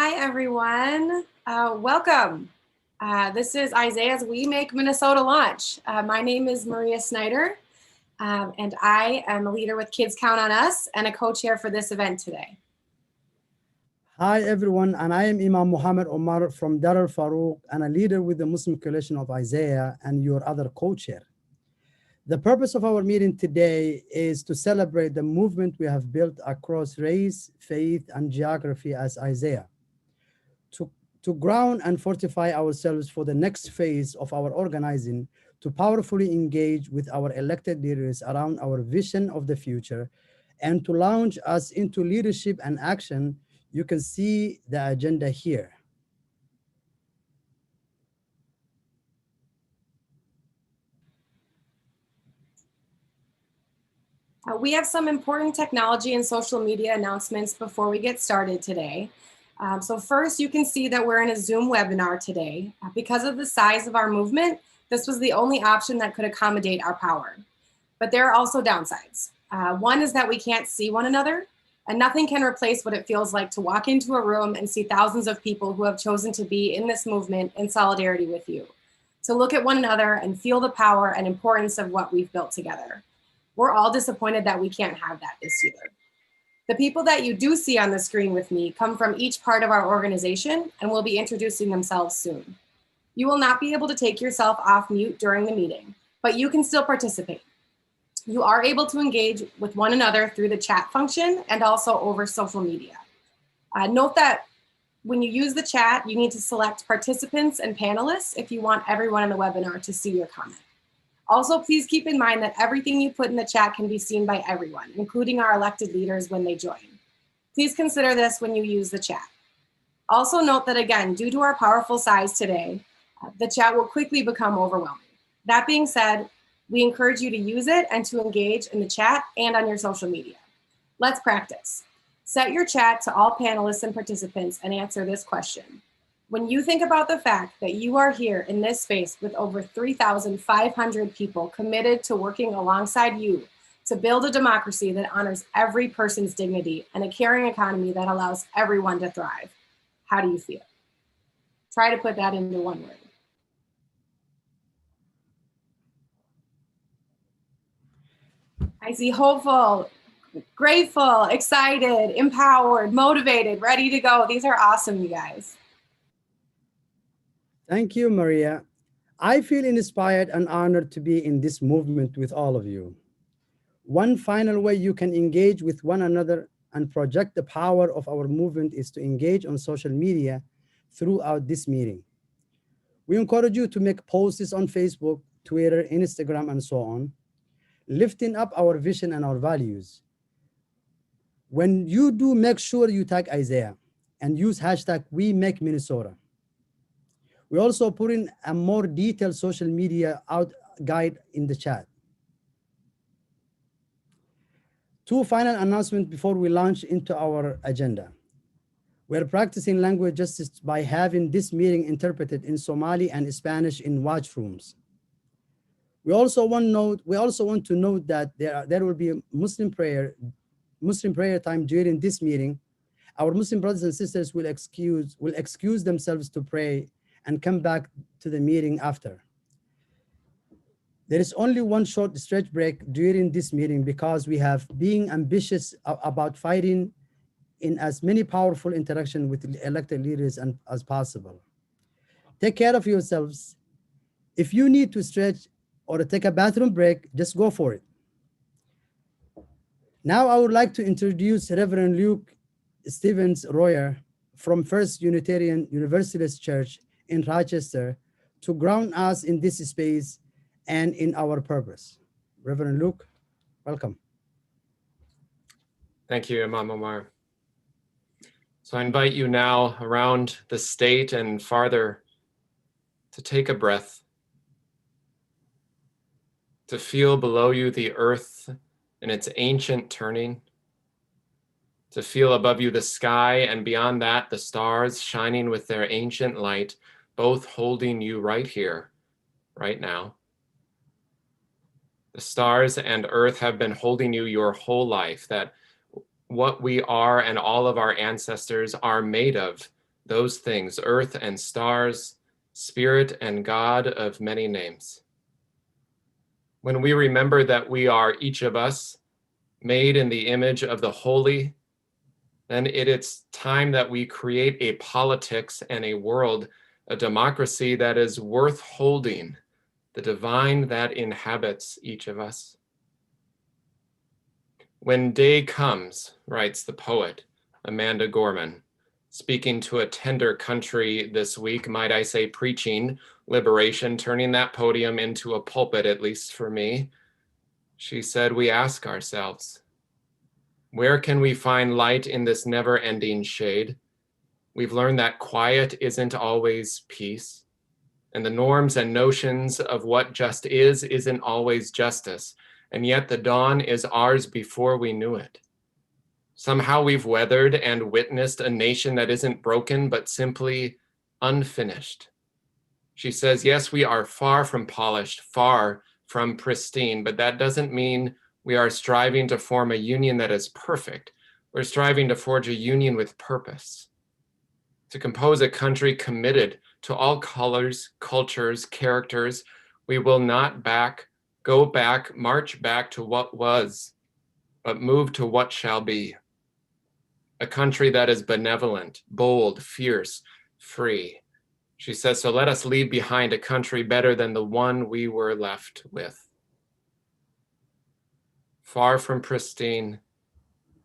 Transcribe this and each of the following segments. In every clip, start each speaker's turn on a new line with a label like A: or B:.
A: Hi, everyone. Welcome. This is Isaiah's We Make Minnesota launch. My name is Maria Snyder, and I am a leader with Kids Count on Us and a co-chair for this event today.
B: Hi, everyone, and I am Imam Muhammad Omar from Dar al-Farouk and a leader with the Muslim Coalition of Isaiah and your other co-chair. The purpose of our meeting today is to celebrate the movement we have built across race, faith, and geography as Isaiah, to ground and fortify ourselves for the next phase of our organizing, to powerfully engage with our elected leaders around our vision of the future, and to launch us into leadership and action. You can see the agenda here.
A: We have some important technology and social media announcements before we get started today. So first, you can see that we're in a Zoom webinar today. Because of the size of our movement, this was the only option that could accommodate our power. But there are also downsides. One is that we can't see one another, and nothing can replace what it feels like to walk into a room and see thousands of people who have chosen to be in this movement in solidarity with you, to look at one another and feel the power and importance of what we've built together. We're all disappointed that we can't have that this year. The people that you do see on the screen with me come from each part of our organization and will be introducing themselves soon. You will not be able to take yourself off mute during the meeting, but you can still participate. You are able to engage with one another through the chat function and also over social media. Note that when you use the chat, you need to select participants and panelists if you want everyone in the webinar to see your comment. Also, please keep in mind that everything you put in the chat can be seen by everyone, including our elected leaders when they join. Please consider this when you use the chat. Also note that, again, due to our powerful size today, the chat will quickly become overwhelming. That being said, we encourage you to use it and to engage in the chat and on your social media. Let's practice. Set your chat to all panelists and participants and answer this question. When you think about the fact that you are here in this space with over 3,500 people committed to working alongside you to build a democracy that honors every person's dignity and a caring economy that allows everyone to thrive, how do you feel? Try to put that into one word. I see hopeful, grateful, excited, empowered, motivated, ready to go. These are awesome, you guys.
B: Thank you, Maria. I feel inspired and honored to be in this movement with all of you. One final way you can engage with one another and project the power of our movement is to engage on social media throughout this meeting. We encourage you to make posts on Facebook, Twitter, Instagram, and so on, lifting up our vision and our values. When you do, make sure you tag Isaiah and use hashtag #WeMakeMinnesota. We also put in a more detailed social media guide in the chat. Two final announcements before we launch into our agenda. We're practicing language justice by having this meeting interpreted in Somali and Spanish in watch rooms. We also want to note that there will be a Muslim prayer time during this meeting. Our Muslim brothers and sisters will excuse themselves to pray and come back to the meeting after. There is only one short stretch break during this meeting because we have been ambitious about fighting in as many powerful interactions with elected leaders as possible. Take care of yourselves. If you need to stretch or to take a bathroom break, just go for it. Now I would like to introduce Reverend Luke Stevens Royer from First Unitarian Universalist Church in Rochester to ground us in this space and in our purpose. Reverend Luke, welcome.
C: Thank you, Imam Omar. So I invite you now around the state and farther to take a breath, to feel below you the earth in its ancient turning, to feel above you the sky, and beyond that the stars shining with their ancient light, both holding you right here, right now. The stars and earth have been holding you your whole life, that what we are and all of our ancestors are made of those things, earth and stars, spirit and God of many names. When we remember that we are, each of us, made in the image of the holy, then it's time that we create a politics and a world, a democracy that is worth holding, the divine that inhabits each of us. When day comes, writes the poet Amanda Gorman, speaking to a tender country this week, might I say, preaching liberation, turning that podium into a pulpit, at least for me. She said, we ask ourselves, where can we find light in this never-ending shade? We've learned that quiet isn't always peace, and the norms and notions of what just isn't always justice, and yet the dawn is ours before we knew it. Somehow we've weathered and witnessed a nation that isn't broken, but simply unfinished. She says, yes, we are far from polished, far from pristine, but that doesn't mean we are striving to form a union that is perfect. We're striving to forge a union with purpose, to compose a country committed to all colors, cultures, characters. We will not go back, march back to what was, but move to what shall be. A country that is benevolent, bold, fierce, free. She says, so let us leave behind a country better than the one we were left with. Far from pristine,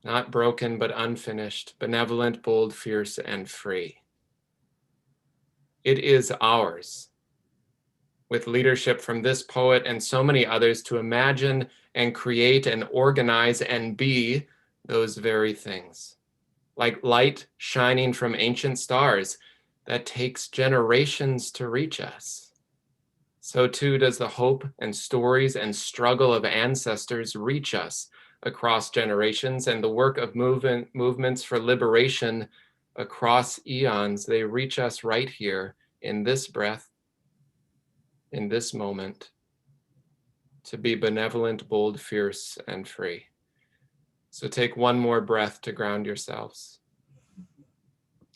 C: not broken but unfinished, benevolent, bold, fierce, and free. It is ours, with leadership from this poet and so many others, to imagine and create and organize and be those very things. Like light shining from ancient stars that takes generations to reach us. So too does the hope and stories and struggle of ancestors reach us across generations, and the work of movements for liberation across eons, they reach us right here in this breath, in this moment, to be benevolent, bold, fierce, and free. So take one more breath to ground yourselves.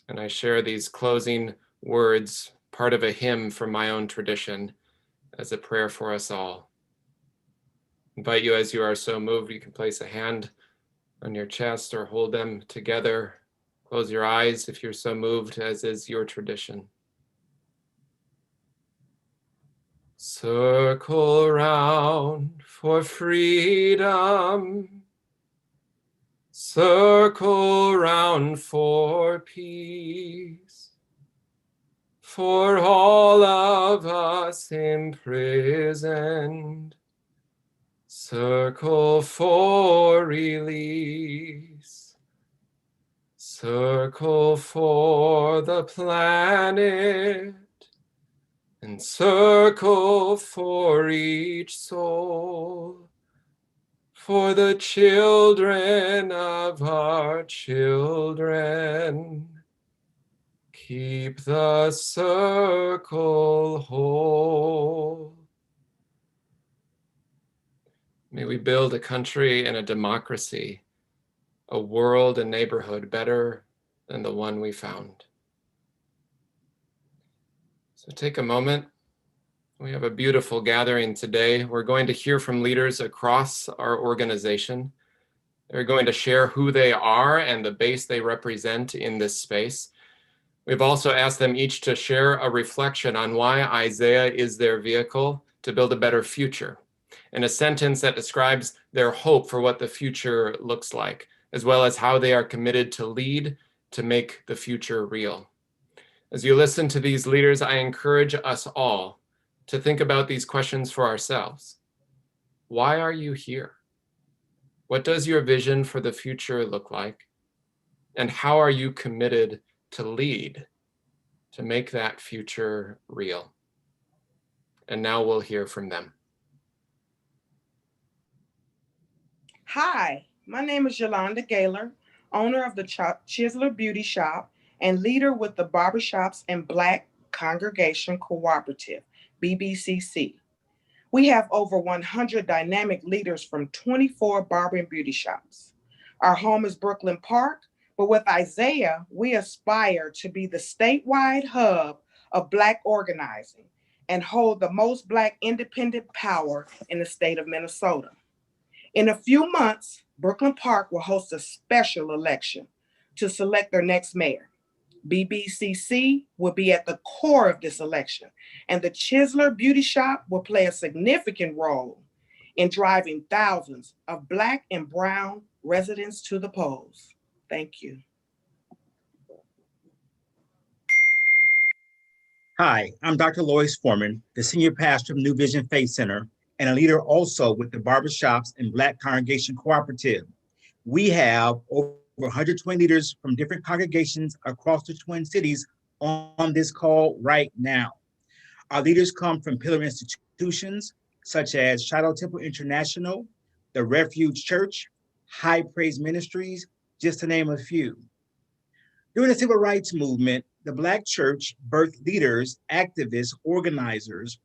C: And I share these closing words, part of a hymn from my own tradition, as a prayer for us all. Invite you, as you are so moved, you can place a hand on your chest or hold them together. Close your eyes if you're so moved, as is your tradition. Circle round for freedom. Circle round for peace. For all of us imprisoned. Circle for release. Circle for the planet. And circle for each soul, for the children of our children. Keep the circle whole. May we build a country and a democracy, a world and neighborhood better than the one we found. So take a moment. We have a beautiful gathering today. We're going to hear from leaders across our organization. They're going to share who they are and the base they represent in this space. We've also asked them each to share a reflection on why Isaiah is their vehicle to build a better future, and a sentence that describes their hope for what the future looks like, as well as how they are committed to lead to make the future real. As you listen to these leaders, I encourage us all to think about these questions for ourselves. Why are you here? What does your vision for the future look like? And how are you committed to lead to make that future real? And now we'll hear from them.
D: Hi, my name is Yolanda Gaylor, owner of the Chiseler Beauty Shop and leader with the Barbershops and Black Congregation Cooperative, BBCC. We have over 100 dynamic leaders from 24 barber and beauty shops. Our home is Brooklyn Park, But with Isaiah, we aspire to be the statewide hub of Black organizing and hold the most Black independent power in the state of Minnesota. In a few months, Brooklyn Park will host a special election to select their next mayor. BBCC will be at the core of this election, and the Chisler Beauty Shop will play a significant role in driving thousands of Black and brown residents to the polls. Thank you.
E: Hi, I'm Dr. Lois Foreman, the senior pastor of New Vision Faith Center and a leader also with the Barbershops and Black Congregation Cooperative. We have over 120 leaders from different congregations across the Twin Cities on this call right now. Our leaders come from pillar institutions such as Shiloh Temple International, the Refuge Church, High Praise Ministries, just to name a few. During the Civil Rights Movement, the Black church birthed leaders, activists, organizers,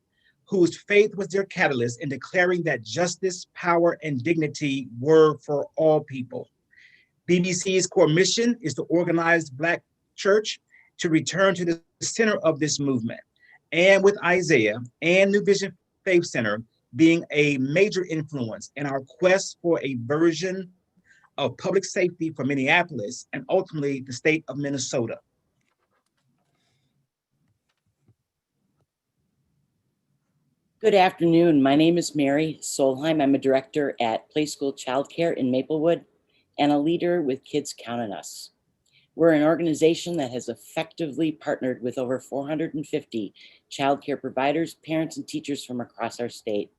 E: whose faith was their catalyst in declaring that justice, power, and dignity were for all people. BBC's core mission is to organize Black church to return to the center of this movement. And with Isaiah and New Vision Faith Center being a major influence in our quest for a version of public safety for Minneapolis and ultimately the state of Minnesota.
F: Good afternoon. My name is Mary Solheim. I'm a director at Play School Childcare in Maplewood and a leader with Kids Count on Us. We're an organization that has effectively partnered with over 450 childcare providers, parents, and teachers from across our state.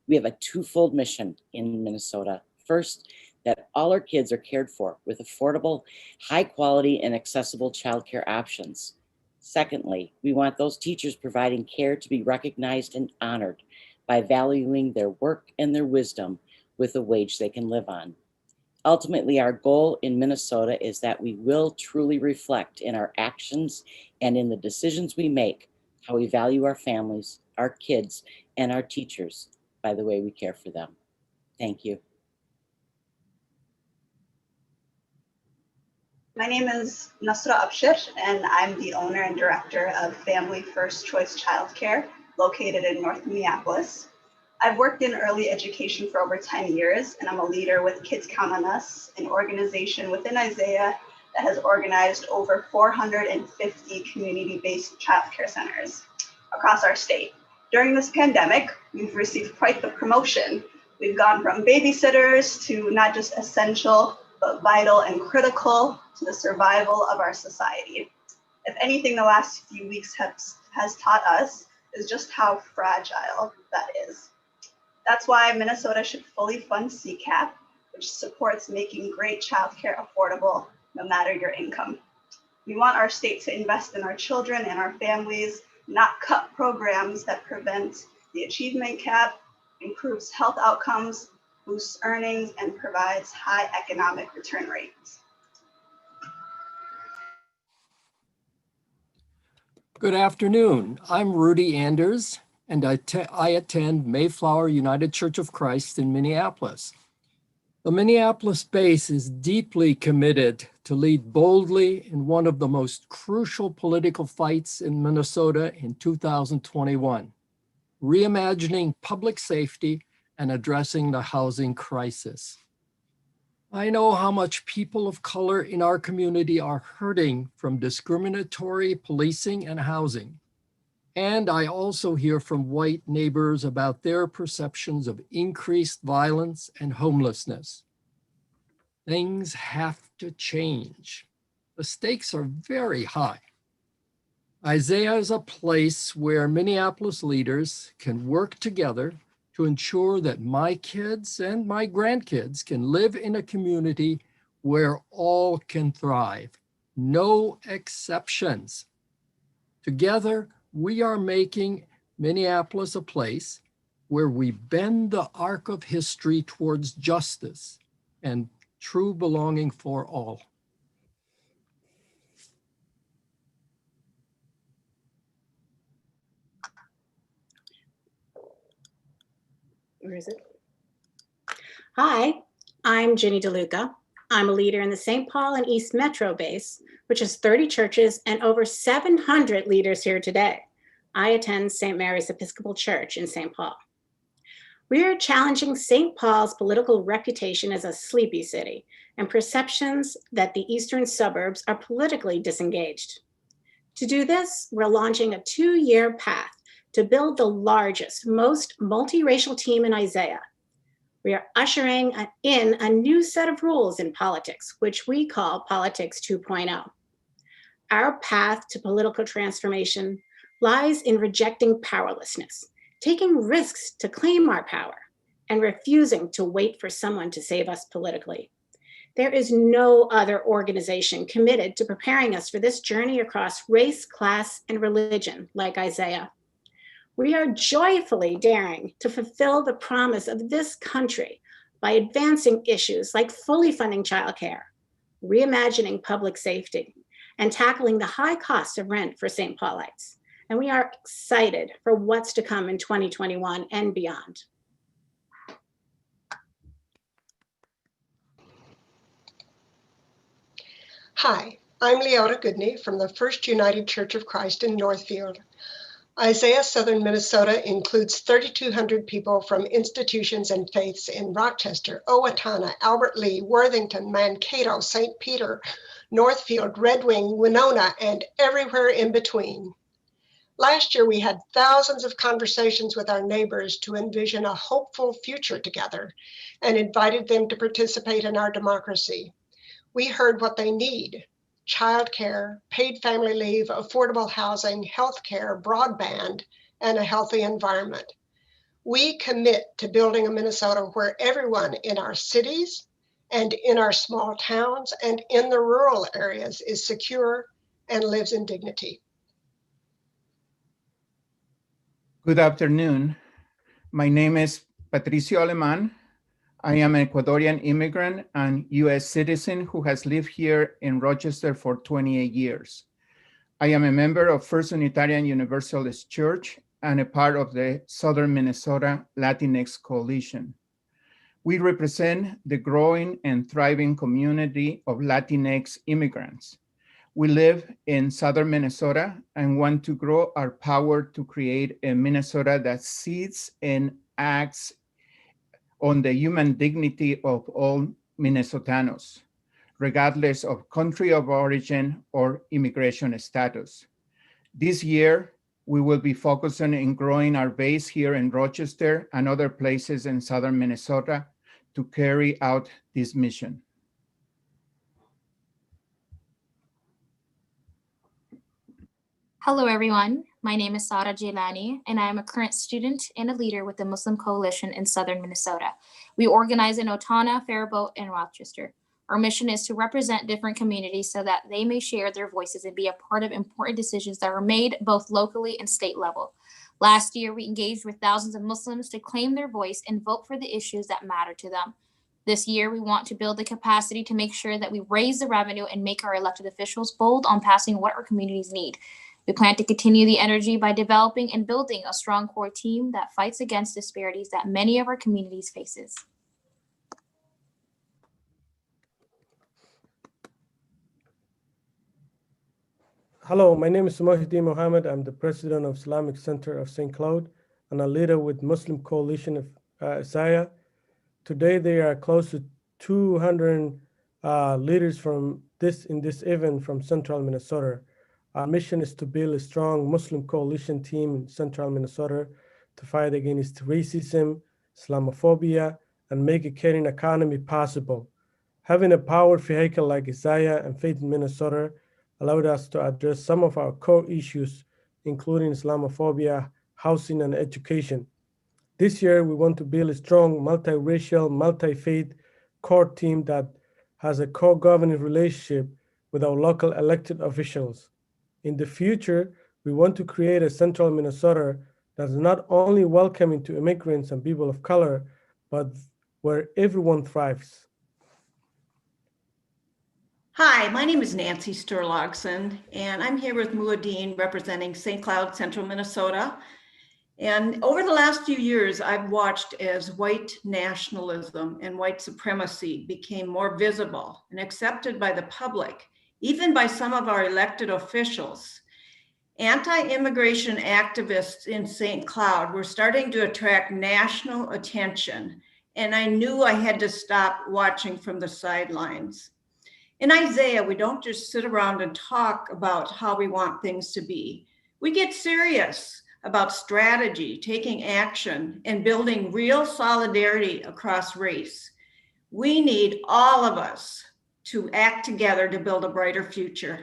F: We have a twofold mission in Minnesota. First, that all our kids are cared for with affordable, high quality, and accessible childcare options. Secondly, we want those teachers providing care to be recognized and honored by valuing their work and their wisdom with a wage they can live on. Ultimately, our goal in Minnesota is that we will truly reflect in our actions and in the decisions we make how we value our families, our kids, and our teachers by the way we care for them. Thank you.
G: My name is Nasra Abshir, and I'm the owner and director of Family First Choice Childcare, located in North Minneapolis. I've worked in early education for over 10 years, and I'm a leader with Kids Count on Us, an organization within Isaiah that has organized over 450 community-based childcare centers across our state. During this pandemic, we've received quite the promotion. We've gone from babysitters to not just essential, but vital and critical to the survival of our society. If anything, the last few weeks has taught us is just how fragile that is. That's why Minnesota should fully fund CCAP, which supports making great childcare affordable no matter your income. We want our state to invest in our children and our families, not cut programs that prevent the achievement gap, improves health outcomes, boosts earnings, and provides high economic return rates.
H: Good afternoon. I'm Rudy Anders, and I attend Mayflower United Church of Christ in Minneapolis. The Minneapolis base is deeply committed to lead boldly in one of the most crucial political fights in Minnesota in 2021, reimagining public safety and addressing the housing crisis. I know how much people of color in our community are hurting from discriminatory policing and housing. And I also hear from white neighbors about their perceptions of increased violence and homelessness. Things have to change. The stakes are very high. Isaiah is a place where Minneapolis leaders can work together to ensure that my kids and my grandkids can live in a community where all can thrive, no exceptions. Together, we are making Minneapolis a place where we bend the arc of history towards justice and true belonging for all.
I: Where is it? Hi, I'm Jenny DeLuca. I'm a leader in the St. Paul and East Metro base, which is 30 churches and over 700 leaders here today. I attend St. Mary's Episcopal Church in St. Paul. We are challenging St. Paul's political reputation as a sleepy city and perceptions that the eastern suburbs are politically disengaged. To do this, we're launching a 2-year path to build the largest, most multiracial team in Isaiah. We are ushering in a new set of rules in politics, which we call Politics 2.0. Our path to political transformation lies in rejecting powerlessness, taking risks to claim our power, and refusing to wait for someone to save us politically. There is no other organization committed to preparing us for this journey across race, class, and religion like Isaiah. We are joyfully daring to fulfill the promise of this country by advancing issues like fully funding childcare, reimagining public safety, and tackling the high cost of rent for St. Paulites. And we are excited for what's to come in 2021 and beyond.
J: Hi, I'm Leota Goodney from the First United Church of Christ in Northfield. Isaiah Southern Minnesota includes 3,200 people from institutions and faiths in Rochester, Owatonna, Albert Lea, Worthington, Mankato, St. Peter, Northfield, Red Wing, Winona, and everywhere in between. Last year, we had thousands of conversations with our neighbors to envision a hopeful future together and invited them to participate in our democracy. We heard what they need: childcare, paid family leave, affordable housing, healthcare, broadband, and a healthy environment. We commit to building a Minnesota where everyone in our cities and in our small towns and in the rural areas is secure and lives in dignity.
K: Good afternoon. My name is Patricio Aleman. I am an Ecuadorian immigrant and US citizen who has lived here in Rochester for 28 years. I am a member of First Unitarian Universalist Church and a part of the Southern Minnesota Latinx Coalition. We represent the growing and thriving community of Latinx immigrants. We live in Southern Minnesota and want to grow our power to create a Minnesota that sees and acts on the human dignity of all Minnesotanos, regardless of country of origin or immigration status. This year, we will be focusing on growing our base here in Rochester and other places in Southern Minnesota to carry out this mission.
L: Hello, everyone. My name is Sara Jailani, and I am a current student and a leader with the Muslim Coalition in Southern Minnesota. We organize in Owatonna, Faribault, and Rochester. Our mission is to represent different communities so that they may share their voices and be a part of important decisions that are made both locally and state level. Last year, we engaged with thousands of Muslims to claim their voice and vote for the issues that matter to them. This year, we want to build the capacity to make sure that we raise the revenue and make our elected officials bold on passing what our communities need. We plan to continue the energy by developing and building a strong core team that fights against disparities that many of our communities faces.
M: Hello, my name is Mohideen Mohammed. I'm the president of Islamic Center of St. Cloud and a leader with Muslim Coalition of Isaiah. Today, there are close to 200 leaders from this event from Central Minnesota. Our mission is to build a strong Muslim coalition team in Central Minnesota to fight against racism, Islamophobia, and make a caring economy possible. Having a power vehicle like Isaiah and Faith in Minnesota allowed us to address some of our core issues, including Islamophobia, housing, and education. This year, we want to build a strong multiracial, multi-faith core team that has a co-governing relationship with our local elected officials. In the future, we want to create a Central Minnesota that is not only welcoming to immigrants and people of color, but where everyone thrives.
N: Hi, my name is Nancy Sturlogson, and I'm here with Muad'Din representing St. Cloud, Central Minnesota. And over the last few years, I've watched as white nationalism and white supremacy became more visible and accepted by the public, even by some of our elected officials. Anti-immigration activists in St. Cloud were starting to attract national attention, and I knew I had to stop watching from the sidelines. In Isaiah, we don't just sit around and talk about how we want things to be. We get serious about strategy, taking action, and building real solidarity across race. We need all of us to act together to build a brighter future.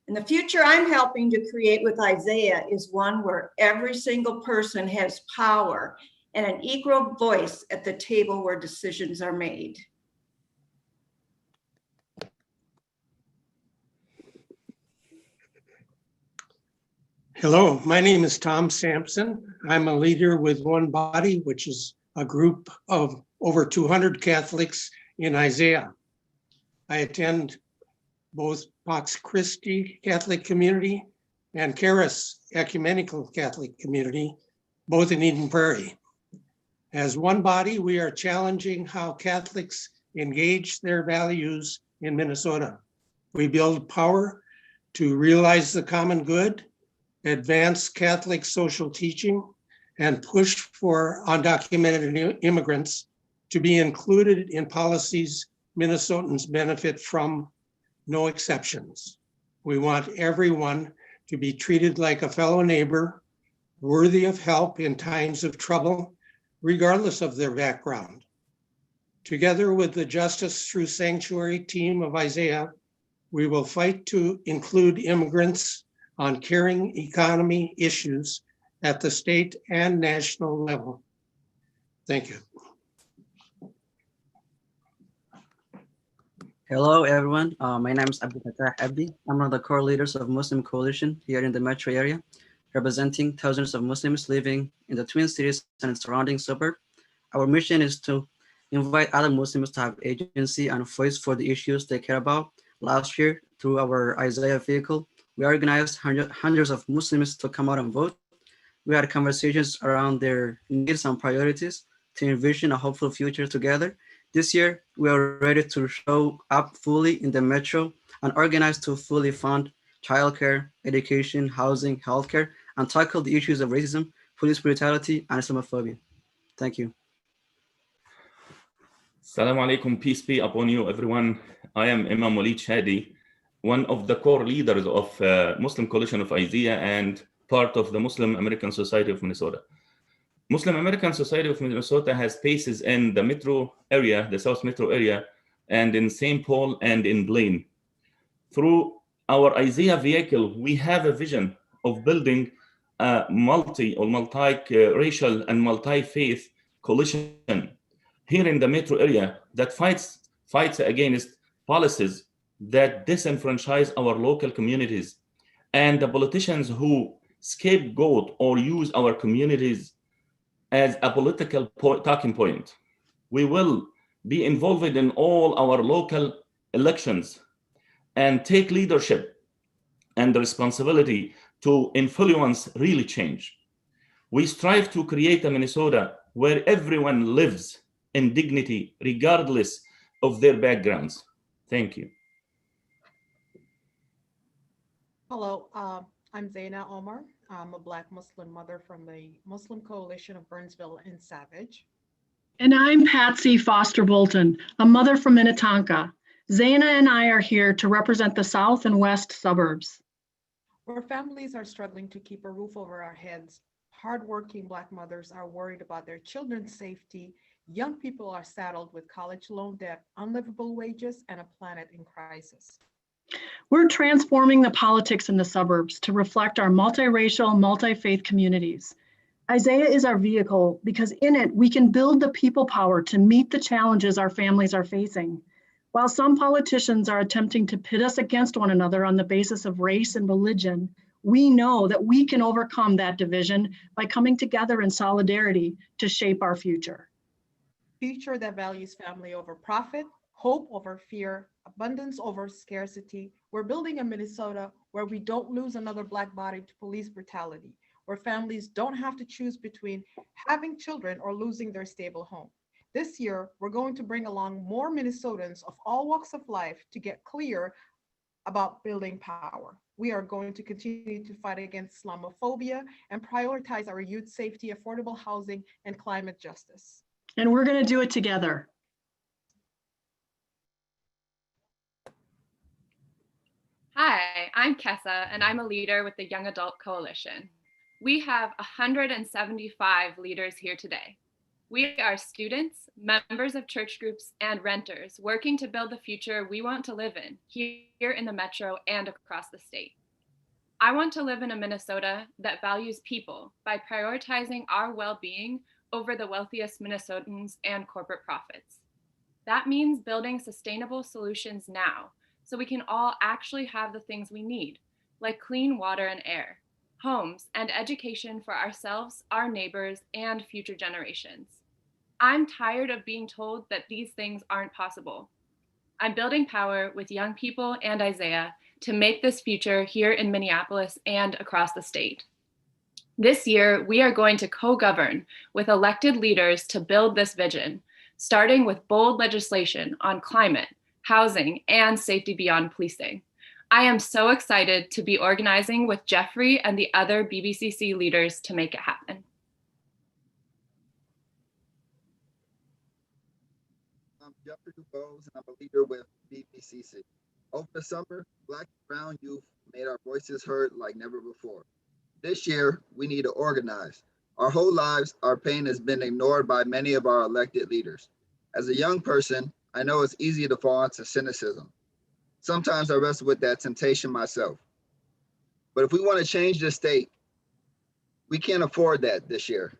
N: And the future I'm helping to create with Isaiah is one where every single person has power and an equal voice at the table where decisions are made.
O: Hello, my name is Tom Sampson. I'm a leader with One Body, which is a group of over 200 Catholics in Isaiah. I attend both Pax Christi Catholic Community and Charis Ecumenical Catholic Community, both in Eden Prairie. As One Body, we are challenging how Catholics engage their values in Minnesota. We build power to realize the common good, advance Catholic social teaching, and push for undocumented immigrants to be included in policies Minnesotans benefit from, no exceptions. We want everyone to be treated like a fellow neighbor, worthy of help in times of trouble, regardless of their background. Together with the Justice Through Sanctuary team of Isaiah, we will fight to include immigrants on caring economy issues at the state and national level. Thank you.
P: Hello, everyone. My name is Abdul Fattah Abdi. I'm one of the core leaders of Muslim Coalition here in the metro area, representing thousands of Muslims living in the Twin Cities and surrounding suburb. Our mission is to invite other Muslims to have agency and voice for the issues they care about. Last year, through our Isaiah vehicle, we organized hundreds of Muslims to come out and vote. We had conversations around their needs and priorities to envision a hopeful future together. This year, we are ready to show up fully in the metro and organize to fully fund childcare, education, housing, healthcare, and tackle the issues of racism, police brutality, and Islamophobia. Thank you.
Q: Assalamu alaikum, peace be upon you, everyone. I am Imam Walid Shadi, one of the core leaders of Muslim Coalition of Isaiah and part of the Muslim American Society of Minnesota. Muslim American Society of Minnesota has bases in the metro area, the South Metro area, and in St. Paul and in Blaine. Through our Isaiah vehicle, we have a vision of building a multi-racial and multi-faith coalition here in the metro area that fights against policies that disenfranchise our local communities and the politicians who scapegoat or use our communities as a political talking point. We will be involved in all our local elections and take leadership and the responsibility to influence really change. We strive to create a Minnesota where everyone lives in dignity, regardless of their backgrounds. Thank you.
R: Hello, I'm Zaina Omar. I'm a Black Muslim mother from the Muslim Coalition of Burnsville and Savage.
S: And I'm Patsy Foster Bolton, a mother from Minnetonka. Zaina and I are here to represent the South and West suburbs.
R: Where families are struggling to keep a roof over our heads, hardworking Black mothers are worried about their children's safety, young people are saddled with college loan debt, unlivable wages, and a planet in crisis.
S: We're transforming the politics in the suburbs to reflect our multiracial, multi-faith communities. Isaiah is our vehicle because in it, we can build the people power to meet the challenges our families are facing. While some politicians are attempting to pit us against one another on the basis of race and religion, we know that we can overcome that division by coming together in solidarity to shape our future.
R: Future that values family over profit, hope over fear, abundance over scarcity. We're building a Minnesota where we don't lose another Black body to police brutality, where families don't have to choose between having children or losing their stable home. This year, we're going to bring along more Minnesotans of all walks of life to get clear about building power. We are going to continue to fight against Islamophobia and prioritize our youth safety, affordable housing, and climate justice.
S: And we're going to do it together.
T: Hi, I'm Kessa, and I'm a leader with the Young Adult Coalition. We have 175 leaders here today. We are students, members of church groups, and renters working to build the future we want to live in here in the Metro and across the state. I want to live in a Minnesota that values people by prioritizing our well-being over the wealthiest Minnesotans and corporate profits. That means building sustainable solutions now so we can all actually have the things we need, like clean water and air, homes, and education for ourselves, our neighbors, and future generations. I'm tired of being told that these things aren't possible. I'm building power with young people and Isaiah to make this future here in Minneapolis and across the state. This year, we are going to co-govern with elected leaders to build this vision, starting with bold legislation on climate, housing, and safety beyond policing. I am so excited to be organizing with Jeffrey and the other BBCC leaders to make it happen.
U: I'm Jeffrey DuBose, and I'm a leader with BBCC. Over the summer, Black and brown youth made our voices heard like never before. This year, we need to organize. Our whole lives, our pain has been ignored by many of our elected leaders. As a young person, I know it's easy to fall into cynicism. Sometimes I wrestle with that temptation myself. But if we want to change the state, we can't afford that this year.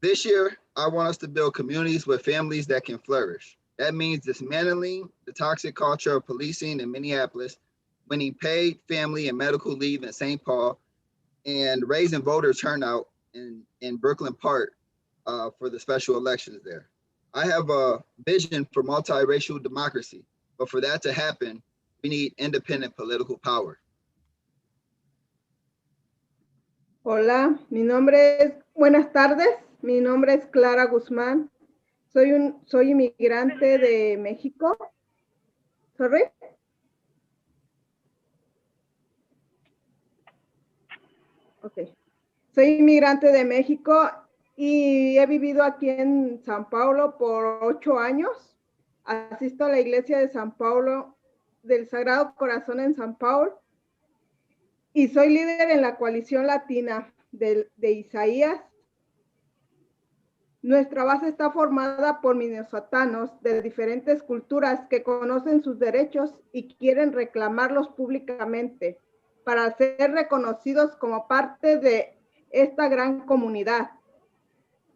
U: This year, I want us to build communities with families that can flourish. That means dismantling the toxic culture of policing in Minneapolis, winning paid family and medical leave in St. Paul, and raising voter turnout in Brooklyn Park for the special elections there. I have a vision for multiracial democracy, but for that to happen, we need independent political power.
V: Hola, buenas tardes, mi nombre es Clara Guzmán. Soy inmigrante de México. Sorry. Okay. Soy inmigrante de México y he vivido aquí en San Paulo por 8 años. Asisto a la iglesia de San Paulo, del Sagrado Corazón en San Paulo, y soy líder en la coalición latina de Isaías. Nuestra base está formada por minnesotanos de diferentes culturas que conocen sus derechos y quieren reclamarlos públicamente para ser reconocidos como parte de esta gran comunidad,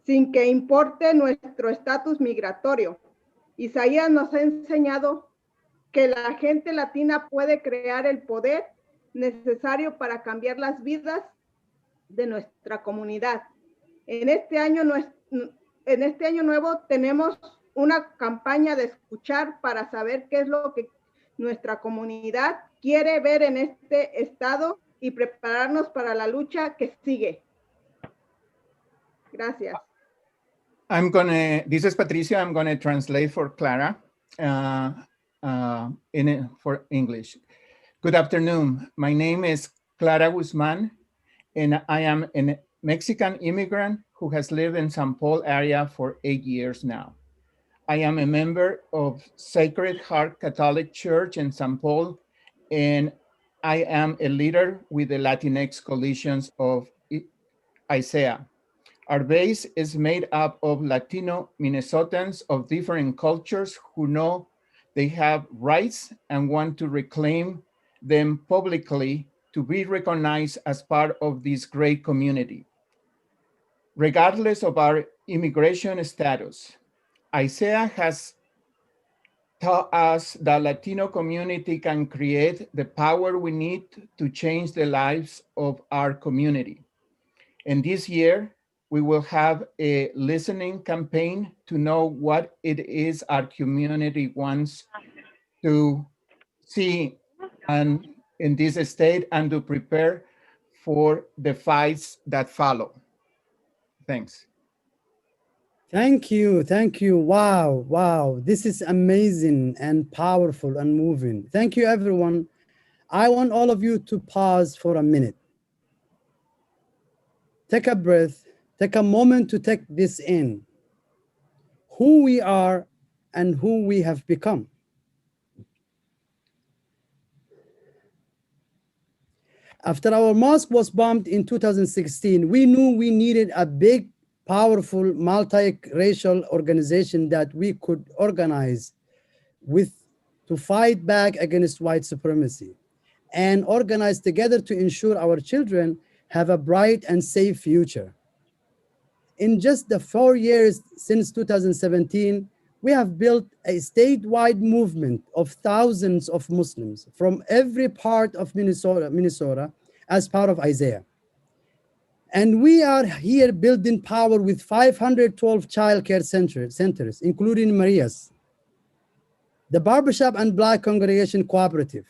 V: sin que importe nuestro estatus migratorio. Isaías nos ha enseñado que la gente latina puede crear el poder necesario para cambiar las vidas de nuestra comunidad. En este año nuevo tenemos una campaña de escuchar para saber qué es lo que nuestra comunidad quiere ver en este estado y prepararnos para la lucha que sigue. Gracias.
K: This is Patricia. I'm gonna translate for Clara for English. Good afternoon. My name is Clara Guzman, and I am a Mexican immigrant who has lived in St. Paul area for 8 years now. I am a member of Sacred Heart Catholic Church in St. Paul, and I am a leader with the Latinx coalitions of Isaiah. Our base is made up of Latino Minnesotans of different cultures who know they have rights and want to reclaim them publicly to be recognized as part of this great community. Regardless of our immigration status, Isaiah has taught us that Latino community can create the power we need to change the lives of our community. And this year, we will have a listening campaign to know what it is our community wants to see and in this state and to prepare for the fights that follow. Thanks.
A: Thank you. Thank you. Wow. Wow. This is amazing and powerful and moving. Thank you, everyone. I want all of you to pause for a minute. Take a breath. Take a moment to take this in. Who we are and who we have become. After our mosque was bombed in 2016, we knew we needed a big, powerful, multiracial organization that we could organize with to fight back against white supremacy and organize together to ensure our children have a bright and safe future. In just the 4 years since 2017, we have built a statewide movement of thousands of Muslims from every part of Minnesota as part of Isaiah. And we are here building power with 512 childcare centers, including Maria's, the Barbershop and Black Congregation Cooperative,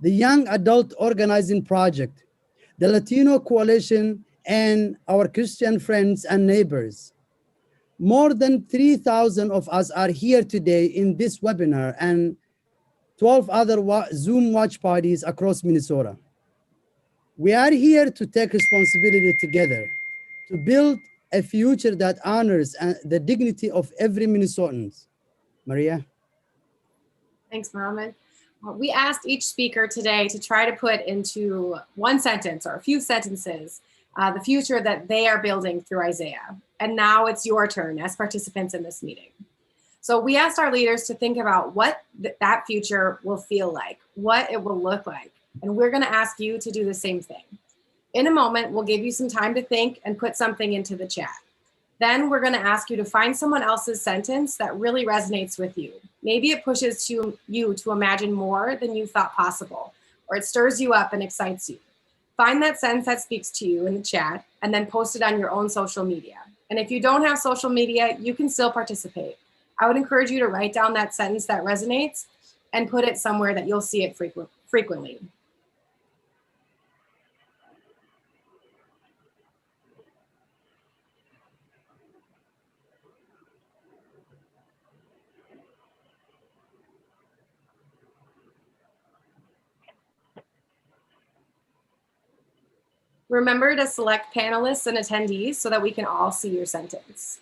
A: the Young Adult Organizing Project, the Latino Coalition, and our Christian friends and neighbors. More than 3,000 of us are here today in this webinar and 12 other Zoom watch parties across Minnesota. We are here to take responsibility together to build a future that honors the dignity of every Minnesotan. Maria?
B: Thanks, Mohammed. We asked each speaker today to try to put into one sentence or a few sentences the future that they are building through Isaiah. And now it's your turn as participants in this meeting. So we asked our leaders to think about what that future will feel like, what it will look like. And we're going to ask you to do the same thing. In a moment, we'll give you some time to think and put something into the chat. Then we're going to ask you to find someone else's sentence that really resonates with you. Maybe it pushes you to imagine more than you thought possible, or it stirs you up and excites you. Find that sentence that speaks to you in the chat and then post it on your own social media. And if you don't have social media, you can still participate. I would encourage you to write down that sentence that resonates and put it somewhere that you'll see it frequently. Remember to select panelists and attendees so that we can all see your sentence.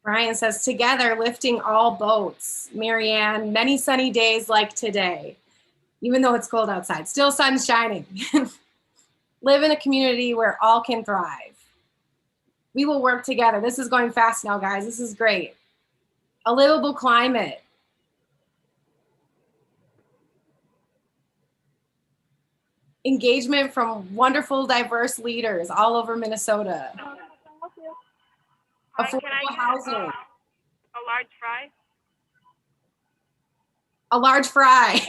B: Brian says, together lifting all boats. Marianne, many sunny days like today, even though it's cold outside, still sun's shining. Live in a community where all can thrive. We will work together. This is going fast now, guys. This is great. A livable climate. Engagement from wonderful, diverse leaders all over Minnesota. Affordable housing.
W: A large fry?
B: A large fry.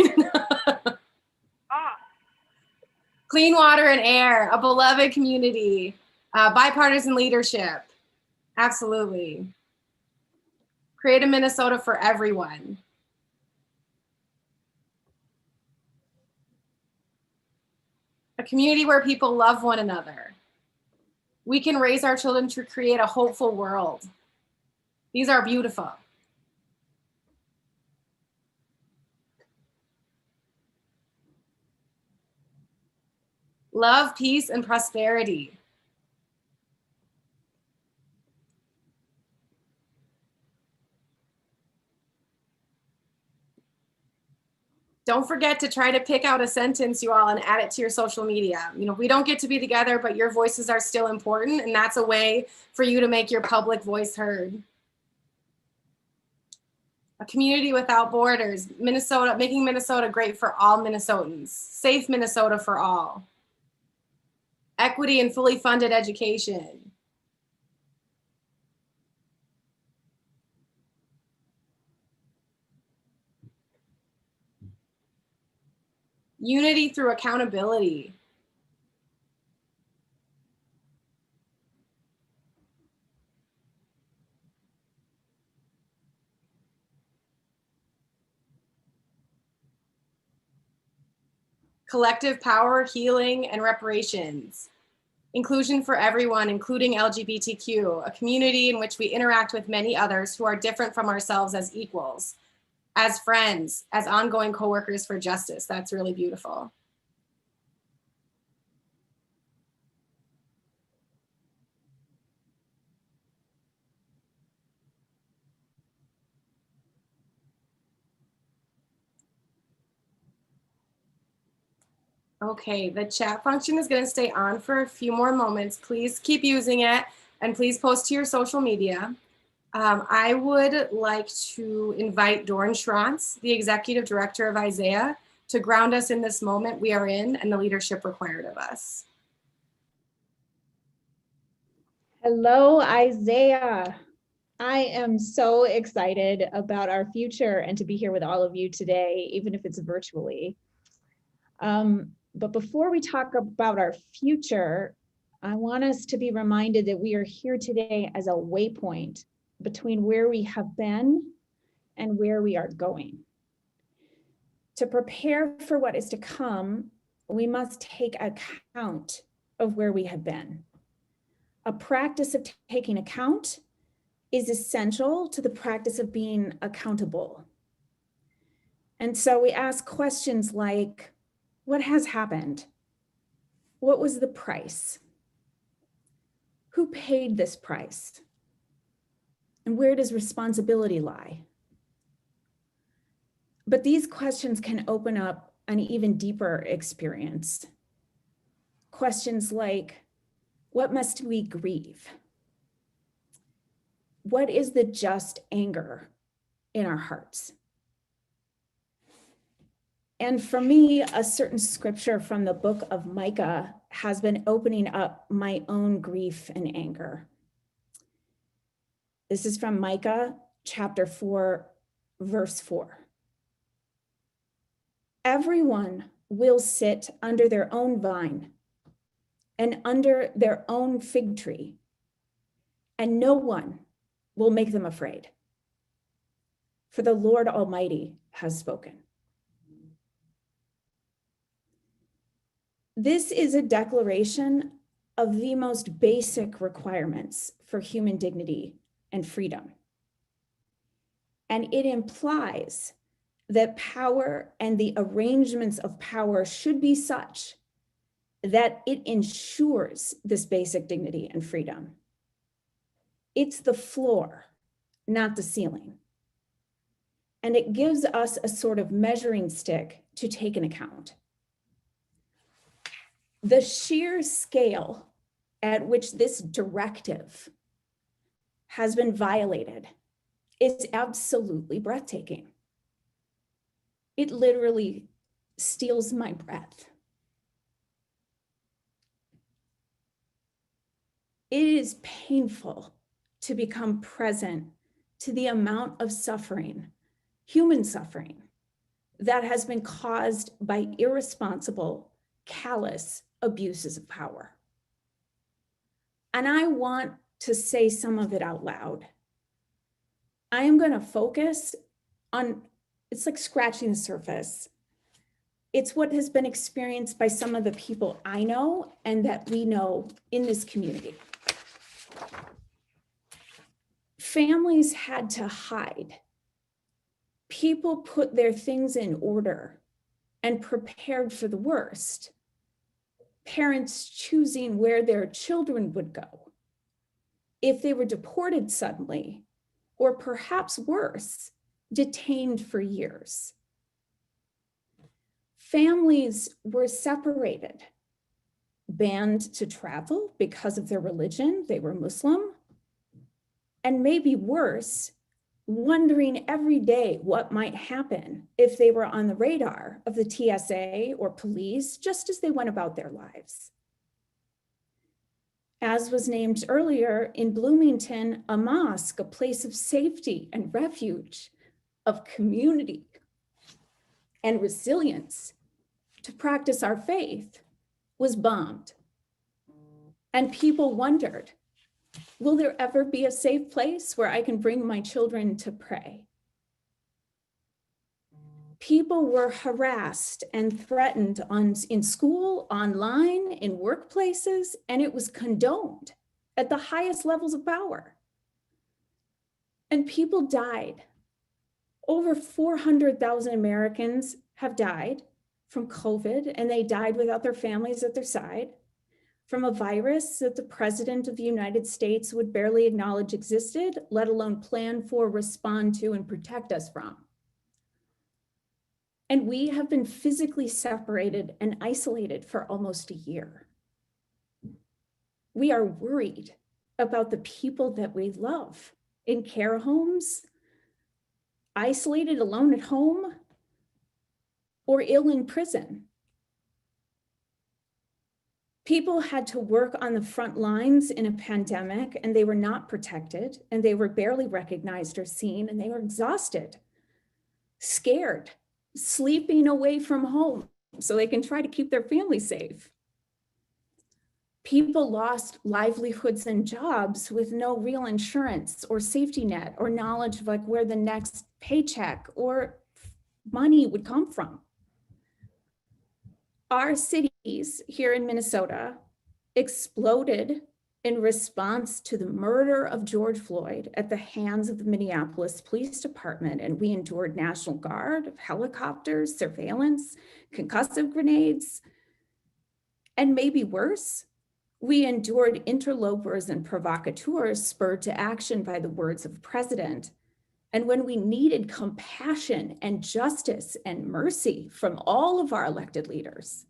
B: Clean water and air, a beloved community, bipartisan leadership. Absolutely. Create a Minnesota for everyone. A community where people love one another. We can raise our children to create a hopeful world. These are beautiful. Love, peace, and prosperity. Don't forget to try to pick out a sentence, you all, and add it to your social media. You know, we don't get to be together, but your voices are still important, and that's a way for you to make your public voice heard. A community without borders. Minnesota, making Minnesota great for all Minnesotans. Safe Minnesota for all. Equity and fully funded education. Unity through accountability. collective power, healing, and reparations. Inclusion for everyone, including LGBTQ, a community in which we interact with many others who are different from ourselves as equals, as friends, as ongoing coworkers for justice. That's really beautiful. Okay, the chat function is going to stay on for a few more moments. Please keep using it and please post to your social media. I would like to invite Doran Schranz, the Executive Director of Isaiah, to ground us in this moment we are in and the leadership required of us.
C: Hello, Isaiah. I am so excited about our future and to be here with all of you today, even if it's virtually. But before we talk about our future, I want us to be reminded that we are here today as a waypoint between where we have been and where we are going. To prepare for what is to come, we must take account of where we have been. A practice of taking account is essential to the practice of being accountable. And so we ask questions like, what has happened? What was the price? Who paid this price? And where does responsibility lie? But these questions can open up an even deeper experience. Questions like, what must we grieve? What is the just anger in our hearts? And for me, a certain scripture from the book of Micah has been opening up my own grief and anger. This is from Micah chapter 4, verse 4. Everyone will sit under their own vine and under their own fig tree, and no one will make them afraid. For the Lord Almighty has spoken. This is a declaration of the most basic requirements for human dignity and freedom. And it implies that power and the arrangements of power should be such that it ensures this basic dignity and freedom. It's the floor, not the ceiling. And it gives us a sort of measuring stick to take into account. The sheer scale at which this directive has been violated is absolutely breathtaking. It literally steals my breath. It is painful to become present to the amount of suffering, human suffering, that has been caused by irresponsible, callous abuses of power. And I want to say some of it out loud. I am going to focus on, it's like scratching the surface. It's what has been experienced by some of the people I know and that we know in this community. Families had to hide. People put their things in order and prepared for the worst. Parents choosing where their children would go if they were deported suddenly, or perhaps worse, detained for years. Families were separated, banned to travel because of their religion, they were Muslim, and maybe worse, wondering every day what might happen if they were on the radar of the TSA or police, just as they went about their lives. As was named earlier, in Bloomington, a mosque, a place of safety and refuge, of community and resilience to practice our faith, was bombed. And people wondered, will there ever be a safe place where I can bring my children to pray? People were harassed and threatened in school, online, in workplaces, and it was condoned at the highest levels of power. And people died. Over 400,000 Americans have died from COVID, and they died without their families at their side, from a virus that the President of the United States would barely acknowledge existed, let alone plan for, respond to, and protect us from. And we have been physically separated and isolated for almost a year. We are worried about the people that we love in care homes, isolated alone at home, or ill in prison. People had to work on the front lines in a pandemic, and they were not protected, and they were barely recognized or seen, and they were exhausted, scared, sleeping away from home so they can try to keep their family safe. People lost livelihoods and jobs with no real insurance or safety net or knowledge of like where the next paycheck or money would come from. Our cities here in Minnesota exploded in response to the murder of George Floyd at the hands of the Minneapolis Police Department. And we endured National Guard, helicopters, surveillance, concussive grenades, and maybe worse, we endured interlopers and provocateurs spurred to action by the words of the president. And when we needed compassion and justice and mercy from all of our elected leaders,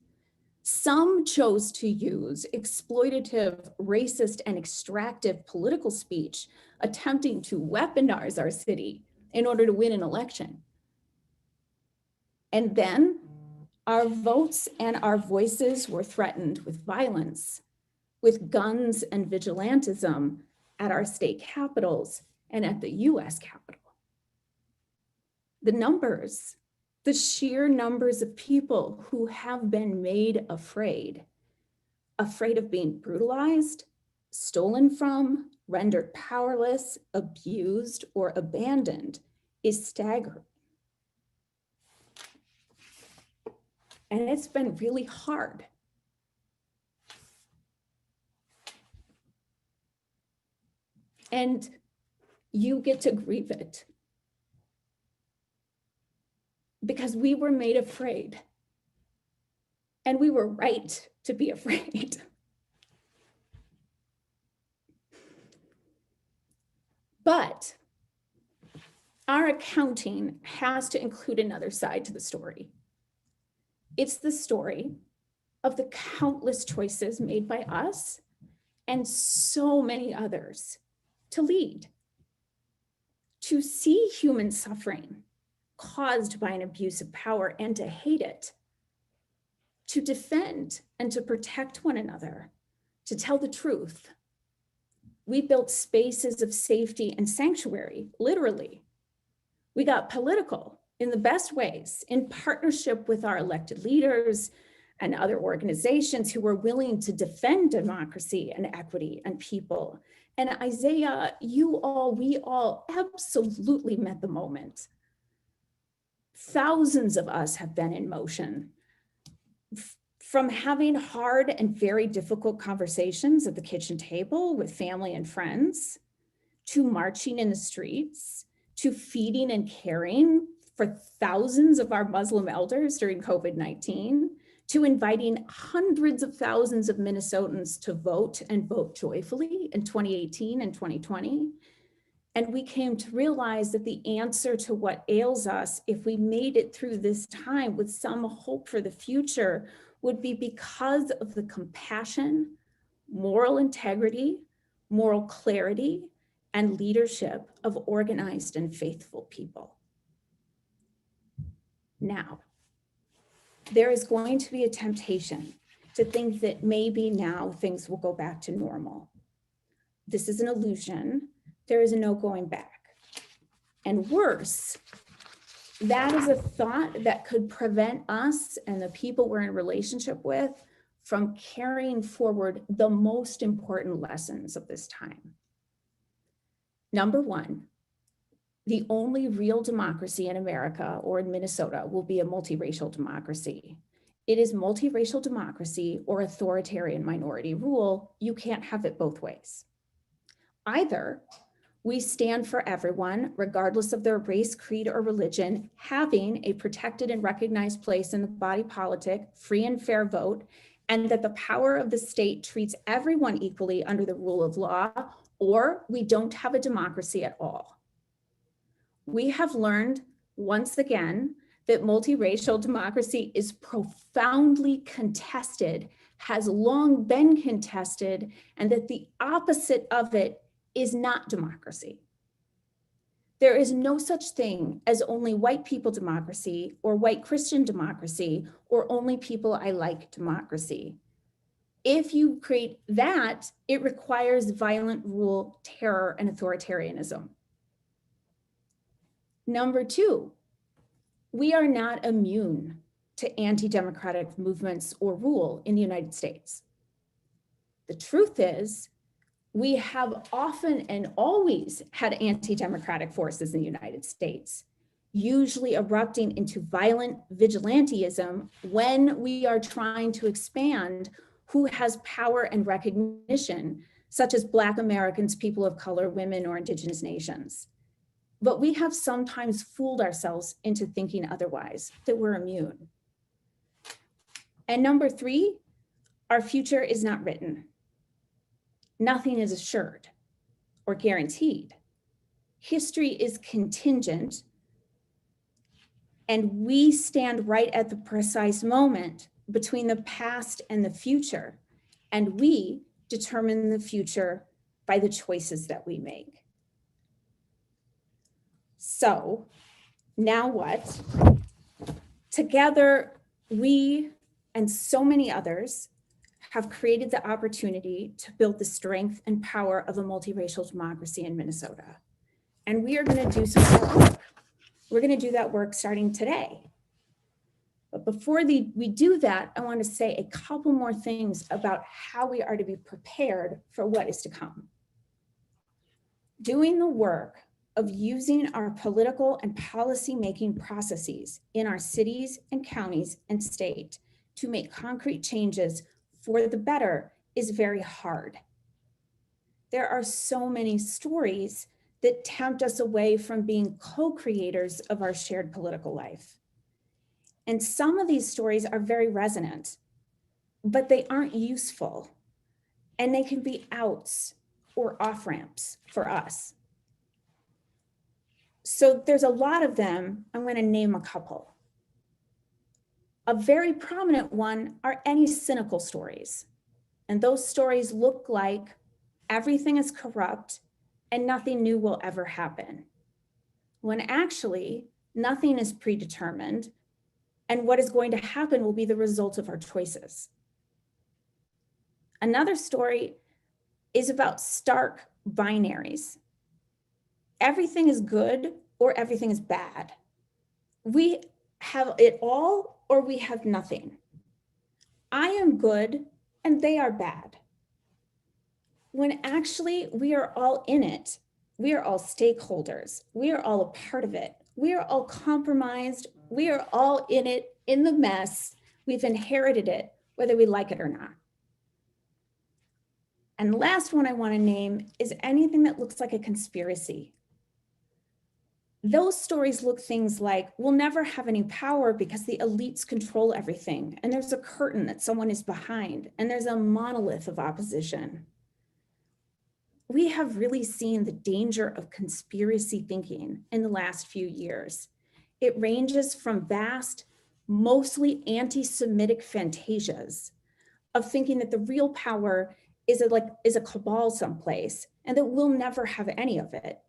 C: some chose to use exploitative, racist, and extractive political speech, attempting to weaponize our city in order to win an election. And then our votes and our voices were threatened with violence, with guns and vigilantism at our state capitals and at the US Capitol. The numbers, the sheer numbers of people who have been made afraid of being brutalized, stolen from, rendered powerless, abused, or abandoned is staggering. And it's been really hard. And you get to grieve it. Because we were made afraid. And we were right to be afraid. But our accounting has to include another side to the story. It's the story of the countless choices made by us and so many others to lead, to see human suffering caused by an abuse of power and to hate it, to defend and to protect one another, to tell the truth. We built spaces of safety and sanctuary, literally. We got political in the best ways, in partnership with our elected leaders and other organizations who were willing to defend democracy and equity and people. And Isaiah, we all absolutely met the moment. Thousands of us have been in motion, from having hard and very difficult conversations at the kitchen table with family and friends, to marching in the streets, to feeding and caring for thousands of our Muslim elders during COVID-19, to inviting hundreds of thousands of Minnesotans to vote and vote joyfully in 2018 and 2020. And we came to realize that the answer to what ails us, if we made it through this time with some hope for the future, would be because of the compassion, moral integrity, moral clarity, and leadership of organized and faithful people. Now, there is going to be a temptation to think that maybe now things will go back to normal. This is an illusion. There is no going back. And worse, that is a thought that could prevent us and the people we're in relationship with from carrying forward the most important lessons of this time. Number one, the only real democracy in America or in Minnesota will be a multiracial democracy. It is multiracial democracy or authoritarian minority rule. You can't have it both ways. Either we stand for everyone, regardless of their race, creed, or religion, having a protected and recognized place in the body politic, free and fair vote, and that the power of the state treats everyone equally under the rule of law, or we don't have a democracy at all. We have learned once again that multiracial democracy is profoundly contested, has long been contested, and that the opposite of it is not democracy. There is no such thing as only white people democracy or white Christian democracy or only people I like democracy. If you create that, it requires violent rule, terror, and authoritarianism. Number two, we are not immune to anti-democratic movements or rule in the United States. The truth is, we have often and always had anti-democratic forces in the United States, usually erupting into violent vigilantism when we are trying to expand who has power and recognition, such as Black Americans, people of color, women, or indigenous nations. But we have sometimes fooled ourselves into thinking otherwise, that we're immune. And number three, our future is not written. Nothing is assured or guaranteed. History is contingent, and we stand right at the precise moment between the past and the future, and we determine the future by the choices that we make. So now what? Together, we and so many others have created the opportunity to build the strength and power of a multiracial democracy in Minnesota. And we are going to do some work. We're going to do that work starting today. But before we do that, I want to say a couple more things about how we are to be prepared for what is to come. Doing the work of using our political and policy-making processes in our cities and counties and state to make concrete changes for the better is very hard. There are so many stories that tempt us away from being co-creators of our shared political life. And some of these stories are very resonant, but they aren't useful, and they can be outs or off-ramps for us. So there's a lot of them. I'm going to name a couple. A very prominent one are any cynical stories. And those stories look like everything is corrupt and nothing new will ever happen, when actually nothing is predetermined, and what is going to happen will be the result of our choices. Another story is about stark binaries. Everything is good or everything is bad. We have it all or we have nothing. I am good and they are bad. When actually we are all in it. We are all stakeholders. We are all a part of it. We are all compromised. We are all in it, in the mess. We've inherited it, whether we like it or not. And the last one I want to name is anything that looks like a conspiracy. Those stories look things like, we'll never have any power because the elites control everything, and there's a curtain that someone is behind, and there's a monolith of opposition. We have really seen the danger of conspiracy thinking in the last few years. It ranges from vast, mostly anti-Semitic fantasias of thinking that the real power is a cabal someplace and that we'll never have any of it.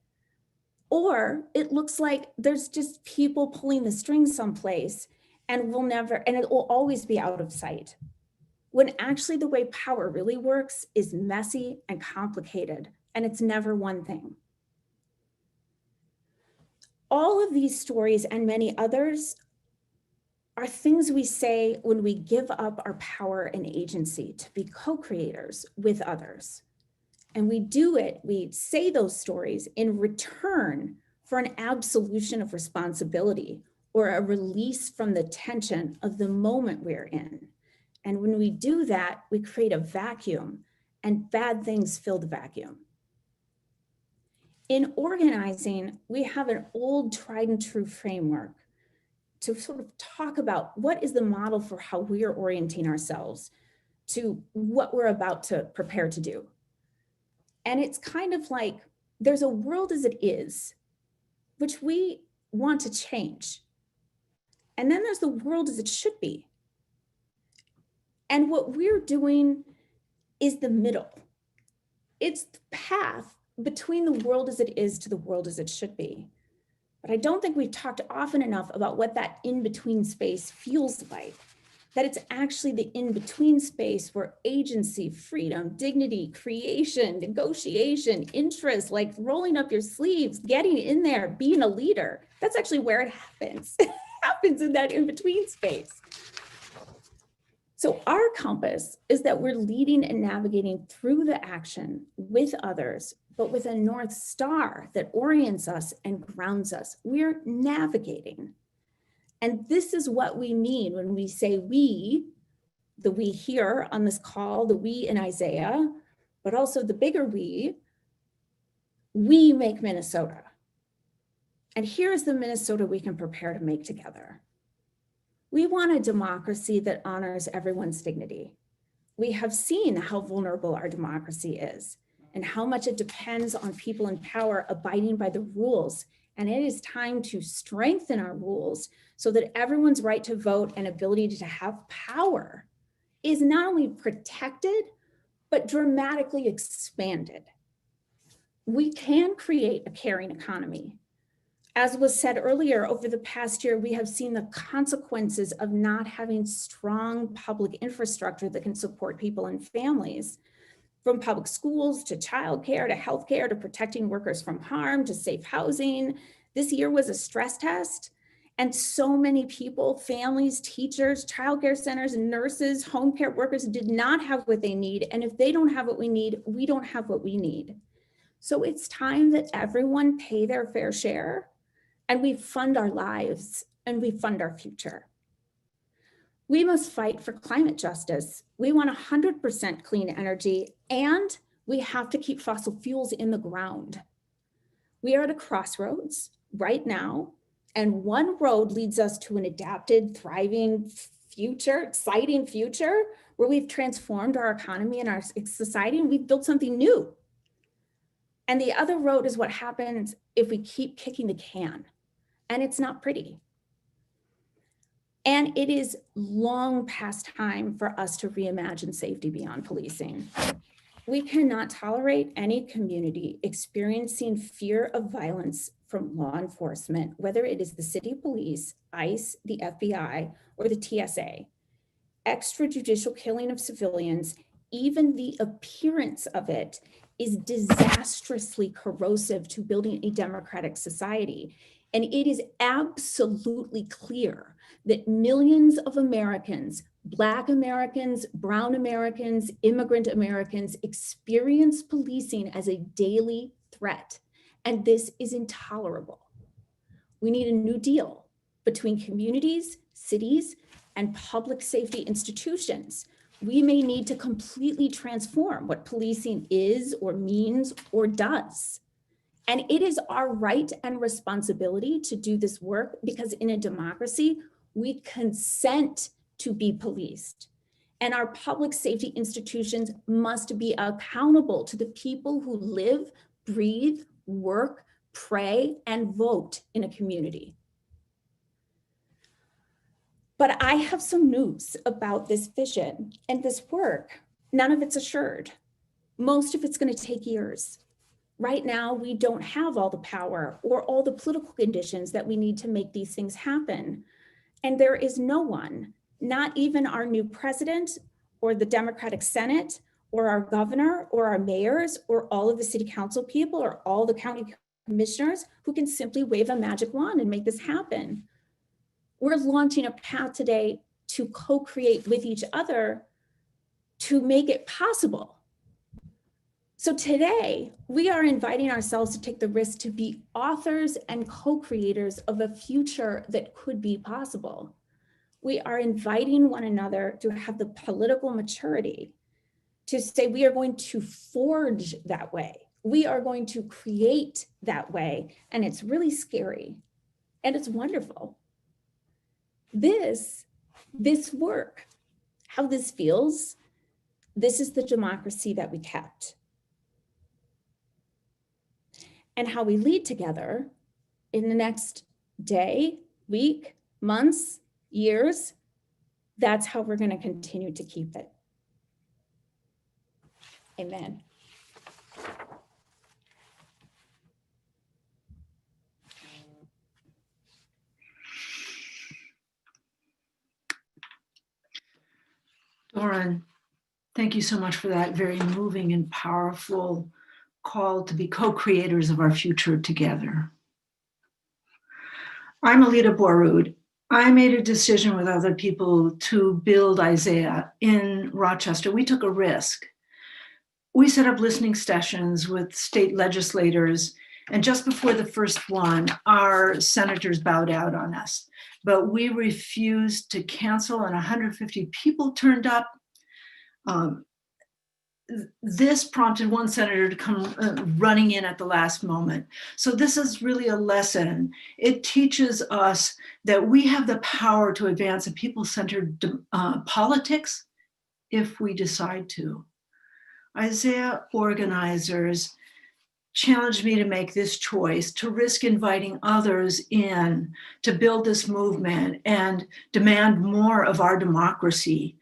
C: Or it looks like there's just people pulling the strings someplace and it will always be out of sight. When actually the way power really works is messy and complicated, and it's never one thing. All of these stories and many others are things we say when we give up our power and agency to be co-creators with others. And we do it, we say those stories in return for an absolution of responsibility or a release from the tension of the moment we're in. And when we do that, we create a vacuum, and bad things fill the vacuum. In organizing, we have an old tried and true framework to sort of talk about what is the model for how we are orienting ourselves to what we're about to prepare to do. And it's kind of like there's a world as it is, which we want to change. And then there's the world as it should be. And what we're doing is the middle. It's the path between the world as it is to the world as it should be. But I don't think we've talked often enough about what that in-between space feels like, that it's actually the in-between space where agency, freedom, dignity, creation, negotiation, interest, like rolling up your sleeves, getting in there, being a leader, that's actually where it happens. It happens in that in-between space. So our compass is that we're leading and navigating through the action with others, but with a North Star that orients us and grounds us. We're navigating. And this is what we mean when we say we, the we here on this call, the we in Isaiah, but also the bigger we make Minnesota. And here's the Minnesota we can prepare to make together. We want a democracy that honors everyone's dignity. We have seen how vulnerable our democracy is and how much it depends on people in power abiding by the rules. And it is time to strengthen our rules so that everyone's right to vote and ability to have power is not only protected, but dramatically expanded. We can create a caring economy. As was said earlier, over the past year, we have seen the consequences of not having strong public infrastructure that can support people and families, from public schools to childcare to healthcare to protecting workers from harm to safe housing. This year was a stress test. And so many people, families, teachers, childcare centers, nurses, home care workers did not have what they need. And if they don't have what we need, we don't have what we need. So it's time that everyone pay their fair share and we fund our lives and we fund our future. We must fight for climate justice. We want 100% clean energy, and we have to keep fossil fuels in the ground. We are at a crossroads right now, and one road leads us to an adapted, thriving future, exciting future, where we've transformed our economy and our society, and we've built something new. And the other road is what happens if we keep kicking the can, and it's not pretty. And it is long past time for us to reimagine safety beyond policing. We cannot tolerate any community experiencing fear of violence from law enforcement, whether it is the city police, ICE, the FBI, or the TSA. Extrajudicial killing of civilians, even the appearance of it, is disastrously corrosive to building a democratic society. And it is absolutely clear that millions of Americans, Black Americans, Brown Americans, immigrant Americans, experience policing as a daily threat. And this is intolerable. We need a new deal between communities, cities, and public safety institutions. We may need to completely transform what policing is or means or does. And it is our right and responsibility to do this work because in a democracy, we consent to be policed. And our public safety institutions must be accountable to the people who live, breathe, work, pray, and vote in a community. But I have some news about this vision and this work. None of it's assured. Most of it's going to take years. Right now, we don't have all the power or all the political conditions that we need to make these things happen. And there is no one, not even our new president or the Democratic Senate or our governor or our mayors or all of the city council people or all the county commissioners who can simply wave a magic wand and make this happen. We're launching a path today to co-create with each other to make it possible. So today, we are inviting ourselves to take the risk to be authors and co-creators of a future that could be possible. We are inviting one another to have the political maturity to say we are going to forge that way. We are going to create that way. And it's really scary and it's wonderful. This work, how this feels, this is the democracy that we kept. And how we lead together in the next day, week, months, years, that's how we're going to continue to keep it. Amen.
D: Doran, thank you so much for that very moving and powerful call to be co-creators of our future together. I'm Alida Borrud. I made a decision with other people to build Isaiah in Rochester. We took a risk. We set up listening sessions with state legislators, and just before the first one, our senators bowed out on us. But we refused to cancel, and 150 people turned up. This prompted one senator to come running in at the last moment. So this is really a lesson. It teaches us that we have the power to advance a people-centered politics if we decide to. Isaiah organizers challenged me to make this choice, to risk inviting others in, to build this movement and demand more of our democracy.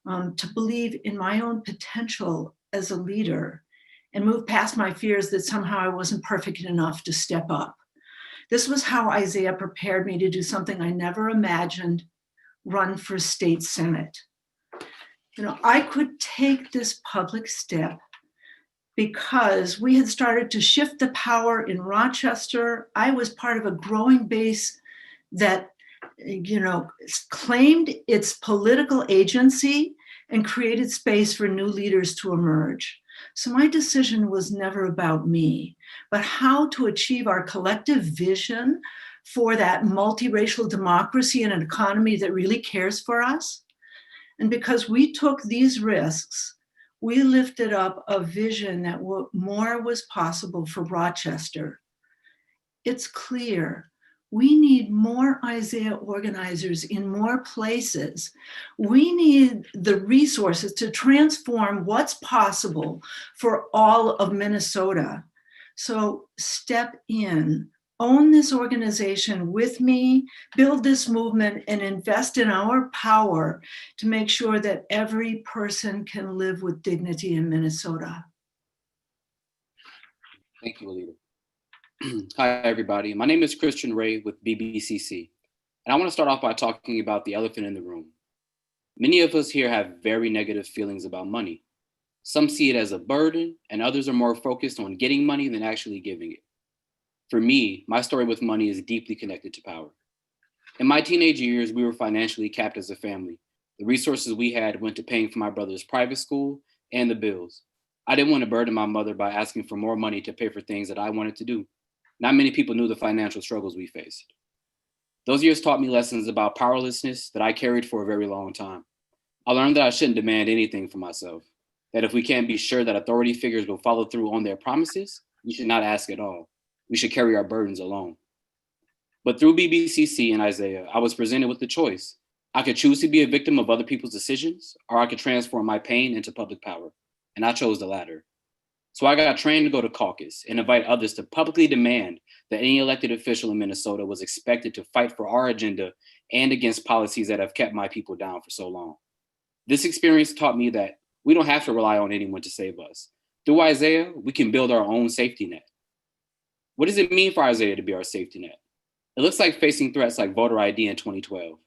D: To believe in my own potential as a leader and move past my fears that somehow I wasn't perfect enough to step up. This was how Isaiah prepared me to do something I never imagined, run for state senate. You know, I could take this public step because we had started to shift the power in Rochester. I was part of a growing base that, you know, claimed its political agency and created space for new leaders to emerge. So my decision was never about me, but how to achieve our collective vision for that multiracial democracy and an economy that really cares for us. And because we took these risks, we lifted up a vision that more was possible for Rochester. It's clear we need more Isaiah organizers in more places. We need the resources to transform what's possible for all of Minnesota. So step in, own this organization with me, build this movement, and invest in our power to make sure that every person can live with dignity in Minnesota.
E: Thank you, Alida. Hi, everybody. My name is Christian Ray with BBCC, and I want to start off by talking about the elephant in the room. Many of us here have very negative feelings about money. Some see it as a burden, and others are more focused on getting money than actually giving it. For me, my story with money is deeply connected to power. In my teenage years, we were financially capped as a family. The resources we had went to paying for my brother's private school and the bills. I didn't want to burden my mother by asking for more money to pay for things that I wanted to do. Not many people knew the financial struggles we faced. Those years taught me lessons about powerlessness that I carried for a very long time. I learned that I shouldn't demand anything for myself, that if we can't be sure that authority figures will follow through on their promises, we should not ask at all. We should carry our burdens alone. But through BBCC and Isaiah, I was presented with the choice. I could choose to be a victim of other people's decisions, or I could transform my pain into public power, and I chose the latter. So I got trained to go to caucus and invite others to publicly demand that any elected official in Minnesota was expected to fight for our agenda and against policies that have kept my people down for so long. This experience taught me that we don't have to rely on anyone to save us. Through Isaiah, we can build our own safety net. What does it mean for Isaiah to be our safety net? It looks like facing threats like voter ID in 2012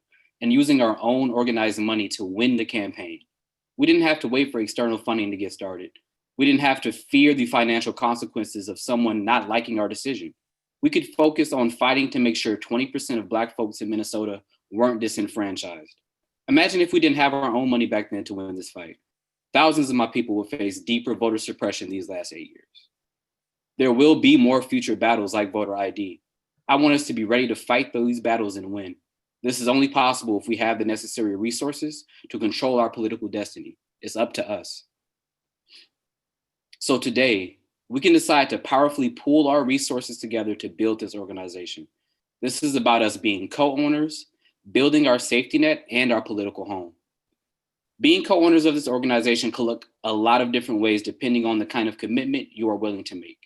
E: and using our own organized money to win the campaign. We didn't have to wait for external funding to get started. We didn't have to fear the financial consequences of someone not liking our decision. We could focus on fighting to make sure 20% of Black folks in Minnesota weren't disenfranchised. Imagine if we didn't have our own money back then to win this fight. thousands of my people will face deeper voter suppression these last 8 years. There will be more future battles like voter ID. I want us to be ready to fight those battles and win. This is only possible if we have the necessary resources to control our political destiny. It's up to us. So today, we can decide to powerfully pool our resources together to build this organization. This is about us being co-owners, building our safety net and our political home. Being co-owners of this organization can look a lot of different ways depending on the kind of commitment you are willing to make.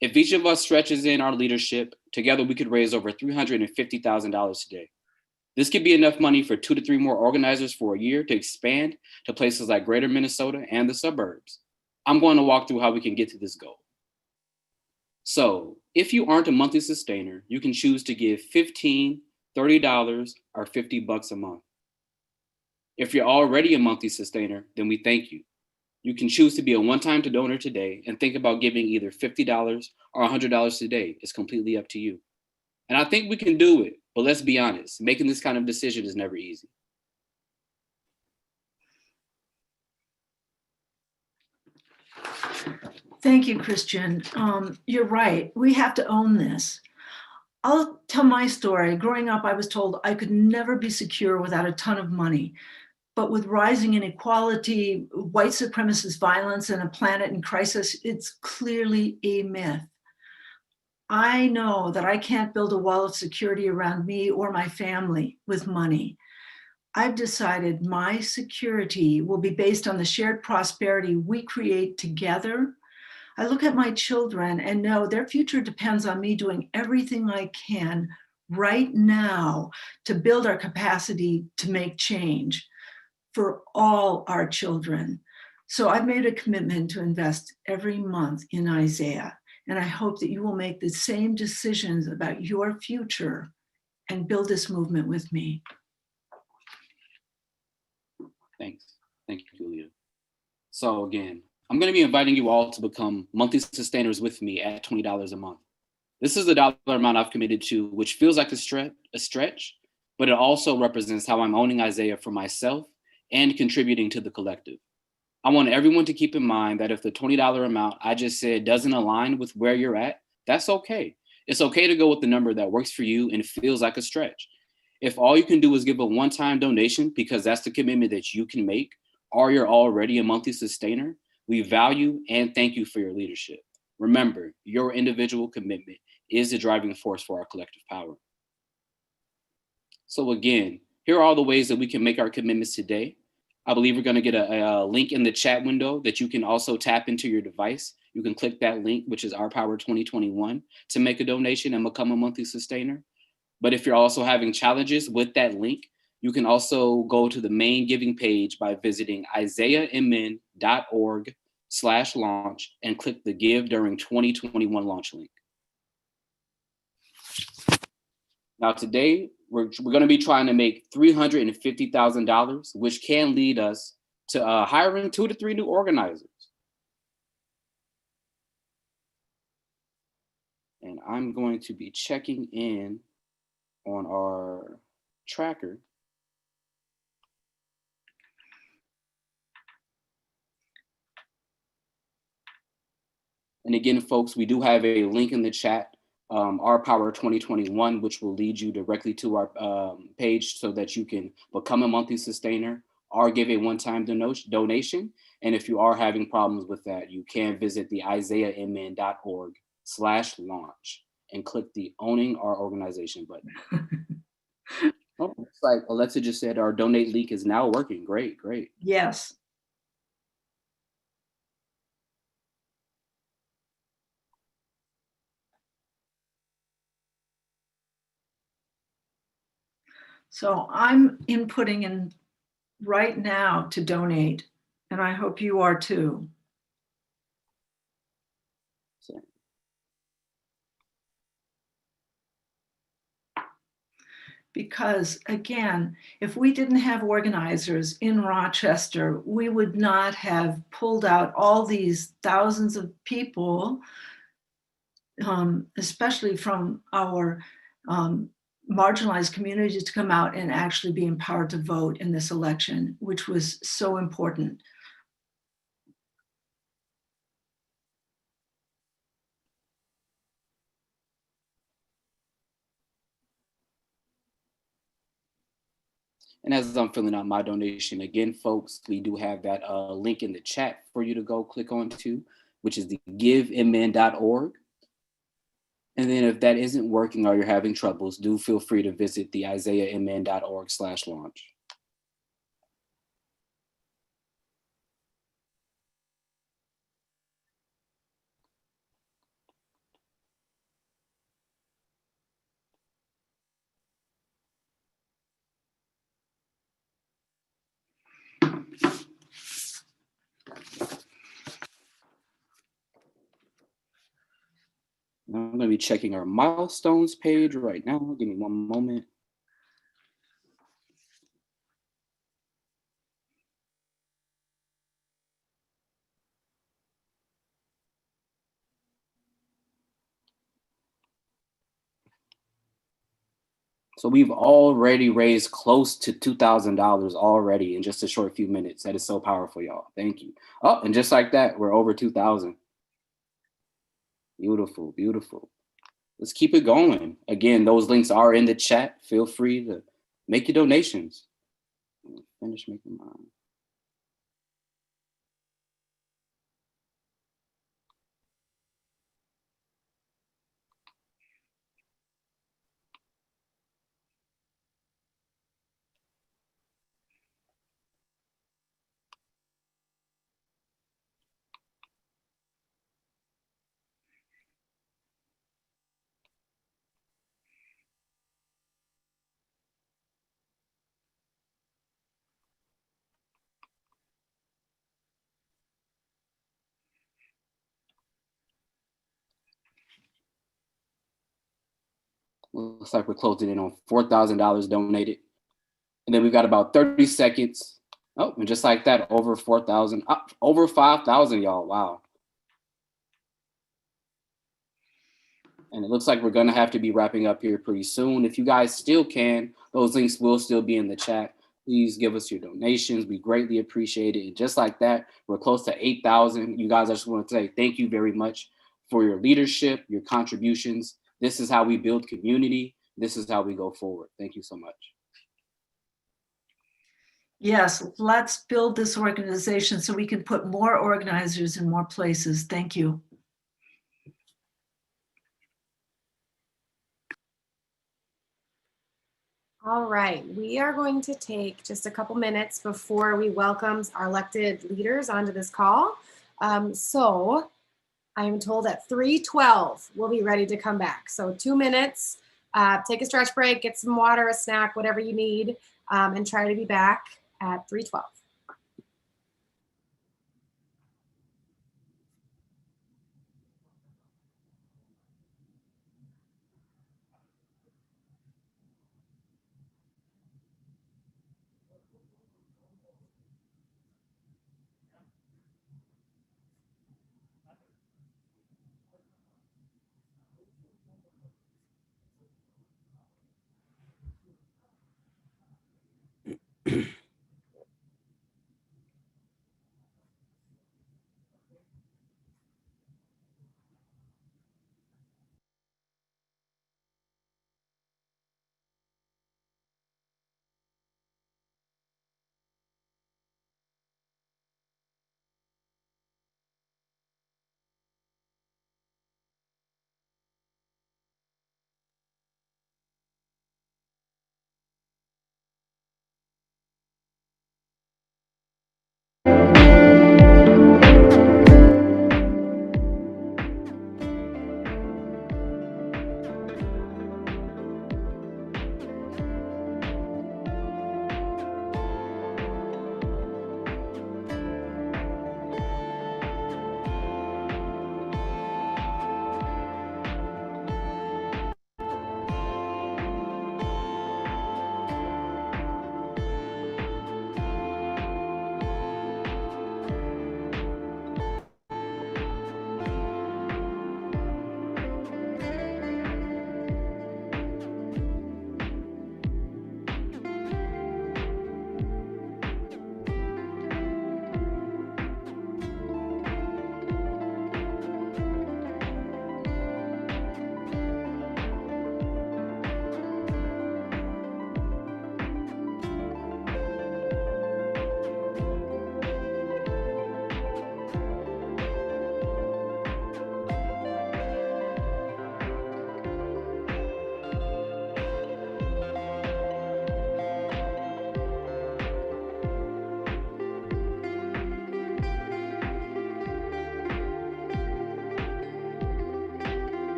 E: If each of us stretches in our leadership, together we could raise over $350,000 today. This could be enough money for 2 to 3 more organizers for a year to expand to places like Greater Minnesota and the suburbs. I'm going to walk through how we can get to this goal. So if you aren't a monthly sustainer, you can choose to give $15, $30, or $50 a month. If you're already a monthly sustainer, then we thank you. You can choose to be a one-time donor today and think about giving either $50 or $100 today. It's completely up to you. And I think we can do it, but let's be honest, making this kind of decision is never easy.
D: Thank you, Christian. You're right. We have to own this. I'll tell my story. Growing up, I was told I could never be secure without a ton of money. But with rising inequality, white supremacist violence, and a planet in crisis, it's clearly a myth. I know that I can't build a wall of security around me or my family with money. I've decided my security will be based on the shared prosperity we create together. I look at my children and know their future depends on me doing everything I can right now to build our capacity to make change for all our children. So I've made a commitment to invest every month in Isaiah, and I hope that you will make the same decisions about your future and build this movement with me.
E: Thanks. Thank you, Julia. So again, I'm going to be inviting you all to become monthly sustainers with me at $20 a month. This is the dollar amount I've committed to, which feels like a stretch, but it also represents how I'm owning Isaiah for myself and contributing to the collective. I want everyone to keep in mind that if the $20 amount I just said doesn't align with where you're at, that's okay. It's okay to go with the number that works for you and feels like a stretch. If all you can do is give a one-time donation because that's the commitment that you can make, or you're already a monthly sustainer, we value and thank you for your leadership. Remember, your individual commitment is the driving force for our collective power. So again, here are all the ways that we can make our commitments today. I believe we're going to get a link in the chat window that you can also tap into your device. You can click that link, which is Our Power 2021, to make a donation and become a monthly sustainer. But if you're also having challenges with that link, you can also go to the main giving page by visiting isaiahmn.org/launch and click the Give During 2021 launch link. Now today, we're going to be trying to make $350,000, which can lead us to hiring 2 to 3 new organizers. And I'm going to be checking in on our tracker. And again, folks, we do have a link in the chat, Our Power 2021, which will lead you directly to our page so that you can become a monthly sustainer or give a one-time donation. And if you are having problems with that, you can visit the isaiahmn.org/launch and click the Owning Our Organization button. Oh, looks like Alexa just said our donate link is now working. Great, great.
D: Yes. So I'm inputting in right now to donate, and I hope you are too. Because again, if we didn't have organizers in Rochester, we would not have pulled out all these thousands of people, especially from our marginalized communities, to come out and actually be empowered to vote in this election, which was so important.
E: And as I'm filling out my donation, again, folks, we do have that link in the chat for you to go click on to, which is the givemn.org. And then if that isn't working or you're having troubles, do feel free to visit the isaiahmn.org/launch. I'm going to be checking our milestones page right now. Give me one moment. So we've already raised close to $2,000 already in just a short few minutes. That is so powerful, y'all. Thank you. Oh, and just like that, we're over 2,000. Beautiful, beautiful. Let's keep it going. Again, those links are in the chat. Feel free to make your donations. Finish making mine. Looks like we're closing in on $4,000 donated. And then we've got about 30 seconds. Oh, and just like that, over 4,000, over 5,000, y'all. Wow. And it looks like we're going to have to be wrapping up here pretty soon. If you guys still can, those links will still be in the chat. Please give us your donations. We greatly appreciate it. And just like that, we're close to 8,000. You guys, I just want to say thank you very much for your leadership, your contributions. This is how we build community. This is how we go forward. Thank you so much.
D: Yes, let's build this organization so we can put more organizers in more places. Thank you.
B: All right, we are going to take just a couple minutes before we welcome our elected leaders onto this call. So I'm told at 3:12 we'll be ready to come back. So 2 minutes, take a stretch break, get some water, a snack, whatever you need, and try to be back at 3:12.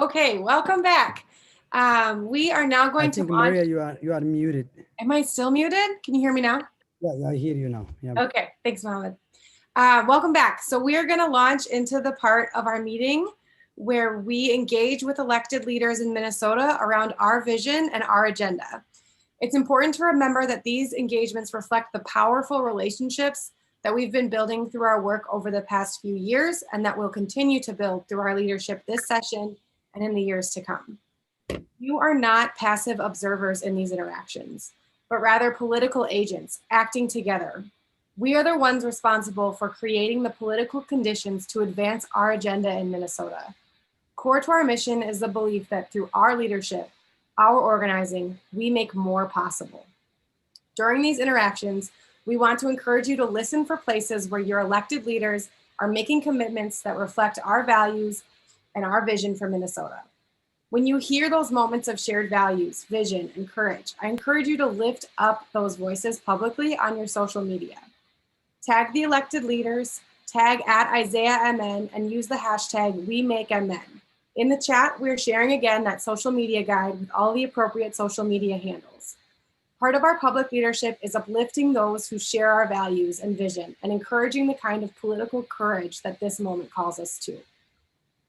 B: Okay, welcome back. We are now
A: I
B: going to
A: think
B: launch.
A: Maria, you are muted.
B: Am I still muted? Can you hear me now?
A: Yeah, I hear you now. Yeah.
B: Okay, thanks, Mohammed. Welcome back. So we are going to launch into the part of our meeting where we engage with elected leaders in Minnesota around our vision and our agenda. It's important to remember that these engagements reflect the powerful relationships that we've been building through our work over the past few years and that we'll continue to build through our leadership this session and in the years to come. You are not passive observers in these interactions, but rather political agents acting together. We are the ones responsible for creating the political conditions to advance our agenda in Minnesota. Core to our mission is the belief that through our leadership, our organizing, we make more possible. During these interactions, we want to encourage you to listen for places where your elected leaders are making commitments that reflect our values and our vision for Minnesota. When you hear those moments of shared values, vision, and courage, I encourage you to lift up those voices publicly on your social media. Tag the elected leaders, tag @IsaiahMN, and use the hashtag #WeMakeMN. In the chat, we're sharing again that social media guide with all the appropriate social media handles. Part of our public leadership is uplifting those who share our values and vision and encouraging the kind of political courage that this moment calls us to.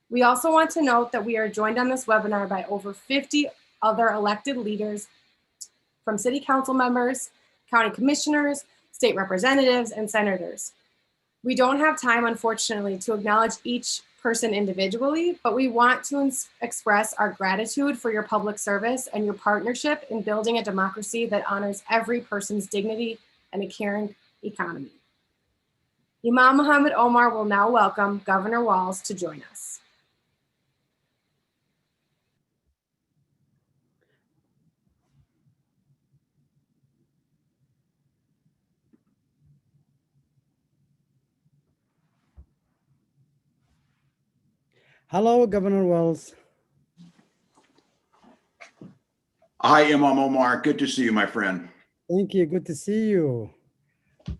B: We also want to note that we are joined on this webinar by over 50 other elected leaders from city council members, county commissioners, state representatives, and senators. We don't have time, unfortunately, to acknowledge each person individually, but we want to express our gratitude for your public service and your partnership in building a democracy that honors every person's dignity and a caring economy. Imam Muhammad Omar will now welcome Governor Walz to join us.
A: Hello, Governor Walz.
F: Hi, Imam Omar. Good to see you, my friend.
A: Thank you. Good to see you.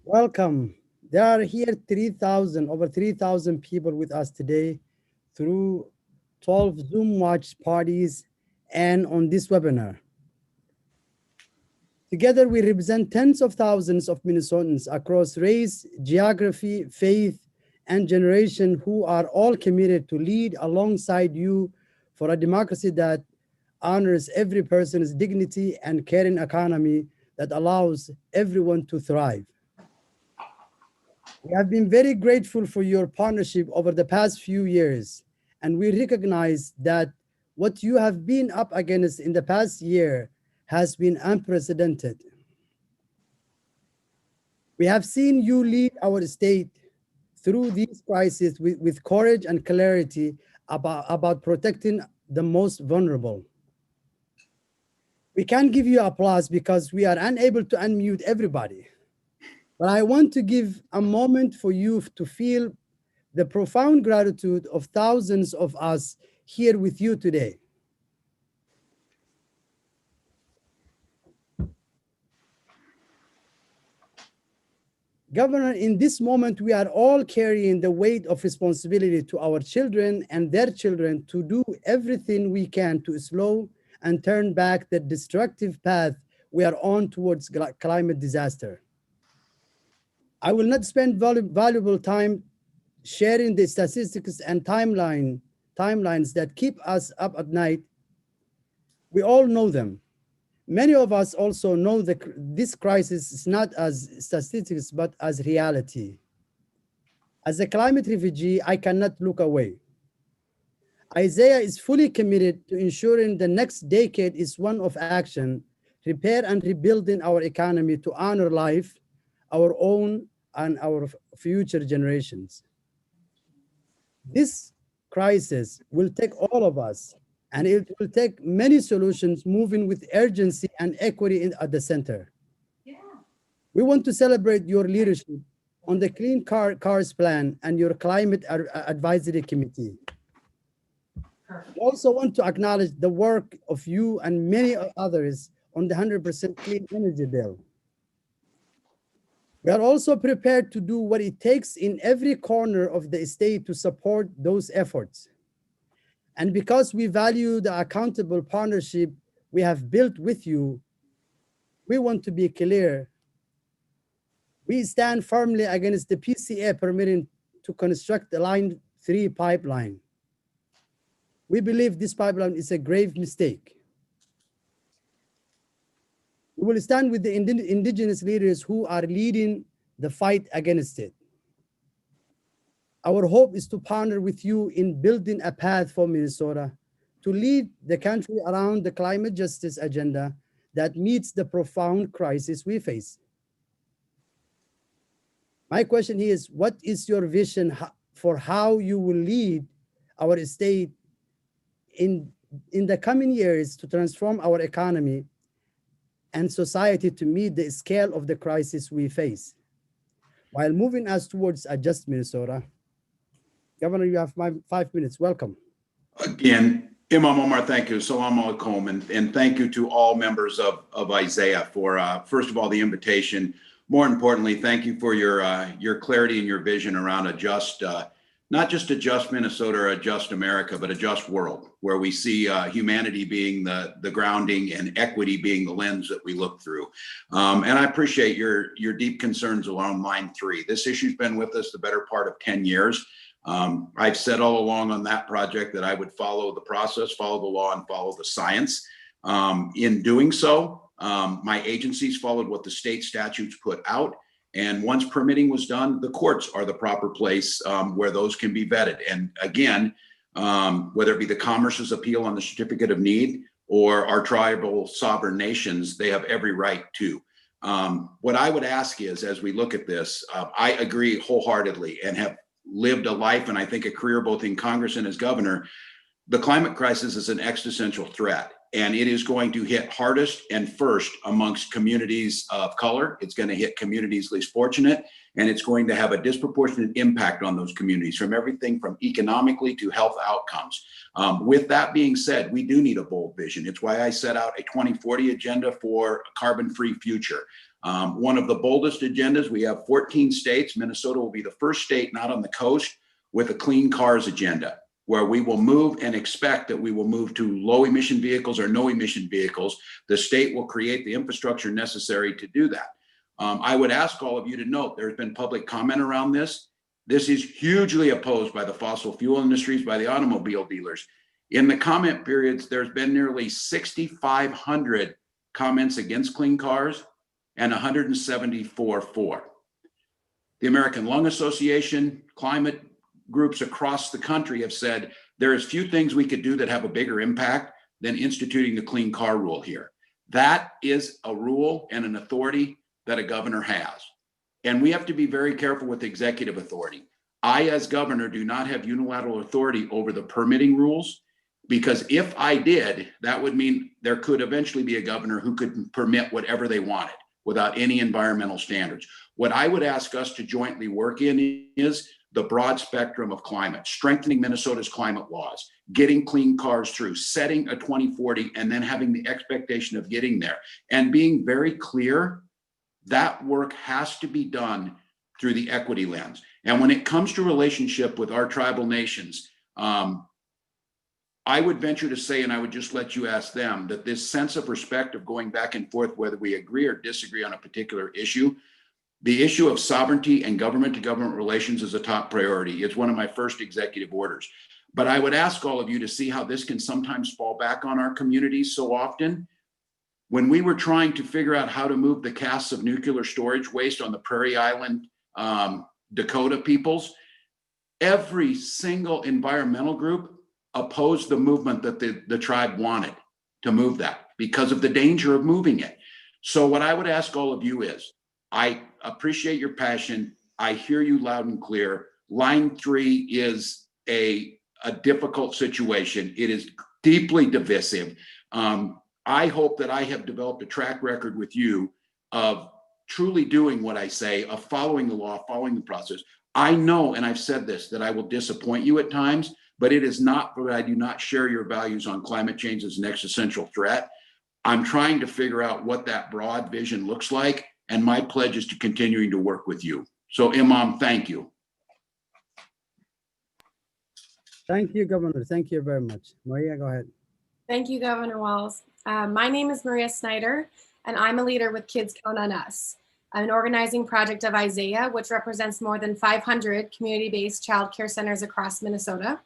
A: Welcome. There are here over 3,000 people with us today through 12 Zoom watch parties and on this webinar. Together, we represent tens of thousands of Minnesotans across race, geography, faith, and generation who are all committed to lead alongside you for a democracy that honors every person's dignity and caring economy that allows everyone to thrive. We have been very grateful for your partnership over the past few years, and we recognize that what you have been up against in the past year has been unprecedented. We have seen you lead our state through these crises with courage and clarity about protecting the most vulnerable. We can't give you applause because we are unable to unmute everybody. But I want to give a moment for you to feel the profound gratitude of thousands of us here with you today. Governor, in this moment, we are all carrying the weight of responsibility to our children and their children to do everything we can to slow and turn back the destructive path we are on towards climate disaster. I will not spend valuable time sharing the statistics and timelines that keep us up at night. We all know them. Many of us also know that this crisis is not as statistics, but as reality. As a climate refugee, I cannot look away. Isaiah is fully committed to ensuring the next decade is one of action, repair and rebuilding our economy to honor life, our own and our future generations. This crisis will take all of us, and it will take many solutions moving with urgency and equity at the center. Yeah. We want to celebrate your leadership on the Clean Cars Plan and your Climate Advisory Committee. We also want to acknowledge the work of you and many others on the 100% clean energy bill. We are also prepared to do what it takes in every corner of the state to support those efforts. And because we value the accountable partnership we have built with you, we want to be clear. We stand firmly against the PCA permitting to construct the Line 3 pipeline. We believe this pipeline is a grave mistake. We will stand with the indigenous leaders who are leading the fight against it. Our hope is to partner with you in building a path for Minnesota to lead the country around the climate justice agenda that meets the profound crisis we face. My question is, what is your vision for how you will lead our state in the coming years to transform our economy and society to meet the scale of the crisis we face, while moving us towards a just Minnesota? Governor, you have 5 minutes. Welcome.
F: Again, Imam Omar, thank you. Salam alaikum, and thank you to all members of Isaiah for, first of all, the invitation. More importantly, thank you for your clarity and your vision around a just, not just a just Minnesota or a just America, but a just world, where we see humanity being the grounding and equity being the lens that we look through. And I appreciate your deep concerns along Line 3. This issue's been with us the better part of 10 years. I've said all along on that project that I would follow the process, follow the law, and follow the science. In doing so, my agencies followed what the state statutes put out. And once permitting was done, the courts are the proper place where those can be vetted. And again, whether it be the Commerce's appeal on the certificate of need or our tribal sovereign nations, they have every right to. What I would ask is, as we look at this, I agree wholeheartedly and have lived a life and I think a career both in Congress and as governor. The climate crisis is an existential threat, and it is going to hit hardest and first amongst communities of color. It's going to hit communities least fortunate, and it's going to have a disproportionate impact on those communities, from everything from economically to health outcomes. With that being said, we do need a bold vision. It's why I set out a 2040 agenda for a carbon-free future. One of the boldest agendas, we have 14 states. Minnesota will be the first state not on the coast with a clean cars agenda, where we will move and expect that we will move to low emission vehicles or no emission vehicles. The state will create the infrastructure necessary to do that. I would ask all of you to note there's been public comment around this. This is hugely opposed by the fossil fuel industries, by the automobile dealers. In the comment periods, there's been nearly 6,500 comments against clean cars and 174 for. The American Lung Association, climate groups across the country have said there is few things we could do that have a bigger impact than instituting the clean car rule here. That is a rule and an authority that a governor has. And we have to be very careful with executive authority. I, as governor, do not have unilateral authority over the permitting rules, because if I did, that would mean there could eventually be a governor who could permit whatever they wanted without any environmental standards. What I would ask us to jointly work in is the broad spectrum of climate, strengthening Minnesota's climate laws, getting clean cars through, setting a 2040, and then having the expectation of getting there. And being very clear, that work has to be done through the equity lens. And when it comes to relationship with our tribal nations, I would venture to say, and I would just let you ask them, that this sense of respect of going back and forth, whether we agree or disagree on a particular issue, the issue of sovereignty and government-to-government relations is a top priority. It's one of my first executive orders. But I would ask all of you to see how this can sometimes fall back on our communities so often. When we were trying to figure out how to move the casks of nuclear storage waste on the Prairie Island Dakota peoples, every single environmental group opposed the movement that the tribe wanted to move that because of the danger of moving it. So what I would ask all of you is, I appreciate your passion. I hear you loud and clear. Line 3 is a difficult situation. It is deeply divisive. I hope that I have developed a track record with you of truly doing what I say, of following the law, following the process. I know, and I've said this, that I will disappoint you at times, but it is not that I do not share your values on climate change as an existential threat. I'm trying to figure out what that broad vision looks like, and my pledge is to continuing to work with you. So Imam, thank you.
A: Thank you, Governor. Thank you very much. Maria, go ahead.
B: Thank you, Governor Walz. My name is Maria Snyder, and I'm a leader with Kids Count on Us, an organizing project of Isaiah, which represents more than 500 community-based child care centers across Minnesota.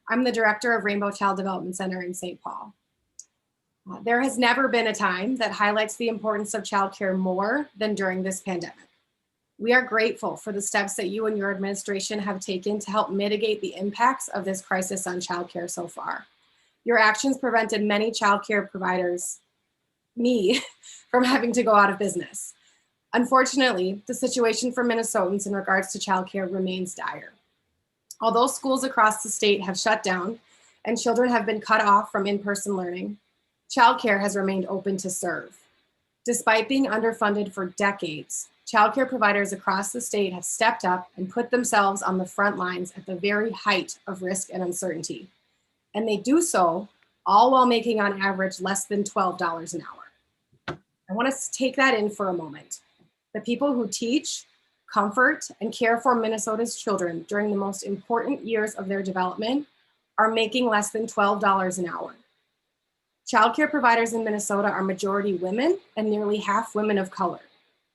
B: I'm the director of Rainbow Child Development Center in St. Paul. There has never been a time that highlights the importance of childcare more than during this pandemic. We are grateful for the steps that you and your administration have taken to help mitigate the impacts of this crisis on childcare so far. Your actions prevented many childcare providers, me, from having to go out of business. Unfortunately, the situation for Minnesotans in regards to childcare remains dire. Although schools across the state have shut down and children have been cut off from in-person learning, childcare has remained open to serve. Despite being underfunded for decades, childcare providers across the state have stepped up and put themselves on the front lines at the very height of risk and uncertainty. And they do so all while making on average less than $12 an hour. I want to take that in for a moment. The people who teach, comfort, and care for Minnesota's children during the most important years of their development are making less than $12 an hour. Childcare providers in Minnesota are majority women and nearly half women of color.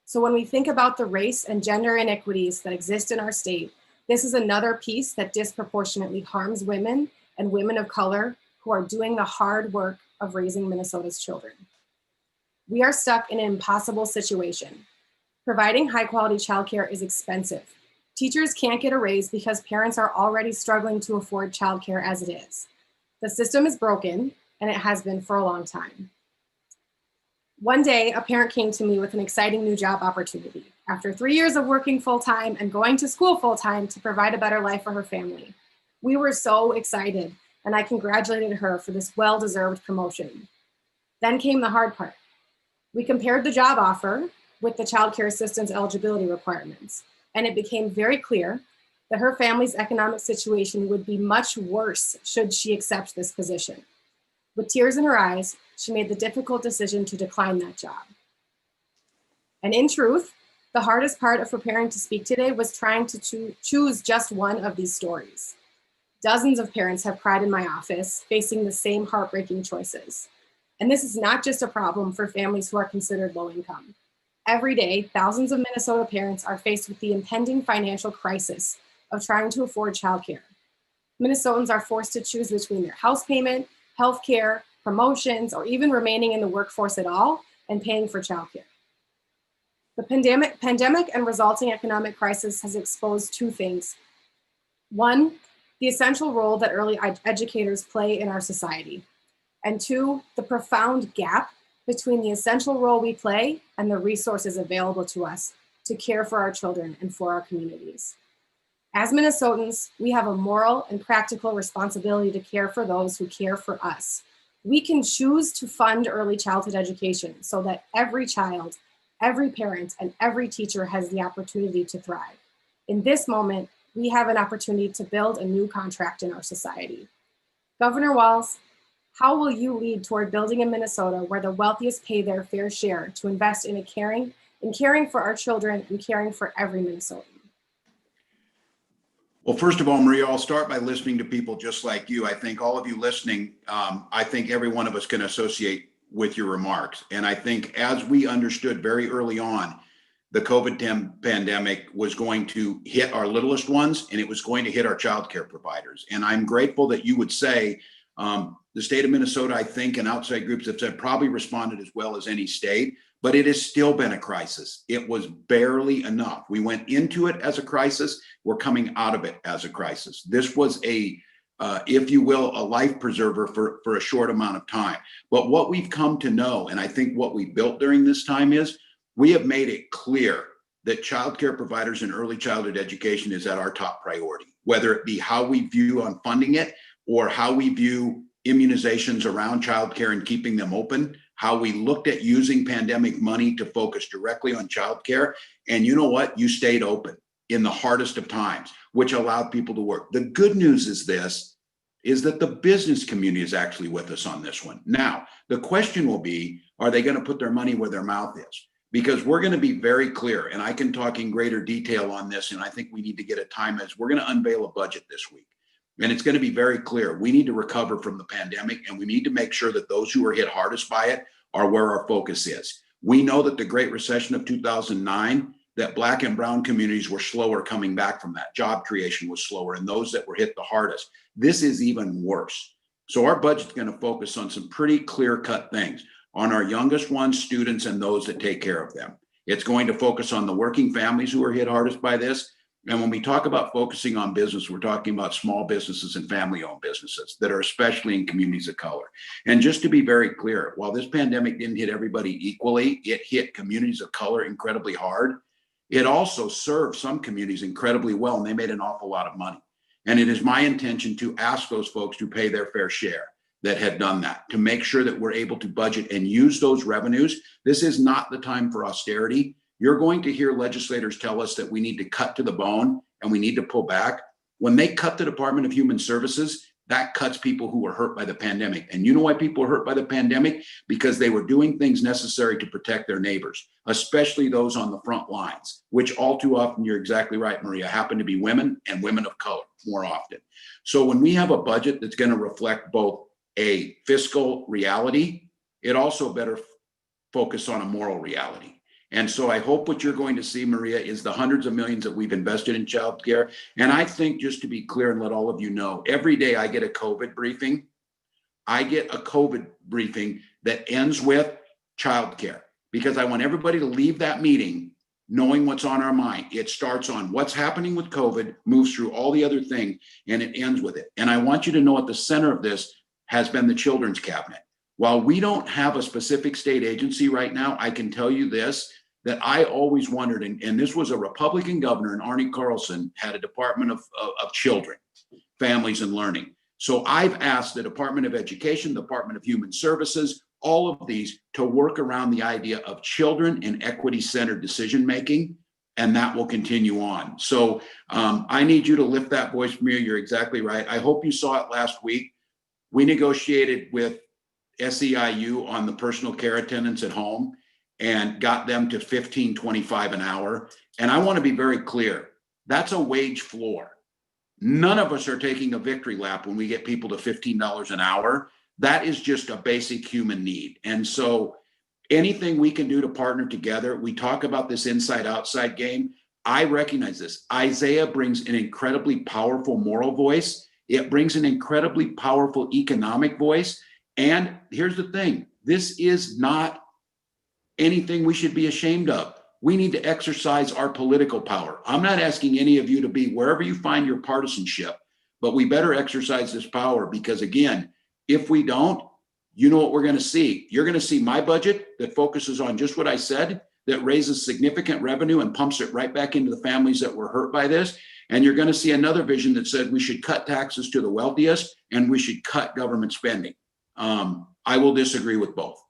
B: So when we think about the race and gender inequities that exist in our state, this is another piece that disproportionately harms women and women of color who are doing the hard work of raising Minnesota's children. We are stuck in an impossible situation. Providing high quality childcare is expensive. Teachers can't get a raise because parents are already struggling to afford childcare as it is. The system is broken, and it has been for a long time. One day, a parent came to me with an exciting new job opportunity after 3 years of working full-time and going to school full-time to provide a better life for her family. We were so excited, and I congratulated her for this well-deserved promotion. Then came the hard part. We compared the job offer with the child care assistance eligibility requirements, and it became very clear that her family's economic situation would be much worse should she accept this position. With tears in her eyes, she made the difficult decision to decline that job. And in truth, the hardest part of preparing to speak today was trying to choose just one of these stories. Dozens of parents have cried in my office, facing the same heartbreaking choices. And this is not just a problem for families who are considered low income. Every day, thousands of Minnesota parents are faced with the impending financial crisis of trying to afford childcare. Minnesotans are forced to choose between their house payment, healthcare, promotions, or even remaining in the workforce at all and paying for childcare. The pandemic and resulting economic crisis has exposed two things. One, the essential role that early educators play in our society. And two, the profound gap between the essential role we play and the resources available to us to care for our children and for our communities. As Minnesotans, we have a moral and practical responsibility to care for those who care for us. We can choose to fund early childhood education so that every child, every parent, and every teacher has the opportunity to thrive. In this moment, we have an opportunity to build a new contract in our society. Governor Walz, how will you lead toward building a Minnesota where the wealthiest pay their fair share to invest in caring for our children and caring for every Minnesotan?
F: Well, first of all, Maria, I'll start by listening to people just like you. I think all of you listening, I think every one of us can associate with your remarks. And I think as we understood very early on, the COVID pandemic was going to hit our littlest ones and it was going to hit our childcare providers. And I'm grateful that you would say the state of Minnesota, I think, and outside groups have said probably responded as well as any state, but it has still been a crisis. It was barely enough. We went into it as a crisis. We're coming out of it as a crisis. This was if you will, a life preserver for a short amount of time. But what we've come to know, and I think what we built during this time is, we have made it clear that childcare providers and early childhood education is at our top priority, whether it be how we view on funding it or how we view immunizations around childcare and keeping them open, how we looked at using pandemic money to focus directly on childcare. And you know what? You stayed open in the hardest of times, which allowed people to work. The good news is that the business community is actually with us on this one. Now, the question will be, are they going to put their money where their mouth is? Because we're going to be very clear, and I can talk in greater detail on this, and I think we need to get a time as we're going to unveil a budget this week. And it's going to be very clear. We need to recover from the pandemic, and we need to make sure that those who are hit hardest by it are where our focus is. We know that the Great Recession of 2009, that Black and brown communities were slower coming back from that. Job creation was slower, and those that were hit the hardest. This is even worse. So our budget's going to focus on some pretty clear-cut things, on our youngest ones, students, and those that take care of them. It's going to focus on the working families who are hit hardest by this. And when we talk about focusing on business, we're talking about small businesses and family-owned businesses that are especially in communities of color. And just to be very clear, while this pandemic didn't hit everybody equally, it hit communities of color incredibly hard. It also served some communities incredibly well, and they made an awful lot of money. And it is my intention to ask those folks to pay their fair share that had done that, to make sure that we're able to budget and use those revenues. This is not the time for austerity. You're going to hear legislators tell us that we need to cut to the bone and we need to pull back. When they cut the Department of Human Services, that cuts people who were hurt by the pandemic. And you know why people were hurt by the pandemic? Because they were doing things necessary to protect their neighbors, especially those on the front lines, which all too often, you're exactly right, Maria, happen to be women and women of color more often. So when we have a budget that's going to reflect both a fiscal reality, it also better focus on a moral reality. And so I hope what you're going to see, Maria, is the hundreds of millions that we've invested in childcare. And I think, just to be clear and let all of you know, every day I get a COVID briefing. I get a COVID briefing that ends with childcare, because I want everybody to leave that meeting knowing what's on our mind. It starts on what's happening with COVID, moves through all the other things, and it ends with it. And I want you to know at the center of this has been the Children's Cabinet. While we don't have a specific state agency right now, I can tell you this, that I always wondered, and this was a Republican governor, and Arne Carlson had a Department of Children, Families, and Learning. So I've asked the Department of Education, Department of Human Services, all of these to work around the idea of children and equity-centered decision-making, and that will continue on. So I need you to lift that voice, Maria. You're exactly right. I hope you saw it last week. We negotiated with SEIU on the personal care attendants at home and got them to $15.25 an hour. And I want to be very clear, that's a wage floor. None of us are taking a victory lap when we get people to $15 an hour. That is just a basic human need. And so anything we can do to partner together, we talk about this inside-outside game. I recognize this. Isaiah brings an incredibly powerful moral voice. It brings an incredibly powerful economic voice. And here's the thing, this is not anything we should be ashamed of. We need to exercise our political power. I'm not asking any of you to be wherever you find your partisanship, but we better exercise this power, because again, if we don't, you know what we're going to see. You're going to see my budget that focuses on just what I said, that raises significant revenue and pumps it right back into the families that were hurt by this. And you're going to see another vision that said we should cut taxes to the wealthiest and we should cut government spending. I will disagree with both.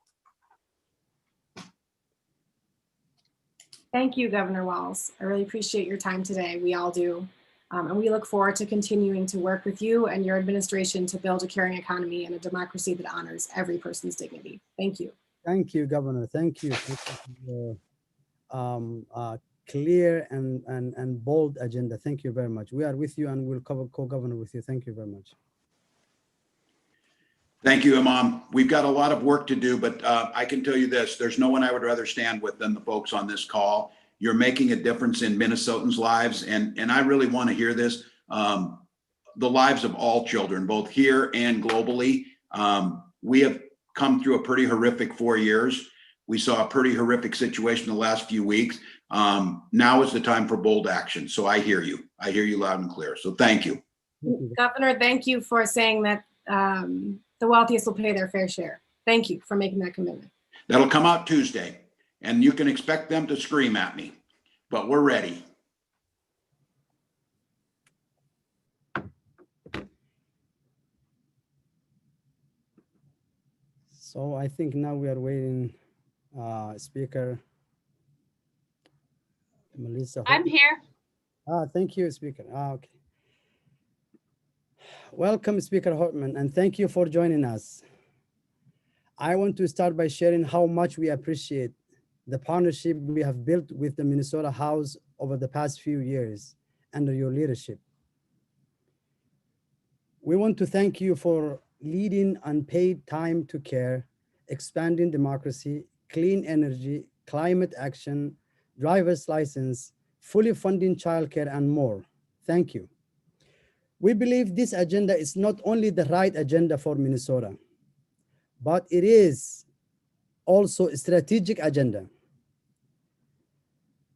B: Thank you, Governor Walz. I really appreciate your time today. We all do. And we look forward to continuing to work with you and your administration to build a caring economy and a democracy that honors every person's dignity. Thank you.
A: Thank you, Governor. Thank you for your clear and bold agenda. Thank you very much. We are with you and we'll co-governor with you. Thank you very much.
F: Thank you, Imam. We've got a lot of work to do, but I can tell you this, there's no one I would rather stand with than the folks on this call. You're making a difference in Minnesotans' lives, and I really want to hear this. The lives of all children, both here and globally. We have come through a pretty horrific 4 years. We saw a pretty horrific situation the last few weeks. Now is the time for bold action. So I hear you. I hear you loud and clear. So thank you.
B: Governor, thank you for saying that the wealthiest will pay their fair share. Thank you for making that commitment.
F: That'll come out Tuesday, and you can expect them to scream at me, but we're ready.
A: So I think now we are waiting, Speaker Melissa.
G: I'm here.
A: Thank you, Speaker. Okay. Welcome, Speaker Hortman, and thank you for joining us. I want to start by sharing how much we appreciate the partnership we have built with the Minnesota House over the past few years under your leadership. We want to thank you for leading unpaid time to care, expanding democracy, clean energy, climate action, driver's license, fully funding childcare, and more. Thank you. We believe this agenda is not only the right agenda for Minnesota, but it is also a strategic agenda.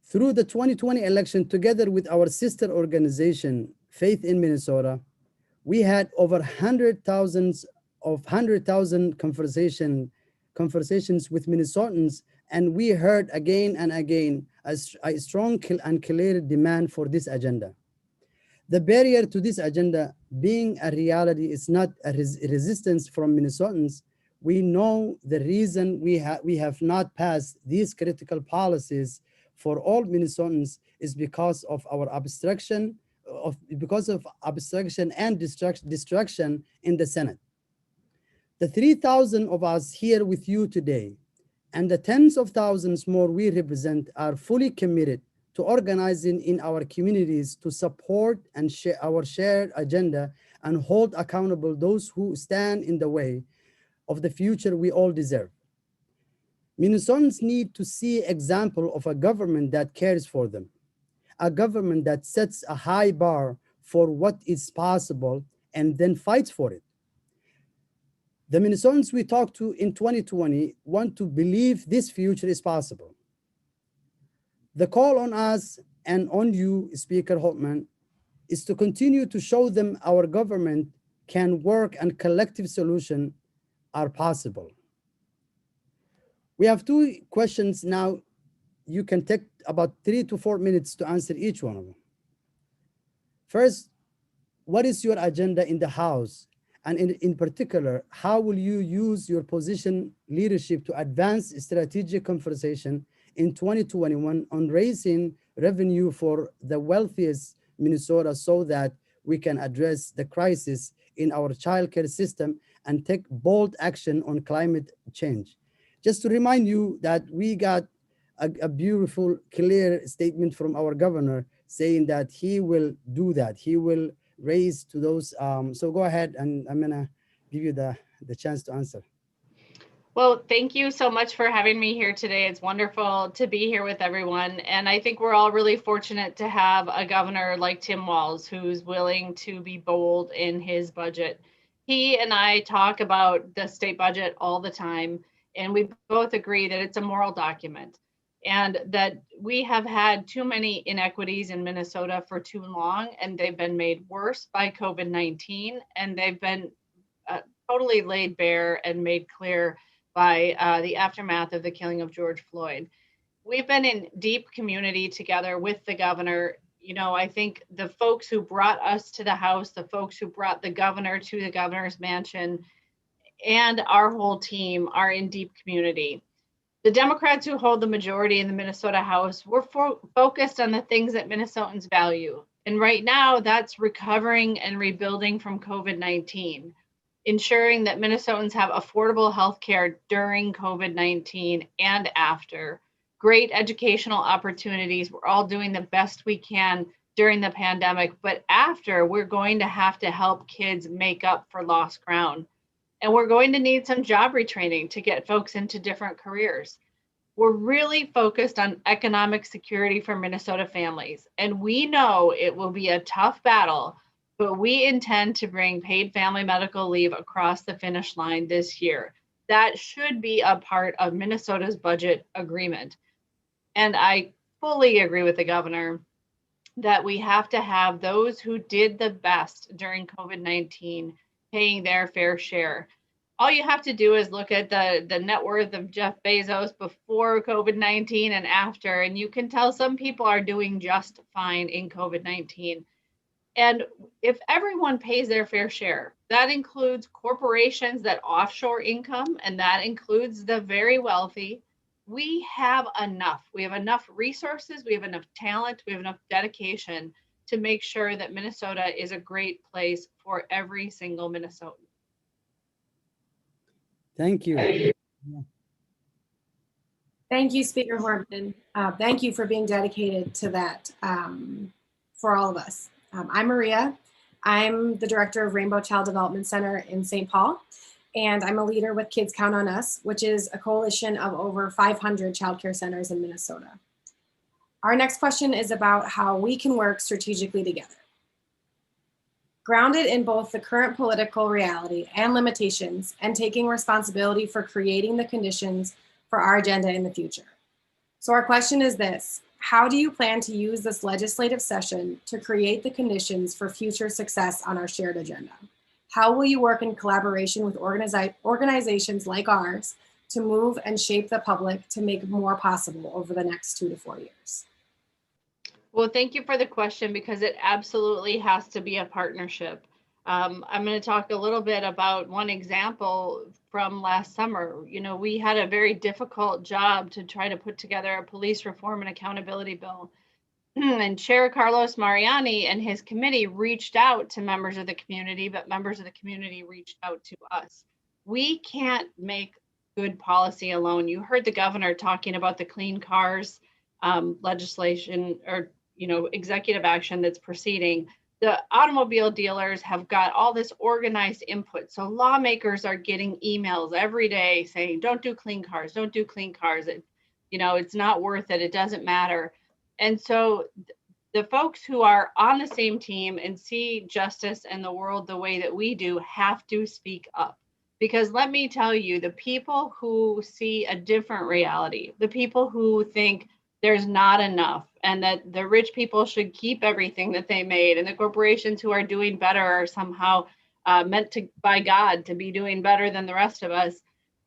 A: Through the 2020 election, together with our sister organization, Faith in Minnesota, we had over 100,000 conversations with Minnesotans, and we heard again and again a strong and clear demand for this agenda. The barrier to this agenda being a reality is not a resistance from Minnesotans. We know the reason we have not passed these critical policies for all Minnesotans is because of our obstruction and destruction in the Senate. The 3,000 of us here with you today and the tens of thousands more we represent are fully committed to organizing in our communities to support and share our shared agenda and hold accountable those who stand in the way of the future we all deserve. Minnesotans need to see example of a government that cares for them, a government that sets a high bar for what is possible and then fights for it. The Minnesotans we talked to in 2020 want to believe this future is possible. The call on us and on you, Speaker Holtman, is to continue to show them our government can work and collective solutions are possible. We have 2 questions now. You can take about 3 to 4 minutes to answer each one of them. First, what is your agenda in the House? And in particular, how will you use your position leadership to advance strategic conversation in 2021 on raising revenue for the wealthiest Minnesota so that we can address the crisis in our childcare system and take bold action on climate change? Just to remind you that we got a beautiful, clear statement from our governor saying that he will do that. He will raise to those. So go ahead, and I'm gonna give you the chance to answer.
G: Well, thank you so much for having me here today. It's wonderful to be here with everyone. And I think we're all really fortunate to have a governor like Tim Walz, who's willing to be bold in his budget. He and I talk about the state budget all the time, and we both agree that it's a moral document and that we have had too many inequities in Minnesota for too long, and they've been made worse by COVID-19, and they've been totally laid bare and made clear by the aftermath of the killing of George Floyd. We've been in deep community together with the governor. You know, I think the folks who brought us to the House, the folks who brought the governor to the governor's mansion, and our whole team are in deep community. The Democrats who hold the majority in the Minnesota House, we're focused on the things that Minnesotans value. And right now, that's recovering and rebuilding from COVID-19, ensuring that Minnesotans have affordable health care during COVID-19 and after, great educational opportunities. We're all doing the best we can during the pandemic, but after, we're going to have to help kids make up for lost ground. And we're going to need some job retraining to get folks into different careers. We're really focused on economic security for Minnesota families. And we know it will be a tough battle, but we intend to bring paid family medical leave across the finish line this year. That should be a part of Minnesota's budget agreement. And I fully agree with the governor that we have to have those who did the best during COVID-19 paying their fair share. All you have to do is look at the net worth of Jeff Bezos before COVID-19 and after, and you can tell some people are doing just fine in COVID-19. And if everyone pays their fair share, that includes corporations that offshore income, and that includes the very wealthy, we have enough. We have enough resources, we have enough talent, we have enough dedication to make sure that Minnesota is a great place for every single Minnesotan.
A: Thank you.
B: Thank you, Speaker Hortman. Thank you for being dedicated to that for all of us. I'm Maria. I'm the director of Rainbow Child Development Center in St. Paul, and I'm a leader with Kids Count on Us, which is a coalition of over 500 childcare centers in Minnesota. Our next question is about how we can work strategically together. Grounded in both the current political reality and limitations, and taking responsibility for creating the conditions for our agenda in the future. So our question is this: how do you plan to use this legislative session to create the conditions for future success on our shared agenda? How will you work in collaboration with organizations like ours to move and shape the public to make more possible over the next 2 to 4 years?
G: Well, thank you for the question, because it absolutely has to be a partnership. I'm going to talk a little bit about one example from last summer. You know, we had a very difficult job to try to put together a police reform and accountability bill. And Chair Carlos Mariani and his committee reached out to members of the community, but members of the community reached out to us. We can't make good policy alone. You heard the governor talking about the clean cars legislation, or executive action that's proceeding. The automobile dealers have got all this organized input. So lawmakers are getting emails every day saying, don't do clean cars, don't do clean cars. It's not worth it. It doesn't matter. And so the folks who are on the same team and see justice and the world the way that we do have to speak up. Because let me tell you, the people who see a different reality, the people who think there's not enough and that the rich people should keep everything that they made, and the corporations who are doing better are somehow meant to by God to be doing better than the rest of us,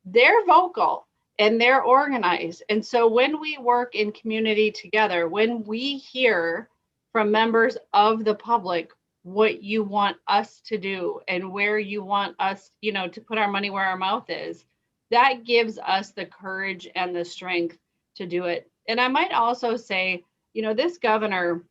G: they're vocal and they're organized. And so when we work in community together, when we hear from members of the public what you want us to do and where you want us, to put our money where our mouth is, that gives us the courage and the strength to do it. And I might also say, this governor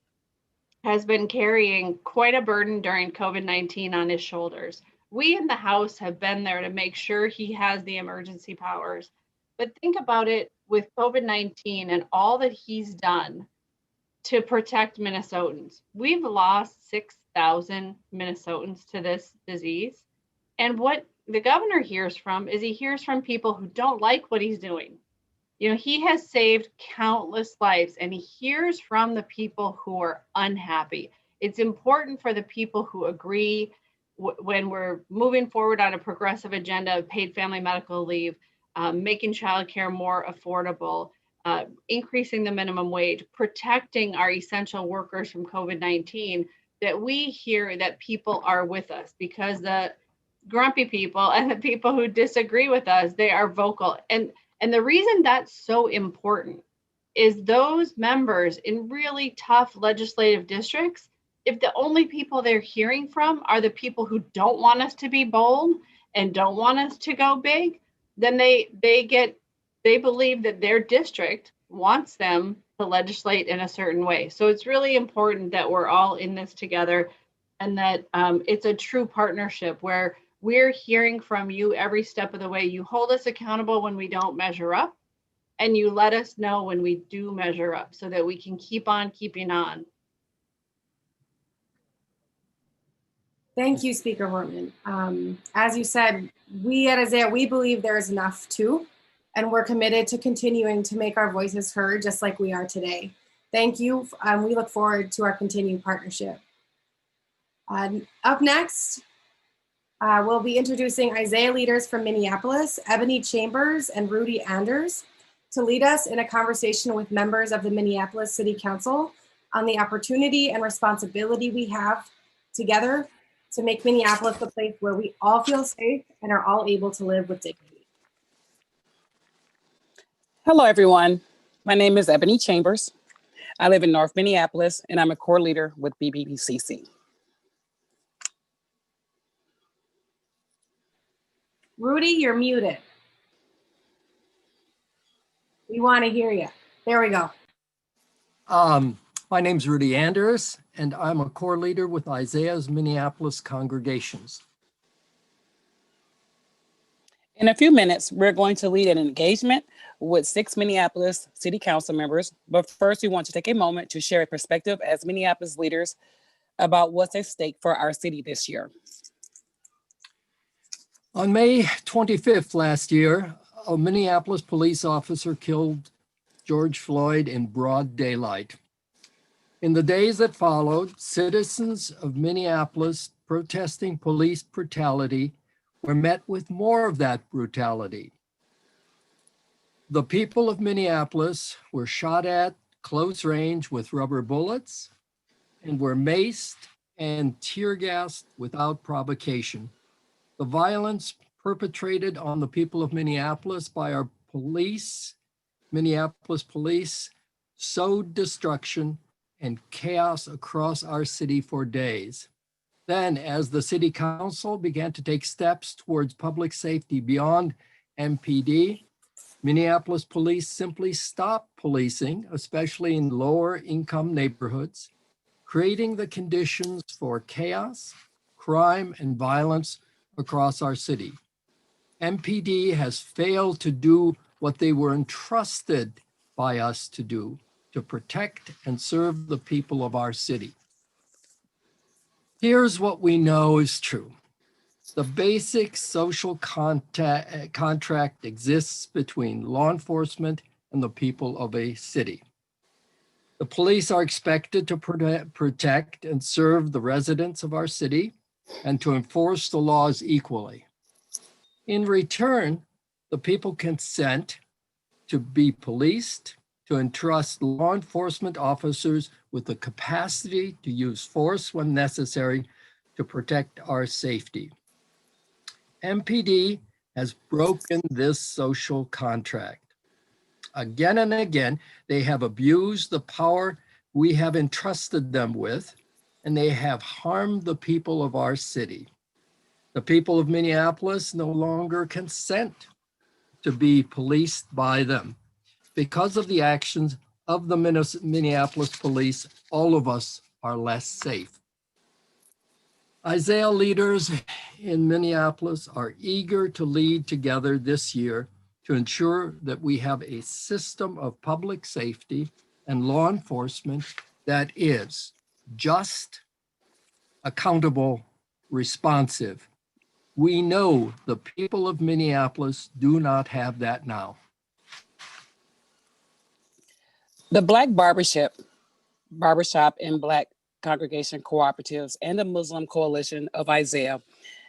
G: has been carrying quite a burden during COVID-19 on his shoulders. We in the House have been there to make sure he has the emergency powers. But think about it with COVID-19 and all that he's done to protect Minnesotans. We've lost 6,000 Minnesotans to this disease. And what the governor hears from is he hears from people who don't like what he's doing. He has saved countless lives, and he hears from the people who are unhappy. It's important for the people who agree when we're moving forward on a progressive agenda of paid family medical leave, making childcare more affordable, increasing the minimum wage, protecting our essential workers from COVID-19, that we hear that people are with us, because the grumpy people and the people who disagree with us, they are vocal. And the reason that's so important is those members in really tough legislative districts, if the only people they're hearing from are the people who don't want us to be bold and don't want us to go big, then they believe that their district wants them to legislate in a certain way. So it's really important that we're all in this together, and that it's a true partnership where we're hearing from you every step of the way. You hold us accountable when we don't measure up, and you let us know when we do measure up so that we can keep on keeping on.
B: Thank you, Speaker Hortman. As you said, we at Isaiah, we believe there is enough too, and we're committed to continuing to make our voices heard just like we are today. Thank you. We look forward to our continued partnership. Up next, we'll be introducing Isaiah leaders from Minneapolis, Ebony Chambers and Rudy Anders, to lead us in a conversation with members of the Minneapolis City Council on the opportunity and responsibility we have together to make Minneapolis a place where we all feel safe and are all able to live with dignity.
H: Hello, everyone. My name is Ebony Chambers. I live in North Minneapolis, and I'm a core leader with BBCC.
B: Rudy, you're muted. We want to hear you. There we go.
I: My name's Rudy Anders, and I'm a core leader with Isaiah's Minneapolis congregations.
H: In a few minutes, we're going to lead an engagement with 6 Minneapolis City Council members. But first, we want to take a moment to share a perspective as Minneapolis leaders about what's at stake for our city this year.
I: On May 25th last year, a Minneapolis police officer killed George Floyd in broad daylight. In the days that followed, citizens of Minneapolis protesting police brutality were met with more of that brutality. The people of Minneapolis were shot at close range with rubber bullets and were maced and tear gassed without provocation. The violence perpetrated on the people of Minneapolis by our police, Minneapolis police, sowed destruction and chaos across our city for days. Then, as the city council began to take steps towards public safety beyond MPD, Minneapolis police simply stopped policing, especially in lower income neighborhoods, creating the conditions for chaos, crime, and violence across our city. MPD has failed to do what they were entrusted by us to do, to protect and serve the people of our city. Here's what we know is true. The basic social contract exists between law enforcement and the people of a city. The police are expected to protect and serve the residents of our city and to enforce the laws equally. In return, the people consent to be policed, to entrust law enforcement officers with the capacity to use force when necessary to protect our safety. MPD has broken this social contract. Again and again, they have abused the power we have entrusted them with, and they have harmed the people of our city. The people of Minneapolis no longer consent to be policed by them. Because of the actions of the Minneapolis police, all of us are less safe. Isaiah leaders in Minneapolis are eager to lead together this year to ensure that we have a system of public safety and law enforcement that is just, accountable, responsive. We know the people of Minneapolis do not have that now.
H: The Black Barbershop and Black Congregation Cooperatives and the Muslim Coalition of Isaiah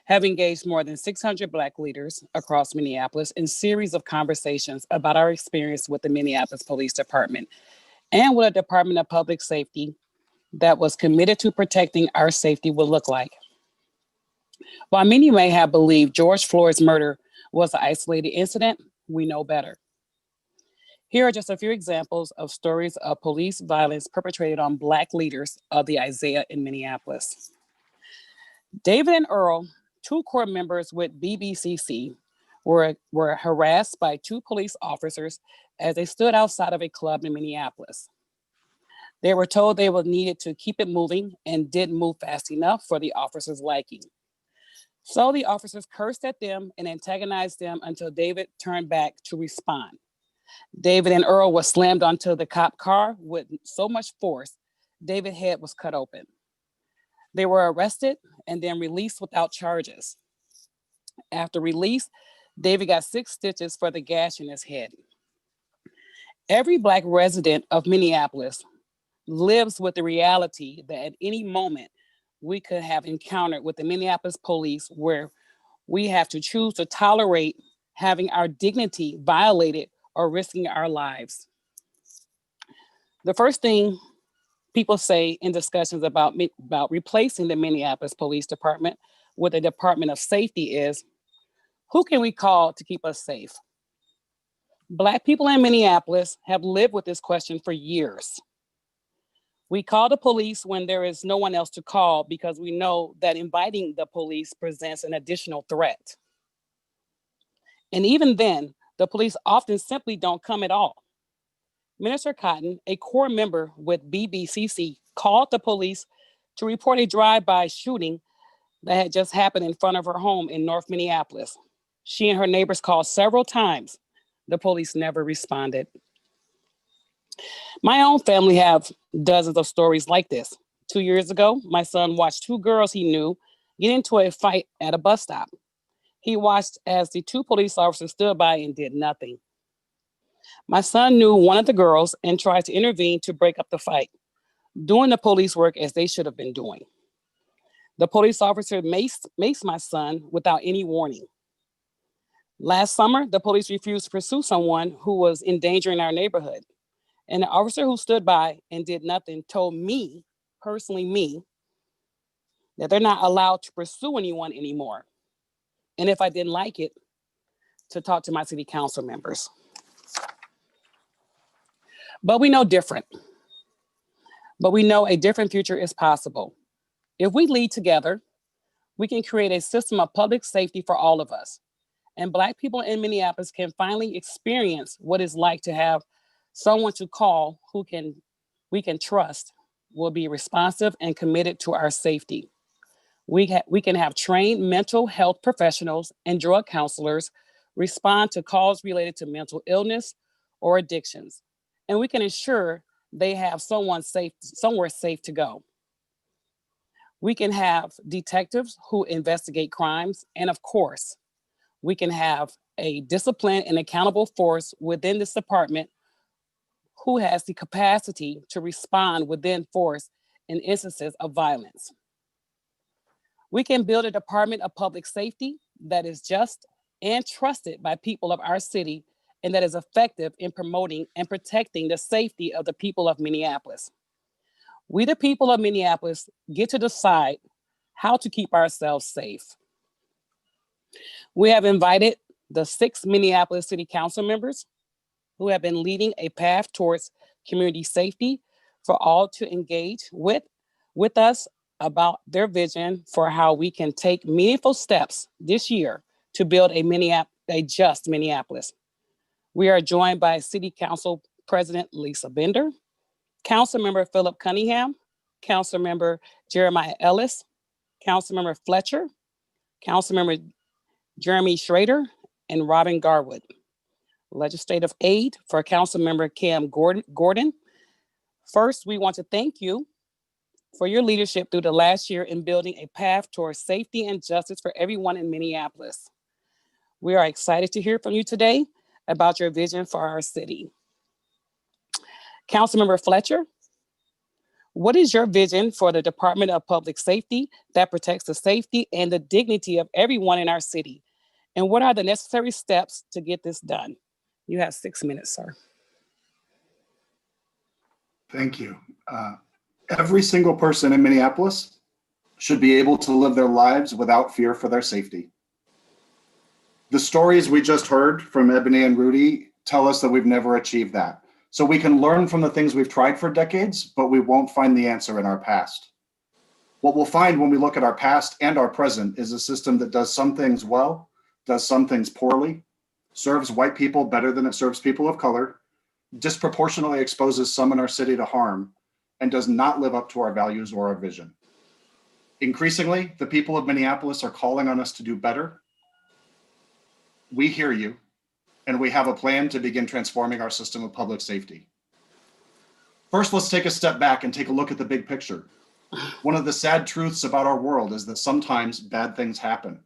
H: have engaged more than 600 Black leaders across Minneapolis in series of conversations about our experience with the Minneapolis Police Department and what a Department of Public Safety that was committed to protecting our safety would look like. While many may have believed George Floyd's murder was an isolated incident, we know better. Here are just a few examples of stories of police violence perpetrated on Black leaders of the Isaiah in Minneapolis. David and Earl, two core members with BBCC, were harassed by two police officers as they stood outside of a club in Minneapolis. They were told they were needed to keep it moving and didn't move fast enough for the officers' liking. So the officers cursed at them and antagonized them until David turned back to respond. David and Earl were slammed onto the cop car with so much force, David's head was cut open. They were arrested and then released without charges. After release, David got 6 stitches for the gash in his head. Every Black resident of Minneapolis lives with the reality that at any moment we could have encountered with the Minneapolis police where we have to choose to tolerate having our dignity violated or risking our lives. The first thing people say in discussions about replacing the Minneapolis Police Department with a Department of Safety is, who can we call to keep us safe? Black people in Minneapolis have lived with this question for years. We call the police when there is no one else to call because we know that inviting the police presents an additional threat. And even then, the police often simply don't come at all. Minister Cotton, a core member with BBCC, called the police to report a drive-by shooting that had just happened in front of her home in North Minneapolis. She and her neighbors called several times. The police never responded. My own family have dozens of stories like this. 2 years ago, my son watched two girls he knew get into a fight at a bus stop. He watched as the two police officers stood by and did nothing. My son knew one of the girls and tried to intervene to break up the fight, doing the police work as they should have been doing. The police officer maced my son without any warning. Last summer, the police refused to pursue someone who was endangering our neighborhood. And the officer who stood by and did nothing told me, personally me, that they're not allowed to pursue anyone anymore. And if I didn't like it, to talk to my city council members. But we know different. But we know a different future is possible. If we lead together, we can create a system of public safety for all of us. And Black people in Minneapolis can finally experience what it's like to have someone to call who we can trust, will be responsive and committed to our safety. We can have trained mental health professionals and drug counselors respond to calls related to mental illness or addictions. And we can ensure they have somewhere safe to go. We can have detectives who investigate crimes. And of course, we can have a disciplined and accountable force within this department who has the capacity to respond within force in instances of violence. We can build a Department of Public Safety that is just and trusted by people of our city and that is effective in promoting and protecting the safety of the people of Minneapolis. We, the people of Minneapolis, get to decide how to keep ourselves safe. We have invited the 6 Minneapolis City Council members who have been leading a path towards community safety for all to engage with us about their vision for how we can take meaningful steps this year to build a just Minneapolis. We are joined by City Council President Lisa Bender, Councilmember Philip Cunningham, Councilmember Jeremiah Ellis, Councilmember Fletcher, Councilmember Jeremy Schrader, and Robin Garwood. Legislative aid for Councilmember Cam Gordon. First, we want to thank you for your leadership through the last year in building a path towards safety and justice for everyone in Minneapolis. We are excited to hear from you today about your vision for our city. Councilmember Fletcher, what is your vision for the Department of Public Safety that protects the safety and the dignity of everyone in our city? And what are the necessary steps to get this done? You have 6 minutes, sir.
J: Thank you. Every single person in Minneapolis should be able to live their lives without fear for their safety. The stories we just heard from Ebony and Rudy tell us that we've never achieved that. So we can learn from the things we've tried for decades, but we won't find the answer in our past. What we'll find when we look at our past and our present is a system that does some things well, does some things poorly, serves white people better than it serves people of color, disproportionately exposes some in our city to harm, and does not live up to our values or our vision. Increasingly, the people of Minneapolis are calling on us to do better. We hear you, and we have a plan to begin transforming our system of public safety. First, let's take a step back and take a look at the big picture. One of the sad truths about our world is that sometimes bad things happen.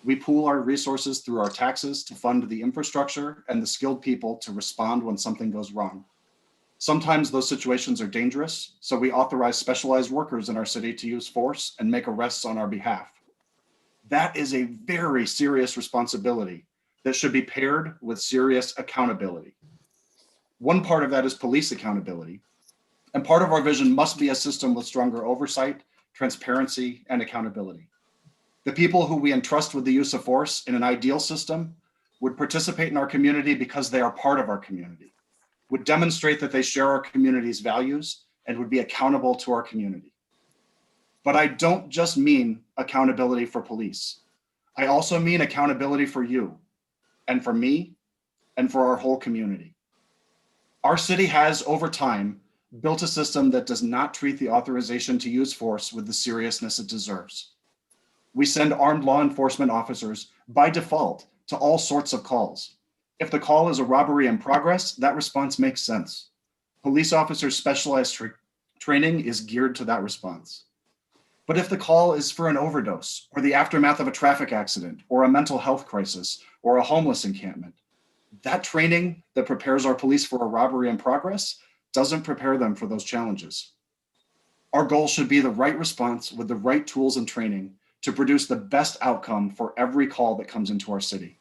J: We pool our resources through our taxes to fund the infrastructure and the skilled people to respond when something goes wrong. Sometimes those situations are dangerous, so we authorize specialized workers in our city to use force and make arrests on our behalf. That is a very serious responsibility that should be paired with serious accountability. One part of that is police accountability, and part of our vision must be a system with stronger oversight, transparency, and accountability. The people who we entrust with the use of force in an ideal system would participate in our community because they are part of our community, would demonstrate that they share our community's values, and would be accountable to our community. But I don't just mean accountability for police. I also mean accountability for you, and for me, and for our whole community. Our city has, over time, built a system that does not treat the authorization to use force with the seriousness it deserves. We send armed law enforcement officers by default to all sorts of calls. If the call is a robbery in progress, that response makes sense. Police officers' specialized Training is geared to that response. But if the call is for an overdose or the aftermath of a traffic accident or a mental health crisis or a homeless encampment, that training that prepares our police for a robbery in progress doesn't prepare them for those challenges. Our goal should be the right response with the right tools and training to produce the best outcome for every call that comes into our city.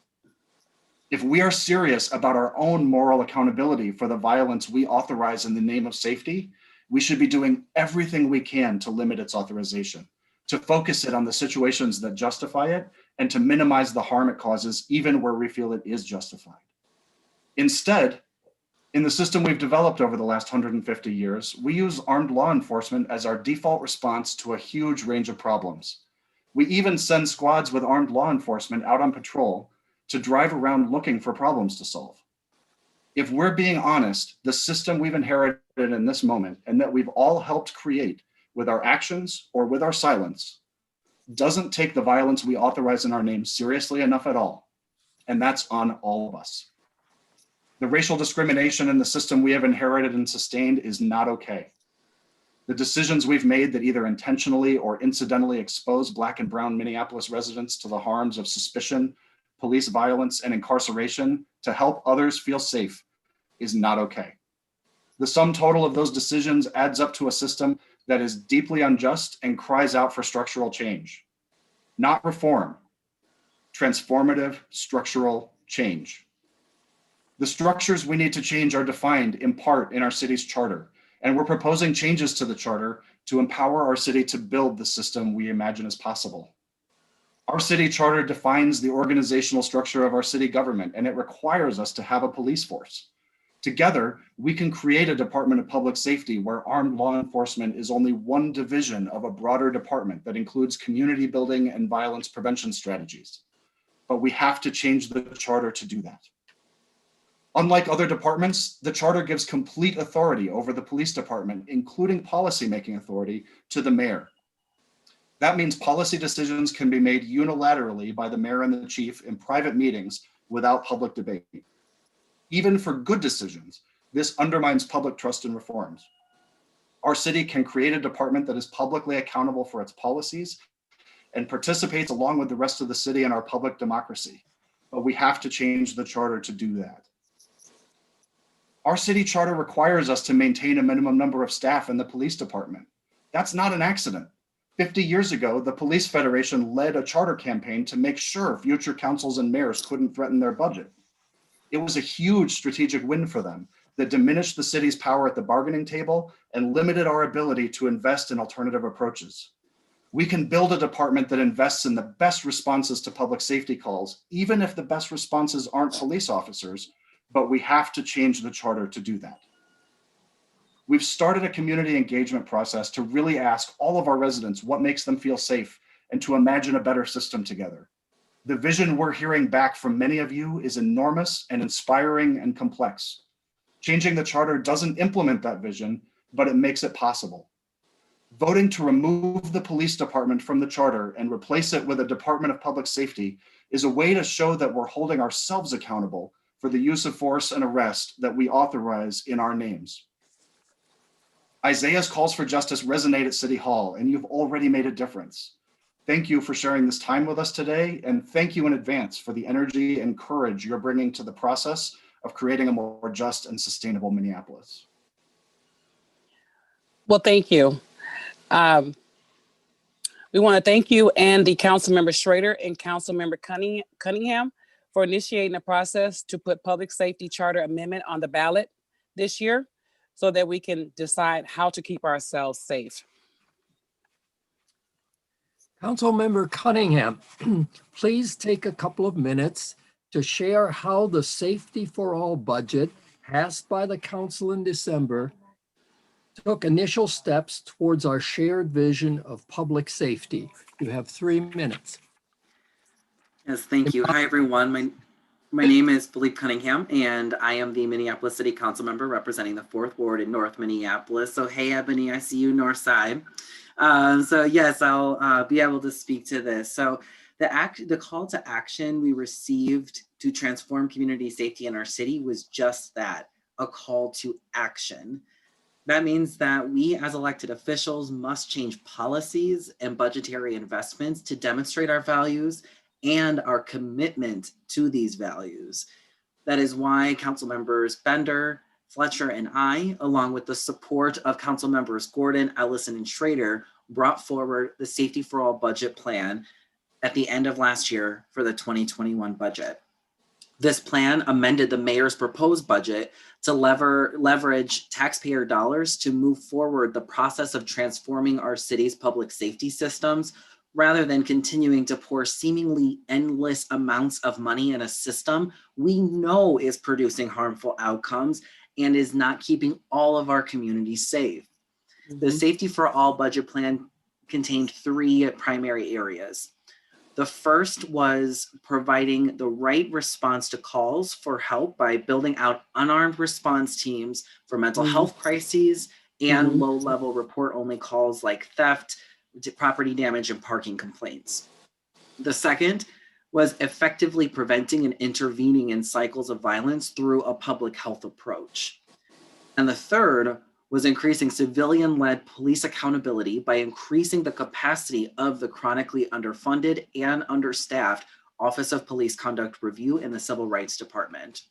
J: If we are serious about our own moral accountability for the violence we authorize in the name of safety, we should be doing everything we can to limit its authorization, to focus it on the situations that justify it, and to minimize the harm it causes, even where we feel it is justified. Instead, in the system we've developed over the last 150 years, we use armed law enforcement as our default response to a huge range of problems. We even send squads with armed law enforcement out on patrol to drive around looking for problems to solve. If we're being honest, the system we've inherited in this moment and that we've all helped create with our actions or with our silence doesn't take the violence we authorize in our name seriously enough at all. And that's on all of us. The racial discrimination in the system we have inherited and sustained is not okay. The decisions we've made that either intentionally or incidentally expose Black and brown Minneapolis residents to the harms of suspicion, police violence, and incarceration to help others feel safe is not okay. The sum total of those decisions adds up to a system that is deeply unjust and cries out for structural change. Not reform, transformative structural change. The structures we need to change are defined in part in our city's charter, and we're proposing changes to the charter to empower our city to build the system we imagine as possible. Our city charter defines the organizational structure of our city government, and it requires us to have a police force. Together, we can create a Department of Public Safety where armed law enforcement is only one division of a broader department that includes community building and violence prevention strategies. But we have to change the charter to do that. Unlike other departments, the charter gives complete authority over the police department, including policymaking authority, to the mayor. That means policy decisions can be made unilaterally by the mayor and the chief in private meetings without public debate. Even for good decisions, this undermines public trust in reforms. Our city can create a department that is publicly accountable for its policies and participates along with the rest of the city in our public democracy. But we have to change the charter to do that. Our city charter requires us to maintain a minimum number of staff in the police department. That's not an accident. 50 years ago, the Police Federation led a charter campaign to make sure future councils and mayors couldn't threaten their budget. It was a huge strategic win for them that diminished the city's power at the bargaining table and limited our ability to invest in alternative approaches. We can build a department that invests in the best responses to public safety calls, even if the best responses aren't police officers, but we have to change the charter to do that. We've started a community engagement process to really ask all of our residents what makes them feel safe and to imagine a better system together. The vision we're hearing back from many of you is enormous and inspiring and complex. Changing the charter doesn't implement that vision, but it makes it possible. Voting to remove the police department from the charter and replace it with a Department of Public Safety is a way to show that we're holding ourselves accountable for the use of force and arrest that we authorize in our names. Isaiah's calls for justice resonate at City Hall, and you've already made a difference. Thank you for sharing this time with us today, and thank you in advance for the energy and courage you're bringing to the process of creating a more just and sustainable Minneapolis.
H: Well, thank you. We want to thank you and the Councilmember Schrader and Councilmember Cunningham for initiating the process to put Public Safety Charter Amendment on the ballot this year so that we can decide how to keep ourselves safe.
I: Councilmember Cunningham, please take a couple of minutes to share how the Safety for All budget passed by the council in December took initial steps towards our shared vision of public safety. You have 3 minutes.
L: Yes, thank you. Hi, everyone. My name is Philippe Cunningham, and I am the Minneapolis City Council member representing the 4th Ward in North Minneapolis. So, hey, Ebony, I see you North Side. So yes, I'll be able to speak to this. So the call to action we received to transform community safety in our city was just that, a call to action. That means that we as elected officials must change policies and budgetary investments to demonstrate our values and our commitment to these values. That is why Council Members Bender, Fletcher, and I, along with the support of Council Members Gordon, Ellison, and Schrader, brought forward the Safety for All budget plan at the end of last year for the 2021 budget. This plan amended the mayor's proposed budget to leverage taxpayer dollars to move forward the process of transforming our city's public safety systems, rather than continuing to pour seemingly endless amounts of money in a system we know is producing harmful outcomes and is not keeping all of our communities safe. The Safety for All budget plan contained 3 primary areas. The first was providing the right response to calls for help by building out unarmed response teams for mental health crises and low-level report-only calls like theft, property damage, and parking complaints. The second was effectively preventing and intervening in cycles of violence through a public health approach. And the third was increasing civilian-led police accountability by increasing the capacity of the chronically underfunded and understaffed Office of Police Conduct Review in the Civil Rights Department.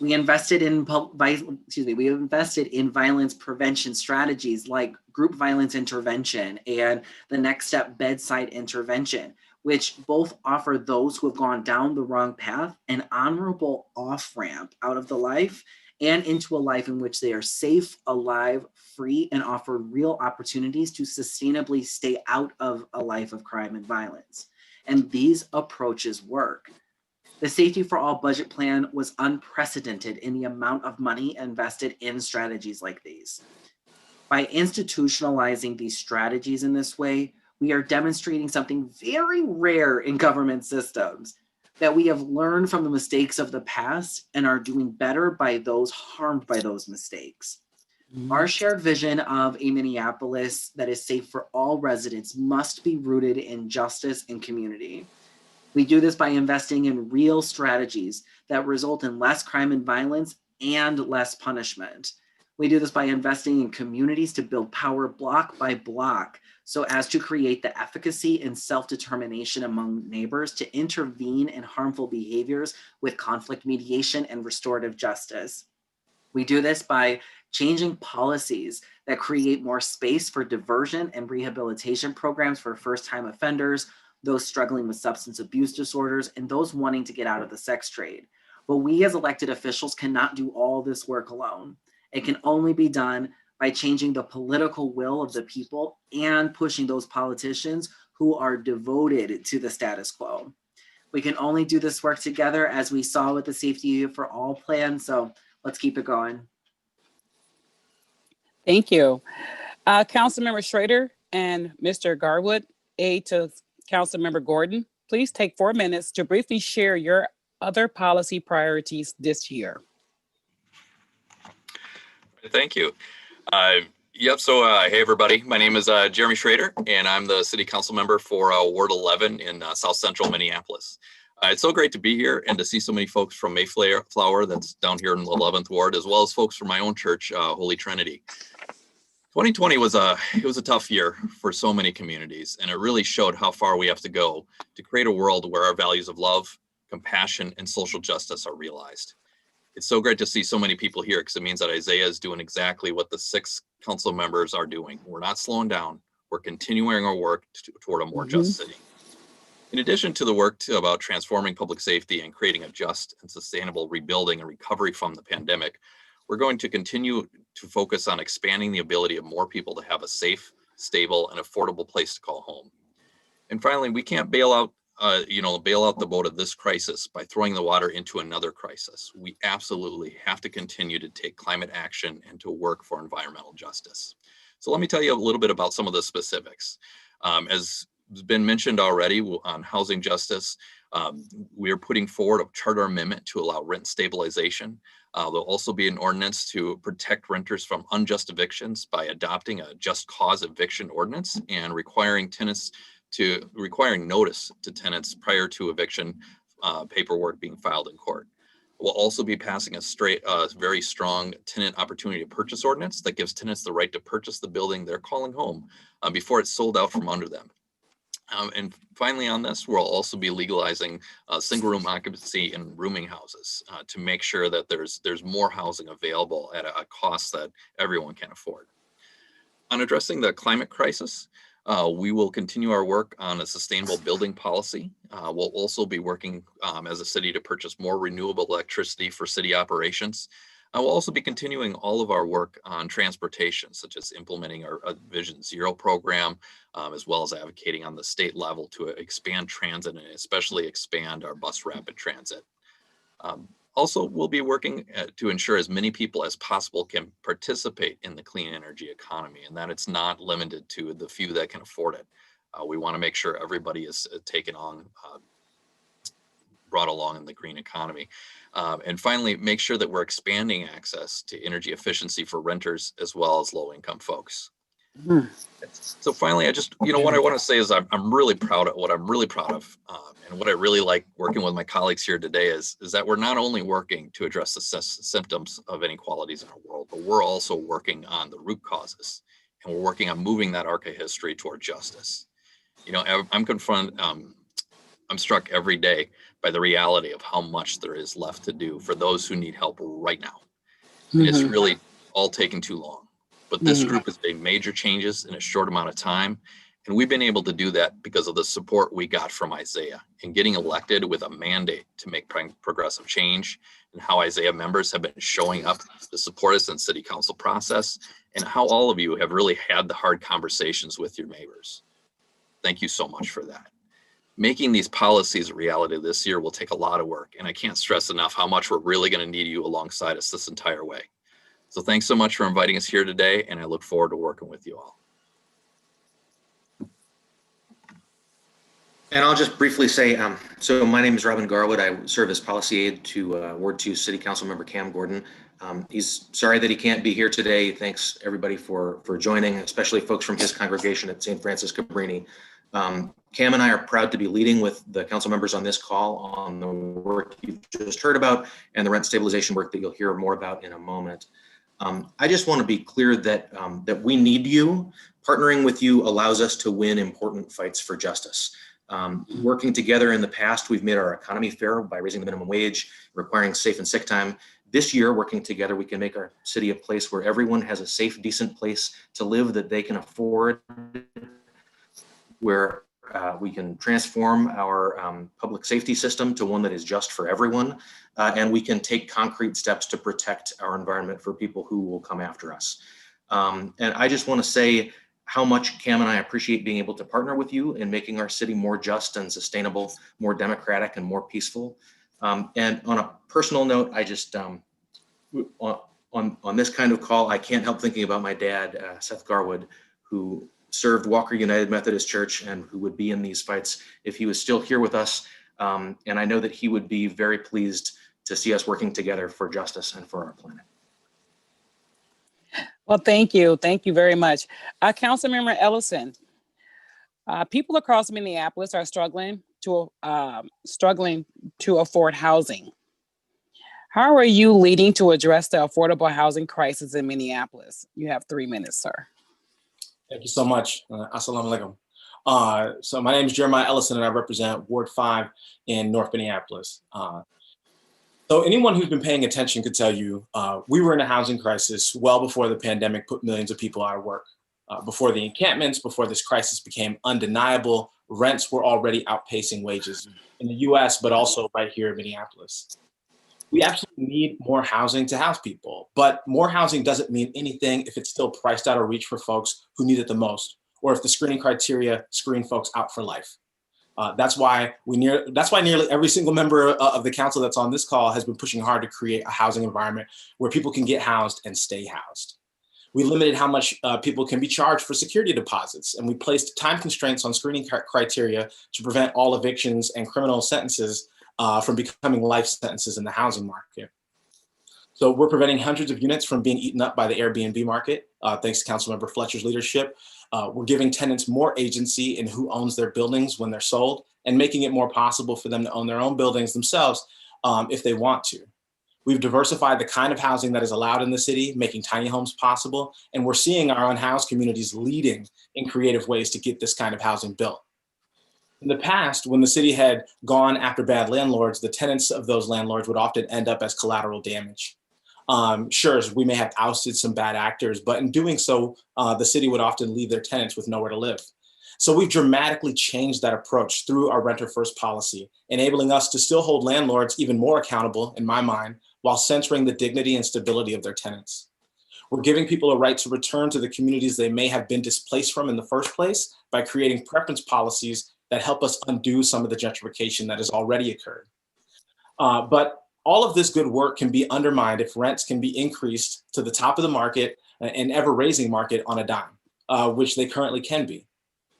L: We invested in violence prevention strategies like group violence intervention and the Next Step bedside intervention, which both offer those who have gone down the wrong path an honorable off-ramp out of the life and into a life in which they are safe, alive, free, and offer real opportunities to sustainably stay out of a life of crime and violence. And these approaches work. The Safety for All budget plan was unprecedented in the amount of money invested in strategies like these. By institutionalizing these strategies in this way, we are demonstrating something very rare in government systems, that we have learned from the mistakes of the past and are doing better by those harmed by those mistakes. Our shared vision of a Minneapolis that is safe for all residents must be rooted in justice and community. We do this by investing in real strategies that result in less crime and violence and less punishment. We do this by investing in communities to build power block by block, so as to create the efficacy and self-determination among neighbors to intervene in harmful behaviors with conflict mediation and restorative justice. We do this by changing policies that create more space for diversion and rehabilitation programs for first-time offenders, those struggling with substance abuse disorders, and those wanting to get out of the sex trade. But we as elected officials cannot do all this work alone. It can only be done by changing the political will of the people and pushing those politicians who are devoted to the status quo. We can only do this work together, as we saw with the Safety for All plan, so let's keep it going.
H: Thank you. Councilmember Schrader and Mr. Garwood, aide to Councilmember Gordon, please take 4 minutes to briefly share your other policy priorities this year.
M: Thank you. Hey everybody, my name is Jeremy Schrader, and I'm the city council member for Ward 11 in South Central Minneapolis. It's so great to be here and to see so many folks from Mayflower that's down here in the 11th Ward, as well as folks from my own church, Holy Trinity. 2020 was a tough year for so many communities, and it really showed how far we have to go to create a world where our values of love, compassion, and social justice are realized. It's so great to see so many people here, because it means that Isaiah is doing exactly what the 6 council members are doing. We're not slowing down. We're continuing our work toward a more just city. In addition to the work about transforming public safety and creating a just and sustainable rebuilding and recovery from the pandemic, we're going to continue to focus on expanding the ability of more people to have a safe, stable, and affordable place to call home. And finally, we can't bail out the boat of this crisis by throwing the water into another crisis. We absolutely have to continue to take climate action and to work for environmental justice. So let me tell you a little bit about some of the specifics. As has been mentioned already on housing justice, we are putting forward a charter amendment to allow rent stabilization. There'll also be an ordinance to protect renters from unjust evictions by adopting a just cause eviction ordinance and requiring notice to tenants prior to eviction paperwork being filed in court. We'll also be passing a very strong tenant opportunity to purchase ordinance that gives tenants the right to purchase the building they're calling home before it's sold out from under them. And finally on this, we'll also be legalizing single room occupancy in rooming houses to make sure that there's more housing available at a cost that everyone can afford. On addressing the climate crisis, we will continue our work on a sustainable building policy. We'll also be working as a city to purchase more renewable electricity for city operations. We'll also be continuing all of our work on transportation, such as implementing our Vision Zero program, as well as advocating on the state level to expand transit and especially expand our bus rapid transit. Also, we'll be working to ensure as many people as possible can participate in the clean energy economy and that it's not limited to the few that can afford it. We want to make sure everybody is brought along in the green economy. And finally, make sure that we're expanding access to energy efficiency for renters as well as low-income folks. So finally, what I want to say is I'm really proud of what I'm really proud of. And what I really like working with my colleagues here today is that we're not only working to address the symptoms of inequalities in our world, but we're also working on the root causes. And we're working on moving that arc of history toward justice. I'm struck every day by the reality of how much there is left to do for those who need help right now. And it's really all taking too long. But this group has made major changes in a short amount of time. And we've been able to do that because of the support we got from Isaiah and getting elected with a mandate to make progressive change, and how Isaiah members have been showing up to support us in city council process, and how all of you have really had the hard conversations with your neighbors. Thank you so much for that. Making these policies a reality this year will take a lot of work, and I can't stress enough how much we're really going to need you alongside us this entire way. So thanks so much for inviting us here today, and I look forward to working with you all.
N: And I'll just briefly say, so my name is Robin Garwood. I serve as policy aide to Ward 2 City Council Member Cam Gordon. He's sorry that he can't be here today. Thanks everybody for joining, especially folks from his congregation at St. Francis Cabrini. Cam and I are proud to be leading with the council members on this call on the work you've just heard about and the rent stabilization work that you'll hear more about in a moment. I just want to be clear that that we need you. Partnering with you allows us to win important fights for justice. Working together in the past, we've made our economy fair by raising the minimum wage, requiring safe and sick time. This year, working together, we can make our city a place where everyone has a safe, decent place to live that they can afford, where we can transform our public safety system to one that is just for everyone, and we can take concrete steps to protect our environment for people who will come after us. And I just want to say how much Cam and I appreciate being able to partner with you in making our city more just and sustainable, more democratic and more peaceful. And on a personal note, I just, on this kind of call, I can't help thinking about my dad, Seth Garwood, who served Walker United Methodist Church and who would be in these fights if he was still here with us. And I know that he would be very pleased to see us working together for justice and for our planet.
H: Well, thank you. Thank you very much. Councilmember Ellison, people across Minneapolis are struggling to afford housing. How are you leading to address the affordable housing crisis in Minneapolis? You have 3 minutes, sir.
O: Thank you so much. Assalamu alaikum. So my name is Jeremiah Ellison and I represent Ward 5 in North Minneapolis. So anyone who's been paying attention could tell you we were in a housing crisis well before the pandemic put millions of people out of work. Before the encampments, before this crisis became undeniable, rents were already outpacing wages in the US, but also right here in Minneapolis. We absolutely need more housing to house people, but more housing doesn't mean anything if it's still priced out of reach for folks who need it the most, or if the screening criteria screen folks out for life. That's why nearly every single member of the council that's on this call has been pushing hard to create a housing environment where people can get housed and stay housed. We limited how much people can be charged for security deposits, and we placed time constraints on screening criteria to prevent all evictions and criminal sentences from becoming life sentences in the housing market. So we're preventing hundreds of units from being eaten up by the Airbnb market, thanks to Councilmember Fletcher's leadership. We're giving tenants more agency in who owns their buildings when they're sold, and making it more possible for them to own their own buildings themselves if they want to. We've diversified the kind of housing that is allowed in the city, making tiny homes possible. And we're seeing our unhoused communities leading in creative ways to get this kind of housing built. In the past, when the city had gone after bad landlords, the tenants of those landlords would often end up as collateral damage. Sure, we may have ousted some bad actors, but in doing so, the city would often leave their tenants with nowhere to live. So we've dramatically changed that approach through our renter first policy, enabling us to still hold landlords even more accountable, in my mind, while centering the dignity and stability of their tenants. We're giving people a right to return to the communities they may have been displaced from in the first place by creating preference policies that help us undo some of the gentrification that has already occurred. But all of this good work can be undermined if rents can be increased to the top of the market, an ever-raising market on a dime, which they currently can be.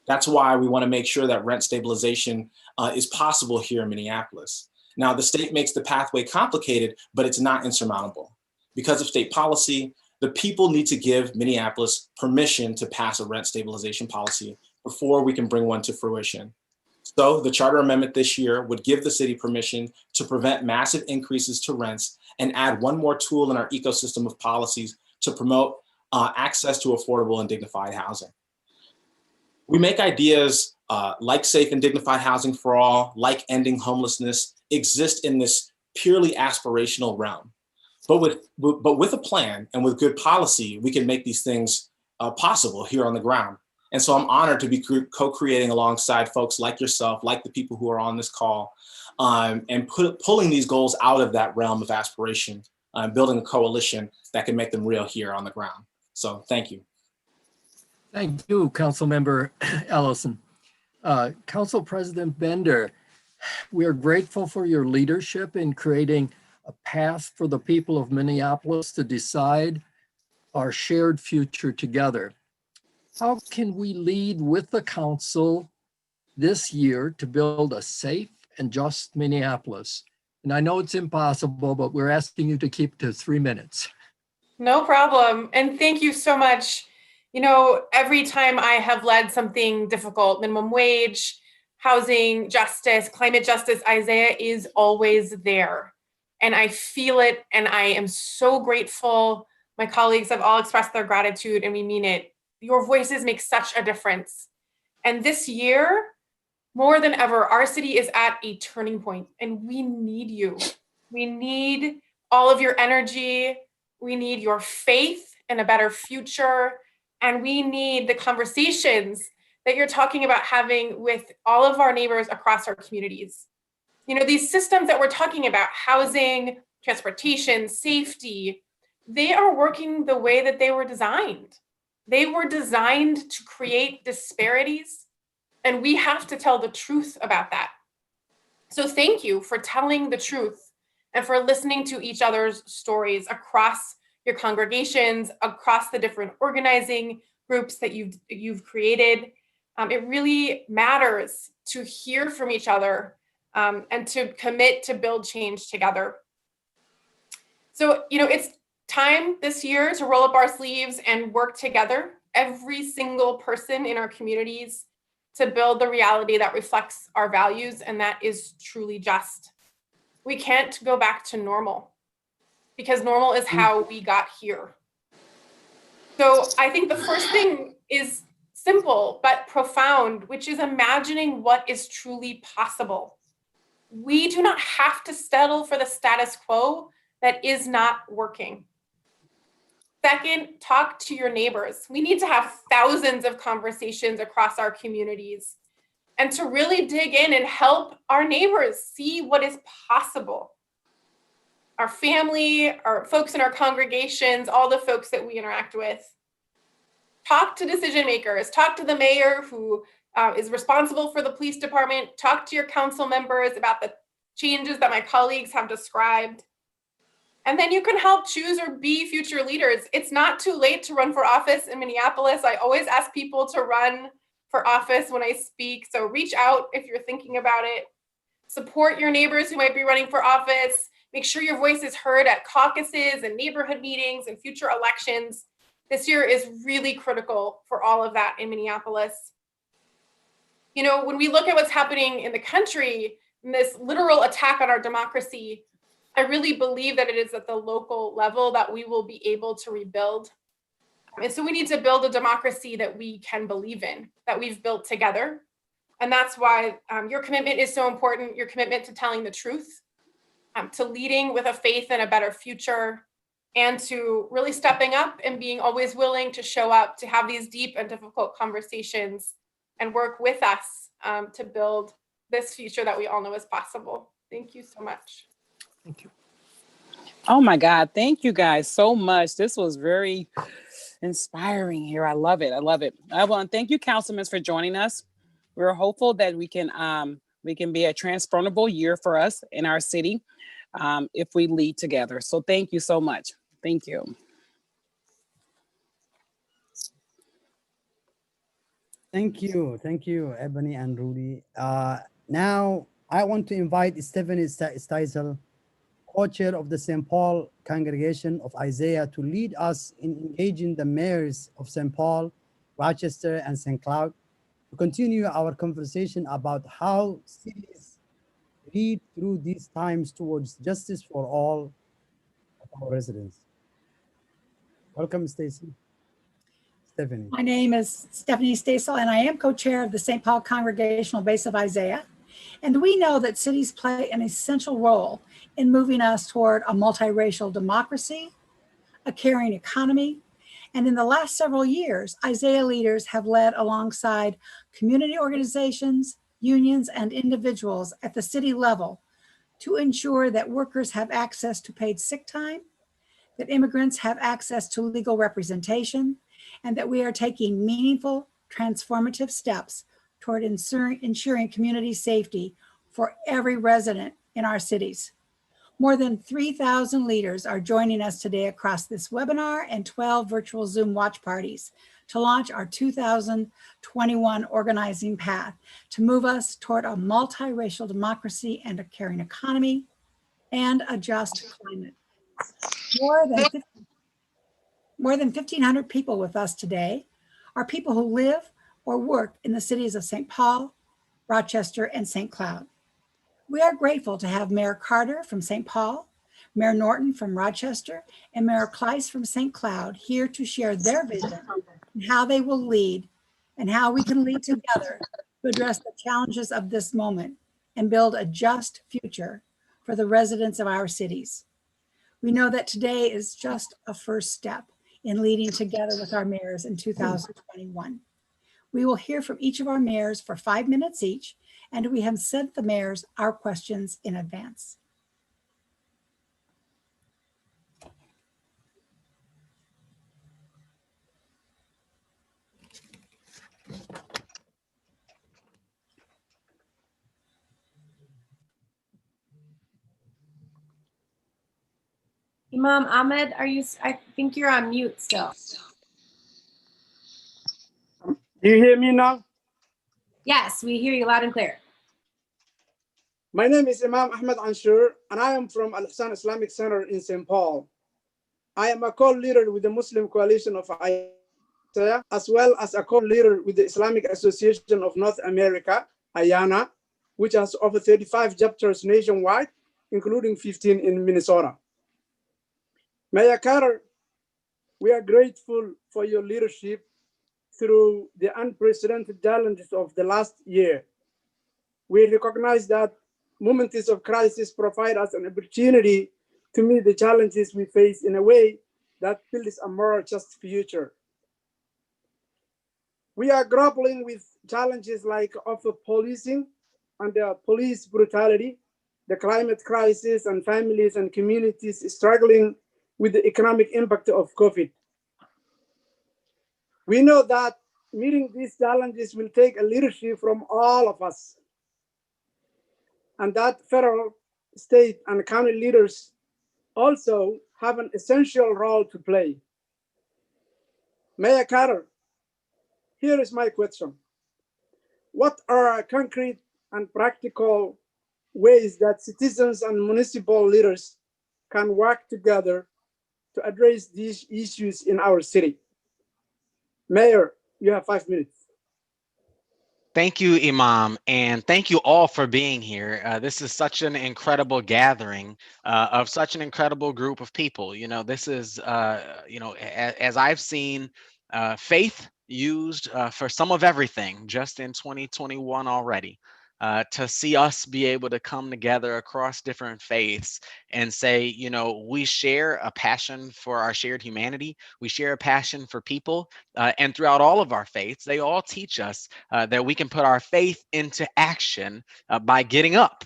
O: That's why we want to make sure that rent stabilization is possible here in Minneapolis. Now, the state makes the pathway complicated, but it's not insurmountable. Because of state policy, the people need to give Minneapolis permission to pass a rent stabilization policy before we can bring one to fruition. So the charter amendment this year would give the city permission to prevent massive increases to rents and add one more tool in our ecosystem of policies to promote access to affordable and dignified housing. We make ideas like safe and dignified housing for all, like ending homelessness, exist in this purely aspirational realm. But with a plan and with good policy, we can make these things possible here on the ground. And so I'm honored to be co-creating alongside folks like yourself, like the people who are on this call, and pulling these goals out of that realm of aspiration, building a coalition that can make them real here on the ground. So thank you.
I: Thank you, Councilmember Ellison. Council President Bender, we are grateful for your leadership in creating a path for the people of Minneapolis to decide our shared future together. How can we lead with the council this year to build a safe and just Minneapolis? And I know it's impossible, but we're asking you to keep to 3 minutes.
P: No problem. And thank you so much. You know, every time I have led something difficult, minimum wage, housing justice, climate justice, Isaiah is always there. And I feel it, and I am so grateful. My colleagues have all expressed their gratitude, and we mean it. Your voices make such a difference. And this year, more than ever, our city is at a turning point, and we need you. We need all of your energy. We need your faith in a better future. And we need the conversations that you're talking about having with all of our neighbors across our communities. You know, these systems that we're talking about, housing, transportation, safety, they are working the way that they were designed. They were designed to create disparities, and we have to tell the truth about that. So thank you for telling the truth and for listening to each other's stories across your congregations, across the different organizing groups that you've created. It really matters to hear from each other and to commit to build change together. So, you know, it's time this year to roll up our sleeves and work together, every single person in our communities, to build the reality that reflects our values and that is truly just. We can't go back to normal because normal is how we got here. So I think the first thing is simple but profound, which is imagining what is truly possible. We do not have to settle for the status quo that is not working. Second, talk to your neighbors. We need to have thousands of conversations across our communities and to really dig in and help our neighbors see what is possible. Our family, our folks in our congregations, all the folks that we interact with. Talk to decision makers, talk to the mayor who is responsible for the police department, talk to your council members about the changes that my colleagues have described. And then you can help choose or be future leaders. It's not too late to run for office in Minneapolis. I always ask people to run for office when I speak. So reach out if you're thinking about it. Support your neighbors who might be running for office. Make sure your voice is heard at caucuses and neighborhood meetings and future elections. This year is really critical for all of that in Minneapolis. You know, when we look at what's happening in the country, in this literal attack on our democracy, I really believe that it is at the local level that we will be able to rebuild. And so we need to build a democracy that we can believe in, that we've built together. And that's why your commitment is so important, your commitment to telling the truth, to leading with a faith in a better future, and to really stepping up and being always willing to show up, to have these deep and difficult conversations and work with us to build this future that we all know is possible. Thank you so much.
I: Thank you.
H: Oh my God, thank you guys so much. This was very inspiring here. I love it. I love it. I want to thank you, councilmen, for joining us. We're hopeful that we can be a transformable year for us in our city if we lead together. So thank you so much. Thank you.
A: Thank you, Ebony and Rudy. Now I want to invite Stephanie Steisel, co-chair of the St. Paul Congregation of Isaiah, to lead us in engaging the mayors of St. Paul, Rochester, and St. Cloud to continue our conversation about how cities lead through these times towards justice for all of our residents. Welcome, Stephanie.
Q: My name is Stephanie Steisel, and I am co-chair of the St. Paul Congregational Base of Isaiah. And we know that cities play an essential role in moving us toward a multiracial democracy, a caring economy. And in the last several years, Isaiah leaders have led alongside community organizations, unions, and individuals at the city level to ensure that workers have access to paid sick time, that immigrants have access to legal representation, and that we are taking meaningful, transformative steps toward ensuring community safety for every resident in our cities. More than 3,000 leaders are joining us today across this webinar and 12 virtual Zoom watch parties to launch our 2021 organizing path to move us toward a multiracial democracy and a caring economy and a just climate. More than 1,500 people with us today are people who live or work in the cities of St. Paul, Rochester, and St. Cloud. We are grateful to have Mayor Carter from St. Paul, Mayor Norton from Rochester, and Mayor Kleiss from St. Cloud here to share their vision and how they will lead and how we can lead together to address the challenges of this moment and build a just future for the residents of our cities. We know that today is just a first step in leading together with our mayors in 2021. We will hear from each of our mayors for 5 minutes each, and we have sent the mayors our questions in advance.
B: Imam Ahmed, I think you're on mute still.
R: Do you hear me now?
B: Yes, we hear you loud and clear.
R: My name is Imam Ahmed Anshur, and I am from Al-Ihsan Islamic Center in St. Paul. I am a co-leader with the Muslim Coalition of Isaiah, as well as a co-leader with the Islamic Association of North America, IANA, which has over 35 chapters nationwide, including 15 in Minnesota. Mayor Carter, we are grateful for your leadership through the unprecedented challenges of the last year. We recognize that moments of crisis provide us an opportunity to meet the challenges we face in a way that builds a more just future. We are grappling with challenges like over-policing and police brutality, the climate crisis, and families and communities struggling with the economic impact of COVID. We know that meeting these challenges will take a leadership from all of us, and that federal, state, and county leaders also have an essential role to play. Mayor Carter, here is my question. What are concrete and practical ways that citizens and municipal leaders can work together to address these issues in our city? Mayor, you have 5 minutes.
S: Thank you, Imam, and thank you all for being here. This is such an incredible gathering of such an incredible group of people. You know, this is, as I've seen faith used for some of everything just in 2021 already. To see us be able to come together across different faiths and say, you know, we share a passion for our shared humanity. We share a passion for people. And throughout all of our faiths, they all teach us that we can put our faith into action by getting up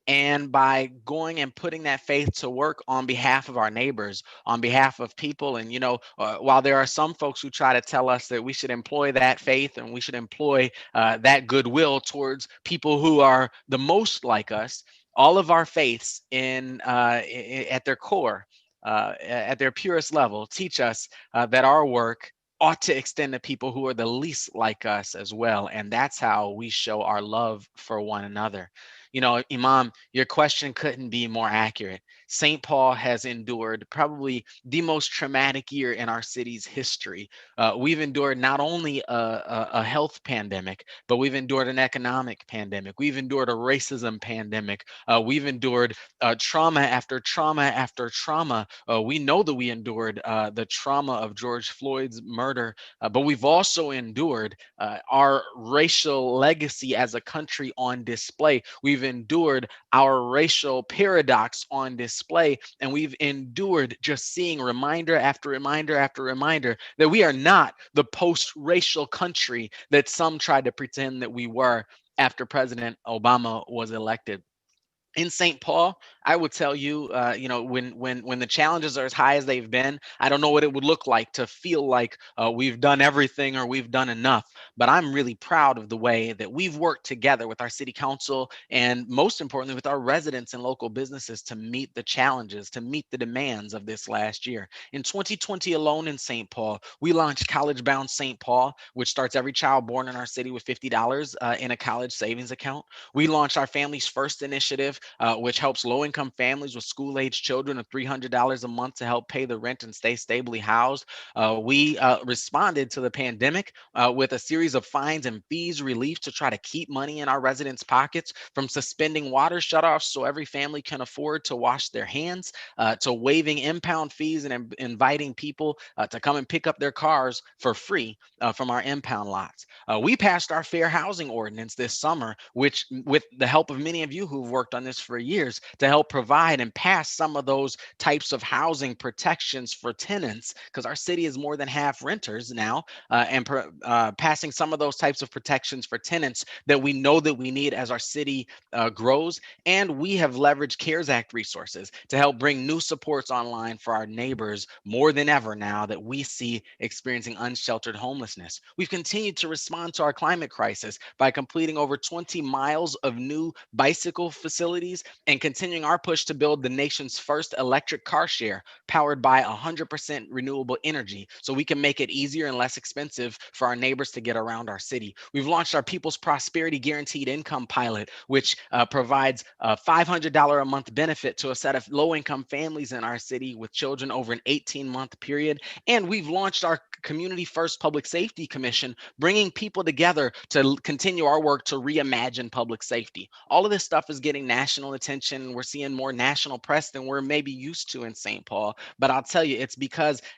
S: and by going and putting that faith to work on behalf of our neighbors, on behalf of people. And, you know, while there are some folks who try to tell us that we should employ that faith and we should employ that goodwill towards people who are the most like us, all of our faiths at their core, at their purest level, teach us that our work ought to extend to people who are the least like us as well. And that's how we show our love for one another. You know, Imam, your question couldn't be more accurate. St. Paul has endured probably the most traumatic year in our city's history. We've endured not only a health pandemic, but we've endured an economic pandemic. We've endured a racism pandemic. We've endured trauma after trauma after trauma. We know that we endured the trauma of George Floyd's murder, but we've also endured our racial legacy as a country on display. We've endured our racial paradox on display, and we've endured just seeing reminder after reminder after reminder that we are not the post-racial country that some tried to pretend that we were after President Obama was elected. In St. Paul, I would tell you, you know, when the challenges are as high as they've been, I don't know what it would look like to feel like we've done everything or we've done enough. But I'm really proud of the way that we've worked together with our city council and most importantly with our residents and local businesses to meet the challenges, to meet the demands of this last year. In 2020 alone in St. Paul, we launched College Bound St. Paul, which starts every child born in our city with $50 in a college savings account. We launched our Families First initiative, which helps low-income families with school-age children of $300 a month to help pay the rent and stay stably housed. We responded to the pandemic with a series of fines and fees relief to try to keep money in our residents' pockets, from suspending water shutoffs so every family can afford to wash their hands, to waiving impound fees and inviting people to come and pick up their cars for free from our impound lots. We passed our fair housing ordinance this summer, which, with the help of many of you who've worked on this for years, to help provide and pass some of those types of housing protections for tenants, because our city is more than half renters now, and passing some of those types of protections for tenants that we know that we need as our city grows. And we have leveraged CARES Act resources to help bring new supports online for our neighbors more than ever now that we see experiencing unsheltered homelessness. We've continued to respond to our climate crisis by completing over 20 miles of new bicycle facilities and continuing our push to build the nation's first electric car share powered by 100% renewable energy, so we can make it easier and less expensive for our neighbors to get around our city. We've launched our People's Prosperity Guaranteed Income Pilot, which provides a $500 a month benefit to a set of low-income families in our city with children over an 18-month period. And we've launched our Community First Public Safety Commission, bringing people together to continue our work to reimagine public safety. All of this stuff is getting national attention. We're seeing more national press than we're maybe used to in St. Paul. But I'll tell you, it's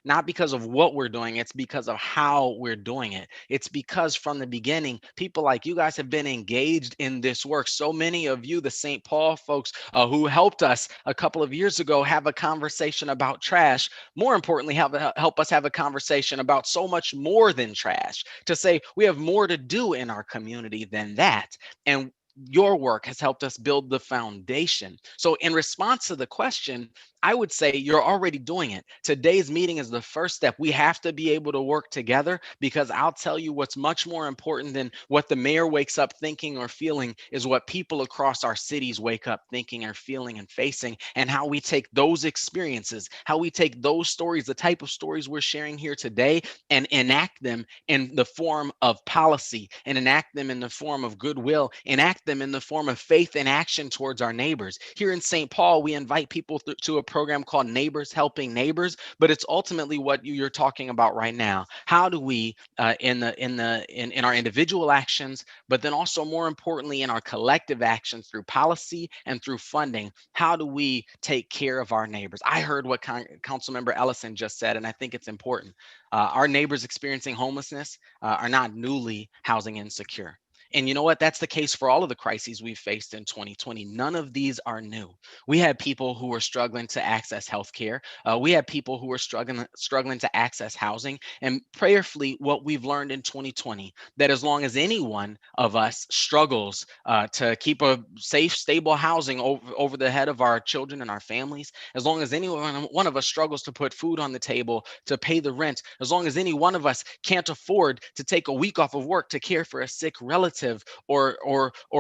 S: not because of what we're doing, it's because of how we're doing it. It's because from the beginning, people like you guys have been engaged in this work. So many of you, the St. Paul folks who helped us a couple of years ago have a conversation about trash, more importantly, help us have a conversation about so much more than trash, to say we have more to do in our community than that. And your work has helped us build the foundation. So in response to the question, I would say you're already doing it. Today's meeting is the first step. We have to be able to work together, because I'll tell you what's much more important than what the mayor wakes up thinking or feeling is what people across our cities wake up thinking or feeling and facing, and how we take those experiences, how we take those stories, the type of stories we're sharing here today, and enact them in the form of policy, and enact them in the form of goodwill, enact them in the form of faith and action towards our neighbors. Here in St. Paul, we invite people to a program called Neighbors Helping Neighbors, but it's ultimately what you're talking about right now. How do we, in our individual actions, but then also more importantly in our collective actions through policy and through funding, how do we take care of our neighbors? I heard what Councilmember Ellison just said, and I think it's important. Our neighbors experiencing homelessness are not newly housing insecure. And you know what? That's the case for all of the crises we've faced in 2020. None of these are new. We had people who were struggling to access healthcare. We had people who were struggling to access housing. And prayerfully, what we've learned in 2020, that as long as any one of us struggles to keep a safe, stable housing over the head of our children and our families, as long as any one of us struggles to put food on the table, to pay the rent, as long as any one of us can't afford to take a week off of work to care for a sick relative, or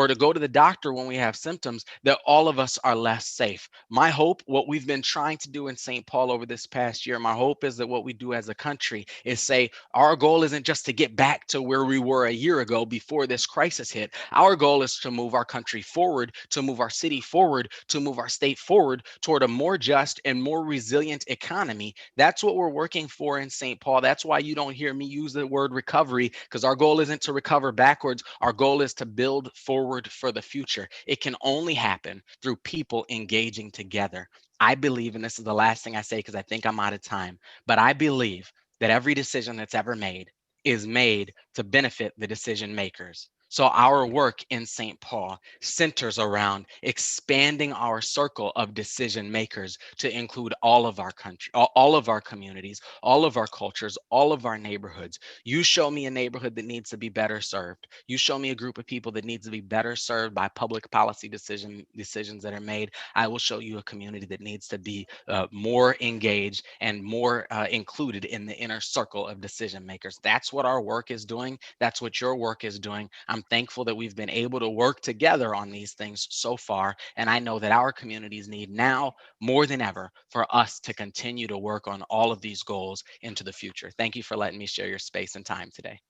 S: to go to the doctor when we have symptoms, that all of us are less safe. My hope, what we've been trying to do in St. Paul over this past year, my hope is that what we do as a country is say, our goal isn't just to get back to where we were a year ago before this crisis hit. Our goal is to move our country forward, to move our city forward, to move our state forward toward a more just and more resilient economy. That's what we're working for in St. Paul. That's why you don't hear me use the word recovery, because our goal isn't to recover backwards. Our goal is to build forward for the future. It can only happen through people engaging together. I believe, and this is the last thing I say because I think I'm out of time, but I believe that every decision that's ever made is made to benefit the decision makers. So our work in St. Paul centers around expanding our circle of decision makers to include all of our country, all of our communities, all of our cultures, all of our neighborhoods. You show me a neighborhood that needs to be better served. You show me a group of people that needs to be better served by public policy decisions that are made. I will show you a community that needs to be more engaged and more included in the inner circle of decision makers. That's what our work is doing. That's what your work is doing. I'm thankful that we've been able to work together on these things so far. And I know that our communities need now more than ever for us to continue to work on all of these goals into the future. Thank you for letting me share your space and time today.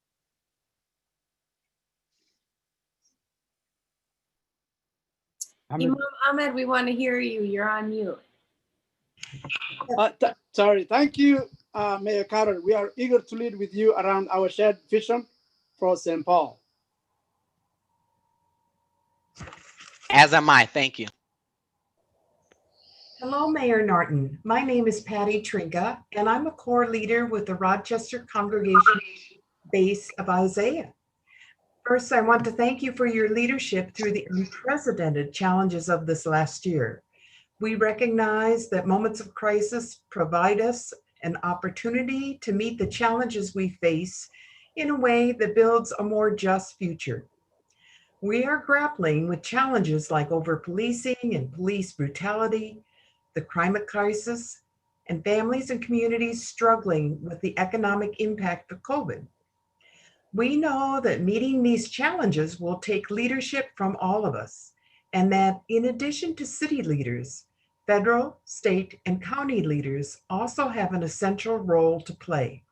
B: Imam Ahmed, we want to hear you. You're on mute.
R: Sorry. Thank you, Mayor Carroll. We are eager to lead with you around our shared vision for St. Paul.
S: As am I. Thank you.
T: Hello, Mayor Norton. My name is Patty Trinka, and I'm a core leader with the Rochester Congregation base of Isaiah. First, I want to thank you for your leadership through the unprecedented challenges of this last year. We recognize that moments of crisis provide us an opportunity to meet the challenges we face in a way that builds a more just future. We are grappling with challenges like over-policing and police brutality, the climate crisis, and families and communities struggling with the economic impact of COVID. We know that meeting these challenges will take leadership from all of us, and that in addition to city leaders, federal, state, and county leaders also have an essential role to play.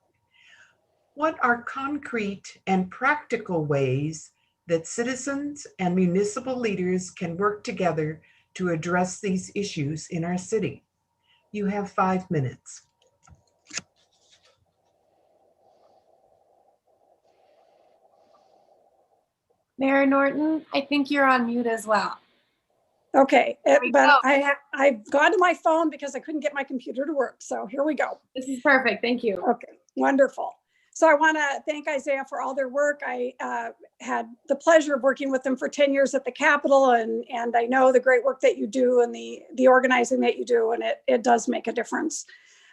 T: What are concrete and practical ways that citizens and municipal leaders can work together to address these issues in our city? You have 5 minutes.
B: Mayor Norton, I think you're on mute as well.
Q: Okay, but I've gone to my phone because I couldn't get my computer to work. So here we go.
B: This is perfect. Thank you.
Q: Okay, wonderful. So I want to thank Isaiah for all their work. I had the pleasure of working with them for 10 years at the Capitol, and I know the great work that you do and the organizing that you do, and it does make a difference.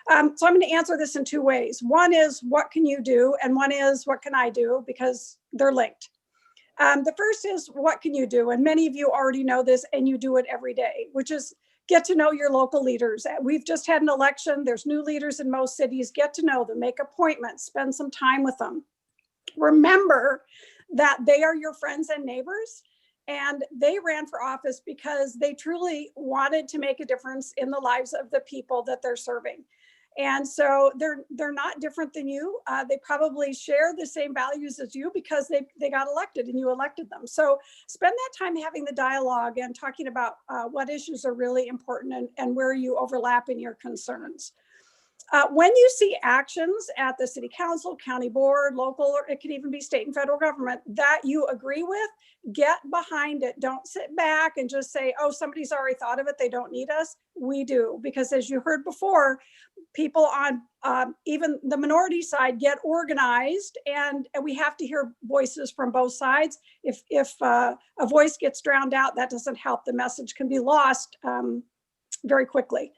Q: So I'm going to answer this in two ways. One is, what can you do? And one is, what can I do? Because they're linked. The first is, what can you do? And many of you already know this, and you do it every day, which is get to know your local leaders. We've just had an election. There's new leaders in most cities. Get to know them, make appointments, spend some time with them. Remember that they are your friends and neighbors, and they ran for office because they truly wanted to make a difference in the lives of the people that they're serving.
K: And so they're not different than you. They probably share the same values as you because they got elected and you elected them. So spend that time having the dialogue and talking about what issues are really important and where you overlap in your concerns. When you see actions at the city council, county board, local, or it could even be state and federal government that you agree with, get behind it. Don't sit back and just say, oh, somebody's already thought of it, they don't need us. We do, because as you heard before, people on even the minority side get organized, and we have to hear voices from both sides. If a voice gets drowned out, that doesn't help. The message can be lost very quickly.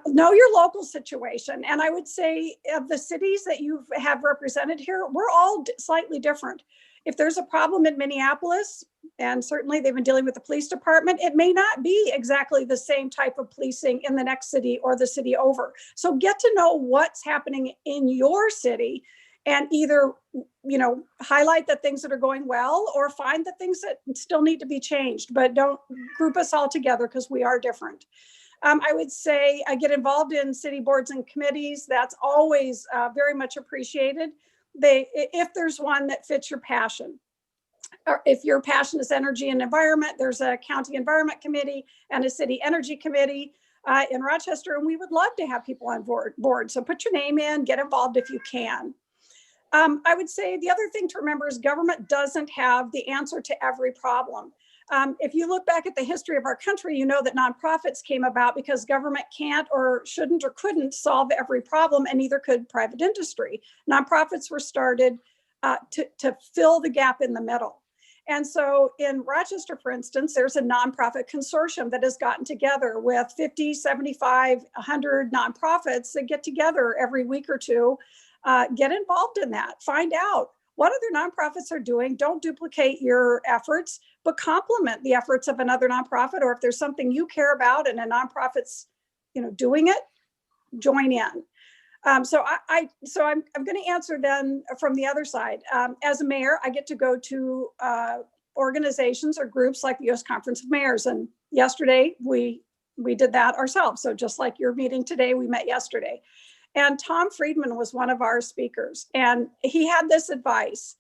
K: Know your local situation. And I would say of the cities that you have represented here, we're all slightly different. If there's a problem in Minneapolis, and certainly they've been dealing with the police department, it may not be exactly the same type of policing in the next city or the city over. So get to know what's happening in your city and either, highlight the things that are going well or find the things that still need to be changed, but don't group us all together because we are different. I would say get involved in city boards and committees. That's always very much appreciated. If there's one that fits your passion, or if your passion is energy and environment, there's a county environment committee and a city energy committee in Rochester, and we would love to have people on board. So put your name in, get involved if you can. I would say the other thing to remember is government doesn't have the answer to every problem. If you look back at the history of our country, you know that nonprofits came about because government can't or shouldn't or couldn't solve every problem, and neither could private industry. Nonprofits were started to fill the gap in the middle. And so in Rochester, for instance, there's a nonprofit consortium that has gotten together with 50, 75, 100 nonprofits that get together every week or two. Get involved in that. Find out what other nonprofits are doing. Don't duplicate your efforts, but complement the efforts of another nonprofit. Or if there's something you care about and a nonprofit's, doing it, join in. So I'm going to answer then from the other side. As a mayor, I get to go to organizations or groups like the U.S. Conference of Mayors, and yesterday we did that ourselves. So just like your meeting today, we met yesterday. And Tom Friedman was one of our speakers, and he had this advice: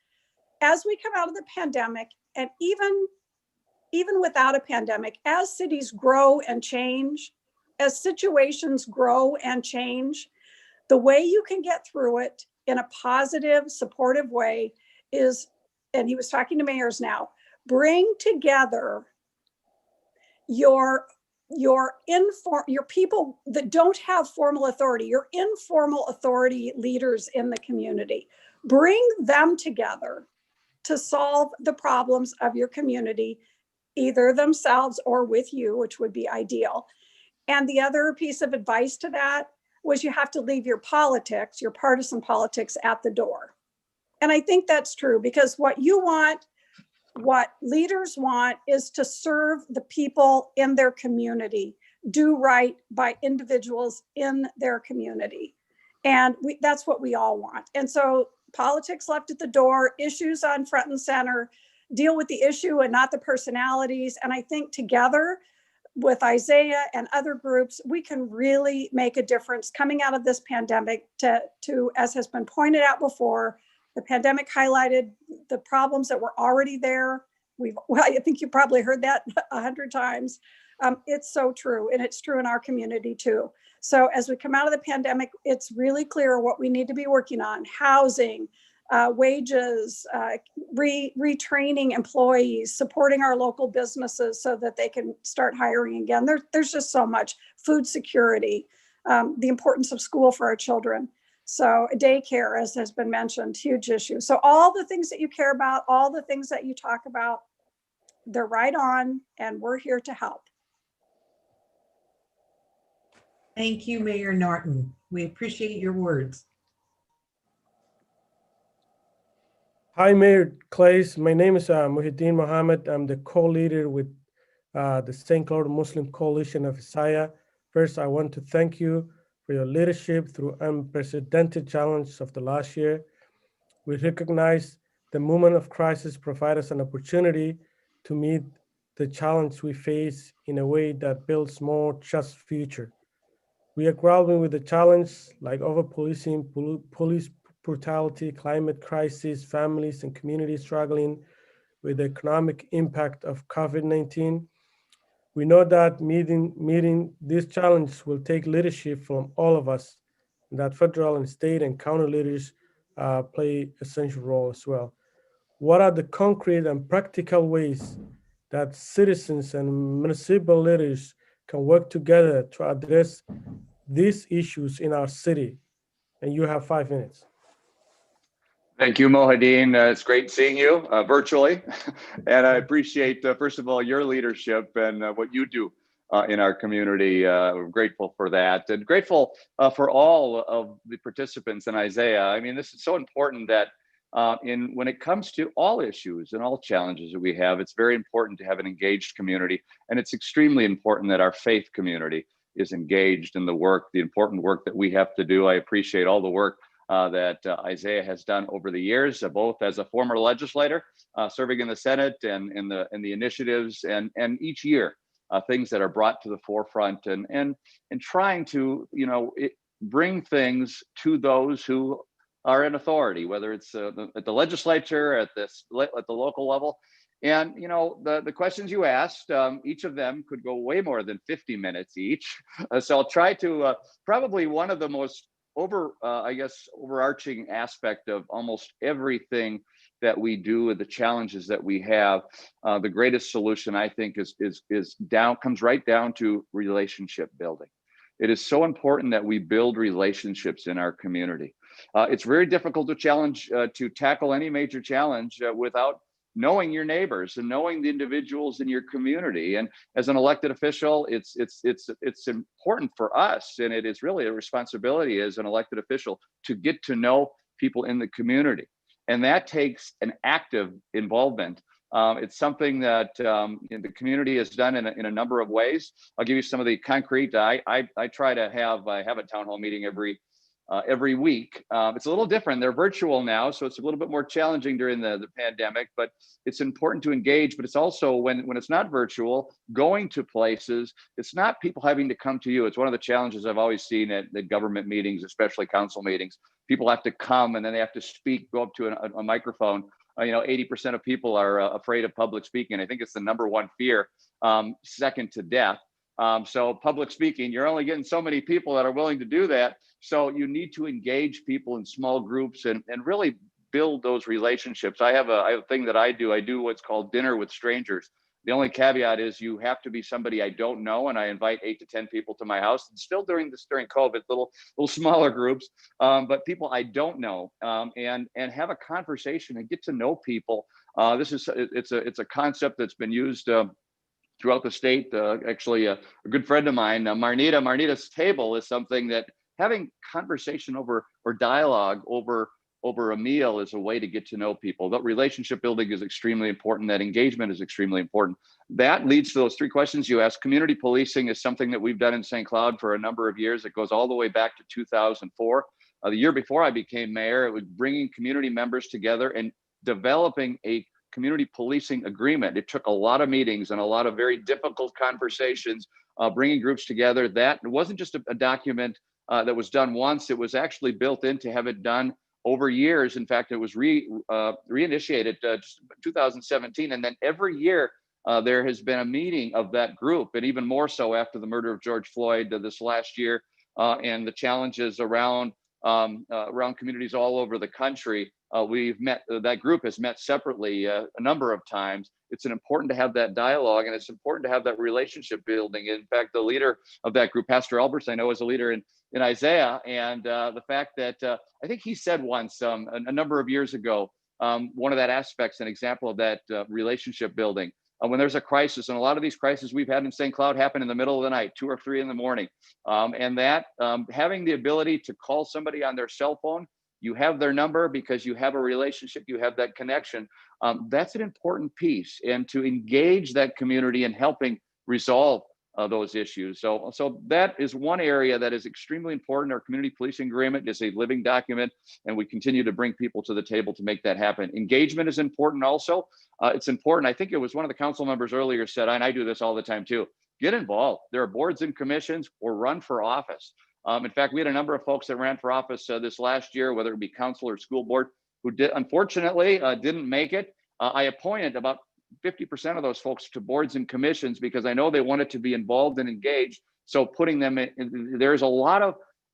K: as we come out of the pandemic, and even without a pandemic, as cities grow and change, as situations grow and change, the way you can get through it in a positive, supportive way is, and he was talking to mayors now, bring together your people that don't have formal authority, your informal authority leaders in the community. Bring them together to solve the problems of your community, either themselves or with you, which would be ideal. And the other piece of advice to that was you have to leave your politics, your partisan politics, at the door. And I think that's true, because what leaders want is to serve the people in their community, do right by individuals in their community. And that's what we all want. And so politics left at the door, issues on front and center, deal with the issue and not the personalities. And I think together with Isaiah and other groups, we can really make a difference coming out of this pandemic to as has been pointed out before, the pandemic highlighted the problems that were already there. I think you probably heard that 100 times. It's so true, and it's true in our community too. So as we come out of the pandemic, it's really clear what we need to be working on: housing, wages, retraining employees, supporting our local businesses so that they can start hiring again. There's just so much. Food security, the importance of school for our children. So daycare, as has been mentioned, huge issue. So all the things that you care about, all the things that you talk about, they're right on, and we're here to help.
T: Thank you, Mayor Norton. We appreciate your words.
U: Hi, Mayor Claes. My name is Muhyiddin Mohammed. I'm the co-leader with the St. Cloud Muslim Coalition of Isaiah. First, I want to thank you for your leadership through unprecedented challenges of the last year. We recognize the moment of crisis provides us an opportunity to meet the challenge we face in a way that builds more just future. We are grappling with the challenge like over-policing, police brutality, climate crisis, families and communities struggling with the economic impact of COVID-19. We know that meeting this challenge will take leadership from all of us, and that federal and state and county leaders play essential role as well. What are the concrete and practical ways that citizens and municipal leaders can work together to address these issues in our city? And you have 5 minutes.
C: Thank you, Mohideen. It's great seeing you virtually. And I appreciate, first of all, your leadership and what you do in our community. We're grateful for that, and grateful for all of the participants in Isaiah. I mean, this is so important that when it comes to all issues and all challenges that we have, it's very important to have an engaged community. And it's extremely important that our faith community is engaged in the important work that we have to do. I appreciate all the work that Isaiah has done over the years, both as a former legislator serving in the Senate and in the initiatives, and each year things that are brought to the forefront, and trying to bring things to those who are in authority, whether it's at the legislature, at the local level. And the questions you asked, each of them could go way more than 50 minutes each. So I'll try to probably one of the most overarching aspect of almost everything that we do, and the challenges that we have, the greatest solution, I think, comes right down to relationship building. It is so important that we build relationships in our community. It's very difficult to tackle any major challenge without knowing your neighbors and knowing the individuals in your community. And as an elected official, it's important for us, and it is really a responsibility as an elected official to get to know people in the community. And that takes an active involvement. It's something that the community has done in a number of ways. I'll give you some of the concrete. I try to have a town hall meeting every week. It's a little different. They're virtual now, so it's a little bit more challenging during the pandemic, but it's important to engage. But it's also, when it's not virtual, going to places, it's not people having to come to you. It's one of the challenges I've always seen at government meetings, especially council meetings. People have to come and then they have to speak, go up to a microphone. 80% of people are afraid of public speaking. I think it's the number one fear, second to death. So public speaking, you're only getting so many people that are willing to do that. So you need to engage people in small groups and really build those relationships. I have a thing that I do. I do what's called dinner with strangers. The only caveat is you have to be somebody I don't know, and I invite 8 to 10 people to my house. And still during COVID, little smaller groups, but people I don't know, and have a conversation and get to know people. It's a concept that's been used throughout the state. Actually, a good friend of mine, Marnita's table, is something that having conversation or dialogue over a meal is a way to get to know people. That relationship building is extremely important. That engagement is extremely important. That leads to those 3 questions you asked. Community policing is something that we've done in St. Cloud for a number of years. It goes all the way back to 2004. The year before I became mayor, it was bringing community members together and developing a community policing agreement. It took a lot of meetings and a lot of very difficult conversations, bringing groups together. That it wasn't just a document that was done once. It was actually built in to have it done over years. In fact, it was reinitiated just 2017. And then every year there has been a meeting of that group, and even more so after the murder of George Floyd this last year, and the challenges around communities all over the country. That group has met separately a number of times. It's important to have that dialogue, and it's important to have that relationship building. In fact, the leader of that group, Pastor Alberts, I know is a leader in Isaiah, and the fact that I think he said once a number of years ago, one of that aspects, an example of that relationship building. When there's a crisis, and a lot of these crises we've had in St. Cloud happen in the middle of the night, 2 or 3 in the morning, and that having the ability to call somebody on their cell phone, you have their number because you have a relationship, you have that connection. That's an important piece, and to engage that community in helping resolve those issues. So that is one area that is extremely important. Our community policing agreement is a living document, and we continue to bring people to the table to make that happen. Engagement is important also. It's important. I think it was one of the council members earlier said, and I do this all the time too, get involved. There are boards and commissions, or run for office. In fact, we had a number of folks that ran for office this last year, whether it be council or school board, who unfortunately didn't make it. I appointed about 50% of those folks to boards and commissions because I know they wanted to be involved and engaged. So putting them in, there's a lot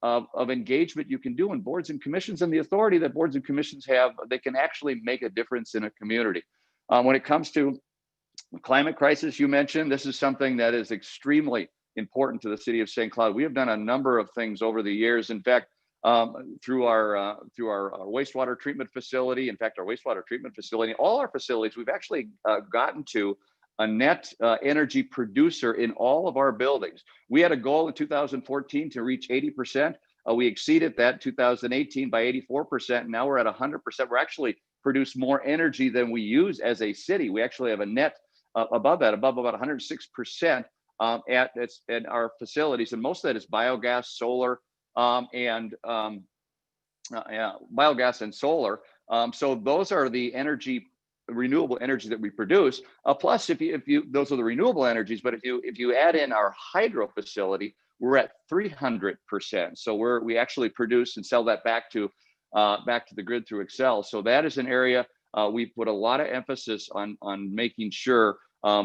C: of engagement you can do in boards and commissions, and the authority that boards and commissions have, they can actually make a difference in a community. When it comes to climate crisis, you mentioned, this is something that is extremely important to the city of St. Cloud. We have done a number of things over the years. In fact, through our wastewater treatment facility, all our facilities, we've actually gotten to a net energy producer in all of our buildings. We had a goal in 2014 to reach 80%. We exceeded that in 2018 by 84%. And now we're at 100%. We're actually produce more energy than we use as a city. We actually have a net above about 106%. At our facilities, and most of that is biogas, solar, biogas and solar. So those are the renewable energy that we produce. Plus, if you those are the renewable energies. But if you add in our hydro facility, we're at 300%. So we actually produce and sell that back to the grid through Xcel. So that is an area we put a lot of emphasis on making sure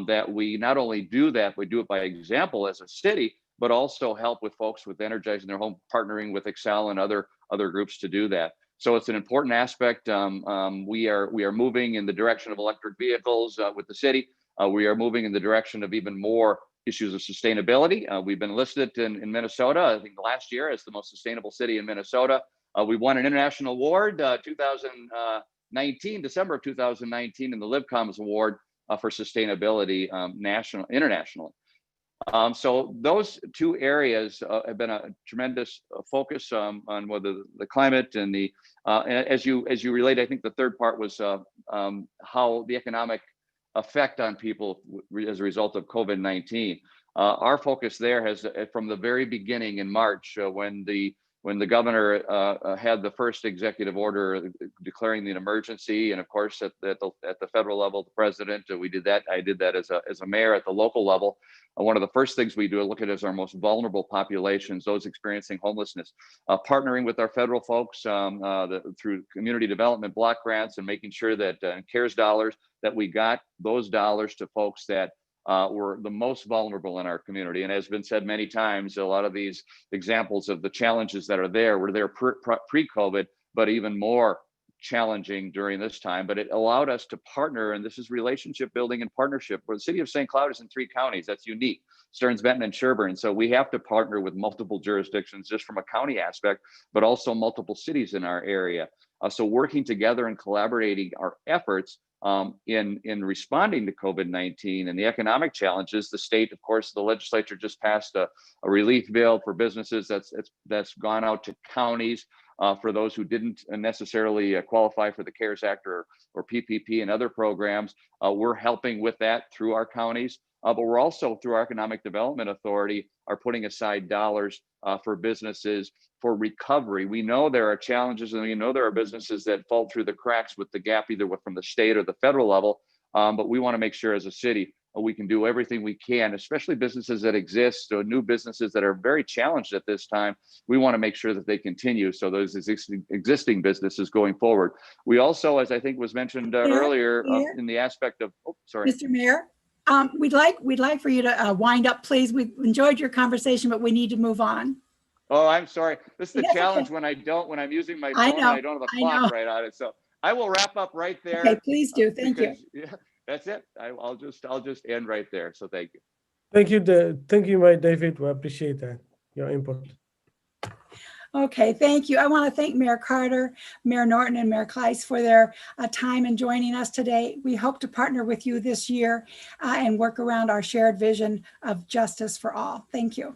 C: that we not only do that, we do it by example as a city, but also help with folks with energizing their home, partnering with Xcel and other groups to do that. So it's an important aspect. We are moving in the direction of electric vehicles with the city. We are moving in the direction of even more issues of sustainability. We've been listed in Minnesota, I think last year, as the most sustainable city in Minnesota. We won an international award, 2019, December of 2019, in the LivComs Award for sustainability internationally. So those two areas have been a tremendous focus on whether the climate and as you relate, I think the third part was how the economic effect on people as a result of COVID-19. Our focus there has, from the very beginning in March, when the governor had the first executive order declaring the emergency, and of course at the federal level, the president, we did that. I did that as a mayor at the local level. One of the first things we do is look at as our most vulnerable populations, those experiencing homelessness, partnering with our federal folks through community development block grants and making sure that CARES dollars, that we got those dollars to folks that were the most vulnerable in our community. And as has been said many times, a lot of these examples of the challenges that are there were there pre-COVID, but even more challenging during this time. But it allowed us to partner, and this is relationship building and partnership, where the city of St. Cloud is in 3 counties. That's unique: Stearns, Benton, and Sherburne. So we have to partner with multiple jurisdictions just from a county aspect, but also multiple cities in our area. So working together and collaborating our efforts in responding to COVID-19 and the economic challenges. The state, of course, the legislature just passed a relief bill for businesses that's gone out to counties for those who didn't necessarily qualify for the CARES Act or PPP and other programs. We're helping with that through our counties. But we're also, through our Economic Development Authority, are putting aside dollars for businesses for recovery. We know there are challenges, and we know there are businesses that fall through the cracks with the gap, either from the state or the federal level. But we want to make sure as a city we can do everything we can, especially businesses that exist or new businesses that are very challenged at this time. We want to make sure that they continue. So those existing businesses going forward. We also, as I think was mentioned earlier, in the aspect of,
Q: Mr. Mayor. We'd like for you to wind up, please. We've enjoyed your conversation, but we need to move on.
C: Oh, I'm sorry. This is the challenge when I'm using my phone and I don't have a clock right on it. So I will wrap up right there.
Q: Okay, please do. Thank you.
C: Yeah, that's it. I'll just end right there. So thank you.
U: Thank you, David. We appreciate that, your input.
Q: Okay, thank you. I want to thank Mayor Carter, Mayor Norton, and Mayor Kleis for their time in joining us today. We hope to partner with you this year and work around our shared vision of justice for all. Thank you.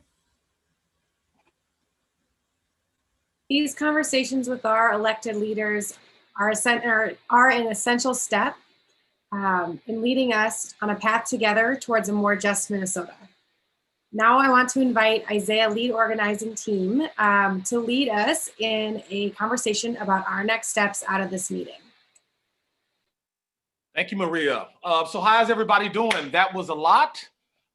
B: These conversations with our elected leaders are an essential step in leading us on a path together towards a more just Minnesota. Now I want to invite Isaiah lead organizing team to lead us in a conversation about our next steps out of this meeting.
E: Thank you, Maria. So how's everybody doing? That was a lot.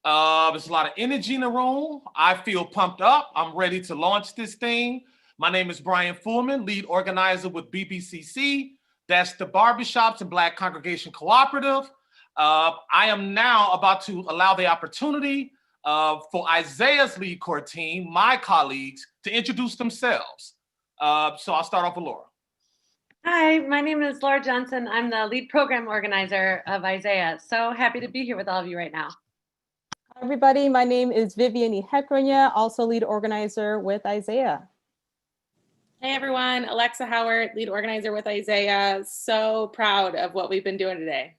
E: There's a lot of energy in the room. I feel pumped up. I'm ready to launch this thing. My name is Brian Fullman, lead organizer with BBCC. That's the Barbershops and Black Congregation Cooperative. I am now about to allow the opportunity for Isaiah's lead core team, my colleagues, to introduce themselves. So I'll start off with Laura.
V: Hi, my name is Laura Johnson. I'm the lead program organizer of Isaiah. So happy to be here with all of you right now.
W: Hi, everybody. My name is Vivian Hekronya, also lead organizer with Isaiah.
X: Hey everyone, Alexa Howard, lead organizer with Isaiah. So proud of what we've been doing today.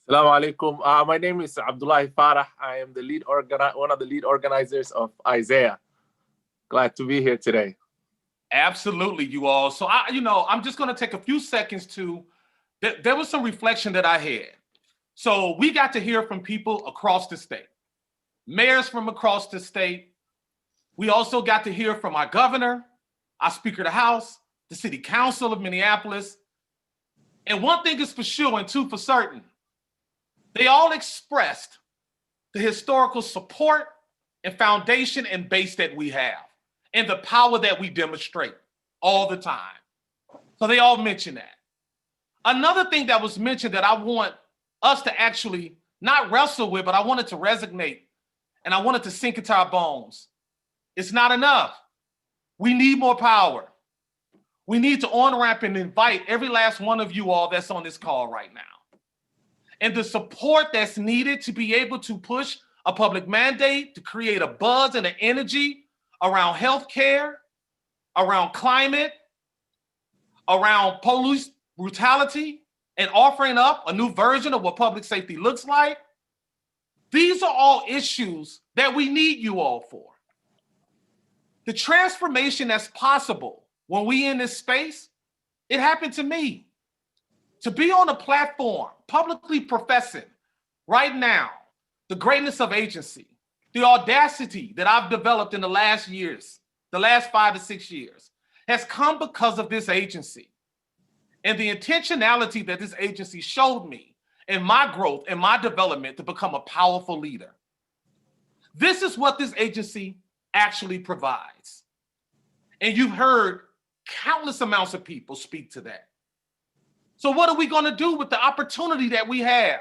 Y: Assalamu alaikum. My name is Abdullahi Farah. I am the one of the lead organizers of Isaiah. Glad to be here today.
E: Absolutely, you all. So I'm just going to take a few seconds to. There was some reflection that I had. So we got to hear from people across the state, mayors from across the state. We also got to hear from our governor, our Speaker of the House, the City Council of Minneapolis. And one thing is for sure and two for certain. They all expressed the historical support and foundation and base that we have and the power that we demonstrate all the time. So they all mentioned that. Another thing that was mentioned that I want us to actually not wrestle with, but I wanted to resonate and I wanted to sink into our bones. It's not enough. We need more power. We need to on-ramp and invite every last one of you all that's on this call right now. And the support that's needed to be able to push a public mandate, to create a buzz and an energy around healthcare, around climate, around police brutality, and offering up a new version of what public safety looks like. These are all issues that we need you all for. The transformation that's possible when we in this space, it happened to me. To be on a platform, publicly professing right now the greatness of agency, the audacity that I've developed in the last years, the last 5 to 6 years, has come because of this agency and the intentionality that this agency showed me in my growth and my development to become a powerful leader. This is what this agency actually provides. And you've heard countless amounts of people speak to that. So what are we going to do with the opportunity that we have?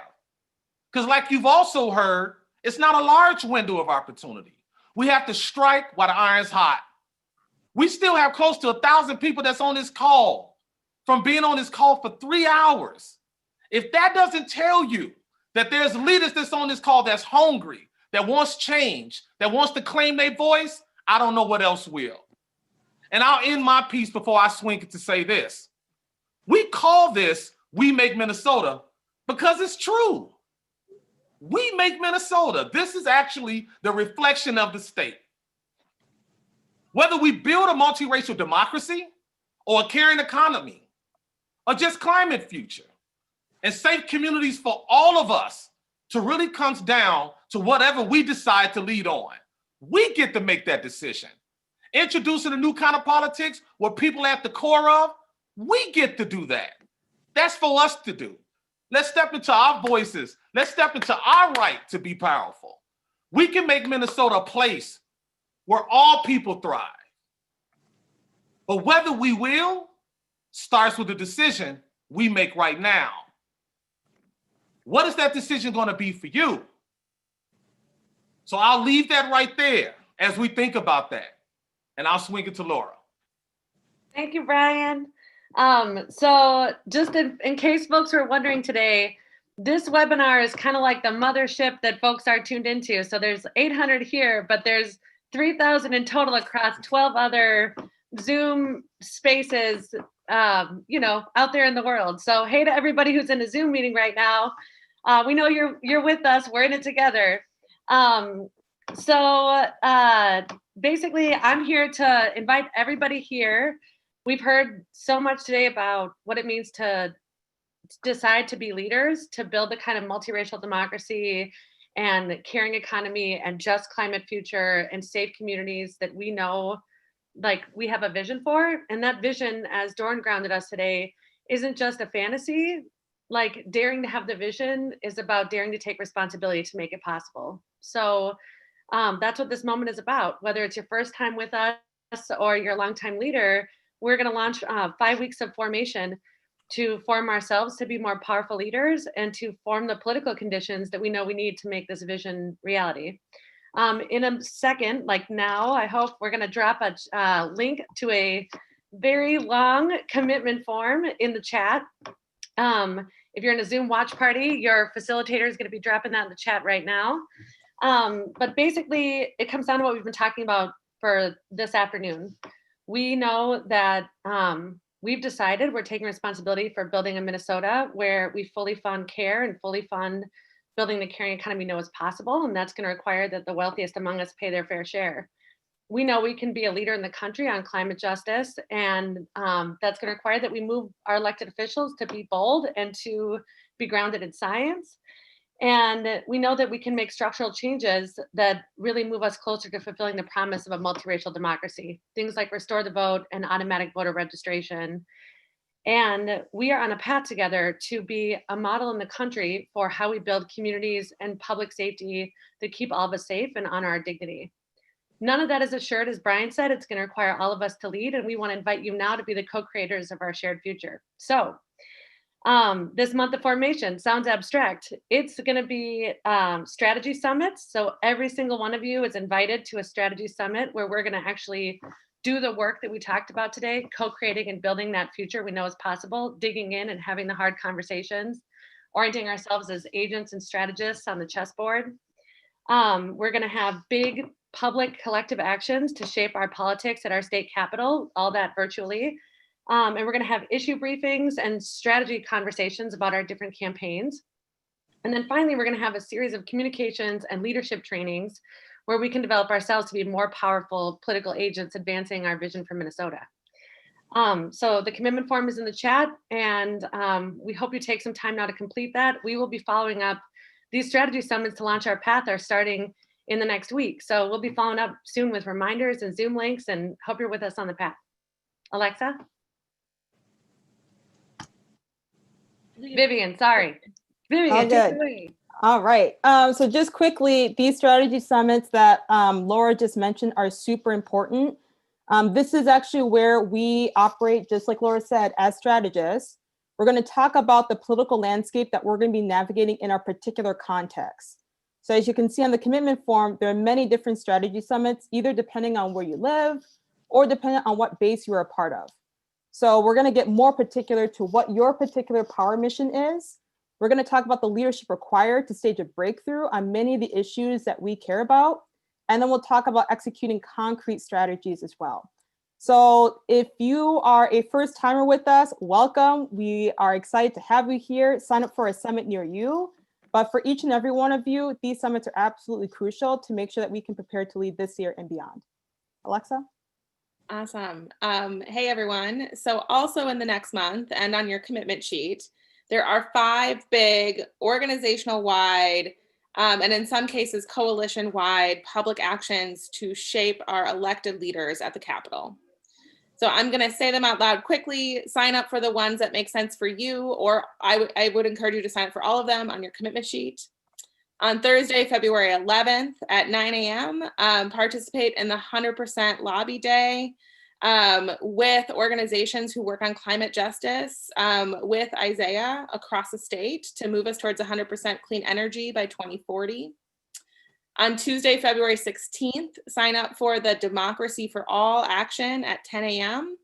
E: Because like you've also heard, it's not a large window of opportunity. We have to strike while the iron's hot. We still have close to 1,000 people that's on this call from being on this call for 3 hours. If that doesn't tell you that there's leaders that's on this call that's hungry, that wants change, that wants to claim their voice, I don't know what else will. And I'll end my piece before I swing it to say this. We call this We Make Minnesota because it's true. We make Minnesota. This is actually the reflection of the state. Whether we build a multiracial democracy or a caring economy or just climate future and safe communities for all of us to really comes down to whatever we decide to lead on. We get to make that decision. Introducing a new kind of politics where people at the core of, we get to do that. That's for us to do. Let's step into our voices. Let's step into our right to be powerful. We can make Minnesota a place where all people thrive. But whether we will starts with the decision we make right now. What is that decision going to be for you? So I'll leave that right there as we think about that. And I'll swing it to Laura.
V: Thank you, Brian. So just in case folks were wondering today, this webinar is kind of like the mothership that folks are tuned into. So there's 800 here, but there's 3,000 in total across 12 other Zoom spaces, out there in the world. So hey to everybody who's in a Zoom meeting right now. We know you're with us. We're in it together. Basically, I'm here to invite everybody here. We've heard so much today about what it means to decide to be leaders, to build the kind of multiracial democracy and caring economy and just climate future and safe communities that we know, like, we have a vision for. And that vision, as Doran grounded us today, isn't just a fantasy. like daring to have the vision is about daring to take responsibility to make it possible. So that's what this moment is about. Whether it's your first time with us or your longtime leader, we're going to launch 5 weeks of formation to form ourselves to be more powerful leaders and to form the political conditions that we know we need to make this vision reality. In a second, like now, I hope we're going to drop a link to a very long commitment form in the chat. If you're in a Zoom watch party, your facilitator is going to be dropping that in the chat right now. But basically, it comes down to what we've been talking about for this afternoon. We know that we've decided we're taking responsibility for building a Minnesota where we fully fund care and fully fund building the caring economy we know is possible. And that's going to require that the wealthiest among us pay their fair share. We know we can be a leader in the country on climate justice, and that's going to require that we move our elected officials to be bold and to be grounded in science. And we know that we can make structural changes that really move us closer to fulfilling the promise of a multiracial democracy. Things like restore the vote and automatic voter registration. And we are on a path together to be a model in the country for how we build communities and public safety that keep all of us safe and honor our dignity. None of that is assured, as Brian said. It's going to require all of us to lead, and we want to invite you now to be the co-creators of our shared future. So this month of formation sounds abstract. It's going to be strategy summits. So every single one of you is invited to a strategy summit where we're going to actually do the work that we talked about today, co-creating and building that future we know is possible, digging in and having the hard conversations, orienting ourselves as agents and strategists on the chessboard. We're going to have big public collective actions to shape our politics at our state capitol, all that virtually. And we're going to have issue briefings and strategy conversations about our different campaigns. And then finally, we're going to have a series of communications and leadership trainings where we can develop ourselves to be more powerful political agents advancing our vision for Minnesota. So the commitment form is in the chat, and we hope you take some time now to complete that. We will be following up. These strategy summits to launch our path are starting in the next week. So we'll be following up soon with reminders and Zoom links, and hope you're with us on the path. Alexa? Vivian, sorry. Vivian,
W: All
V: take
W: good.
V: it away.
W: All right. So just quickly, these strategy summits that Laura just mentioned are super important. This is actually where we operate, just like Laura said, as strategists. We're going to talk about the political landscape that we're going to be navigating in our particular context. So as you can see on the commitment form, there are many different strategy summits, either depending on where you live or depending on what base you're a part of. So we're going to get more particular to what your particular power mission is. We're going to talk about the leadership required to stage a breakthrough on many of the issues that we care about. And then we'll talk about executing concrete strategies as well. So if you are a first timer with us, welcome. We are excited to have you here. Sign up for a summit near you. But for each and every one of you, these summits are absolutely crucial to make sure that we can prepare to lead this year and beyond. Alexa?
X: Awesome. Hey, everyone. So also in the next month and on your commitment sheet, there are 5 big organizational-wide and in some cases coalition-wide public actions to shape our elected leaders at the Capitol. So I'm going to say them out loud quickly. Sign up for the ones that make sense for you, or I would encourage you to sign up for all of them on your commitment sheet. On Thursday, February 11th at 9 a.m., participate in the 100% Lobby Day with organizations who work on climate justice with Isaiah across the state to move us towards 100% clean energy by 2040. On Tuesday, February 16th, sign up for the Democracy for All action at 10 a.m.,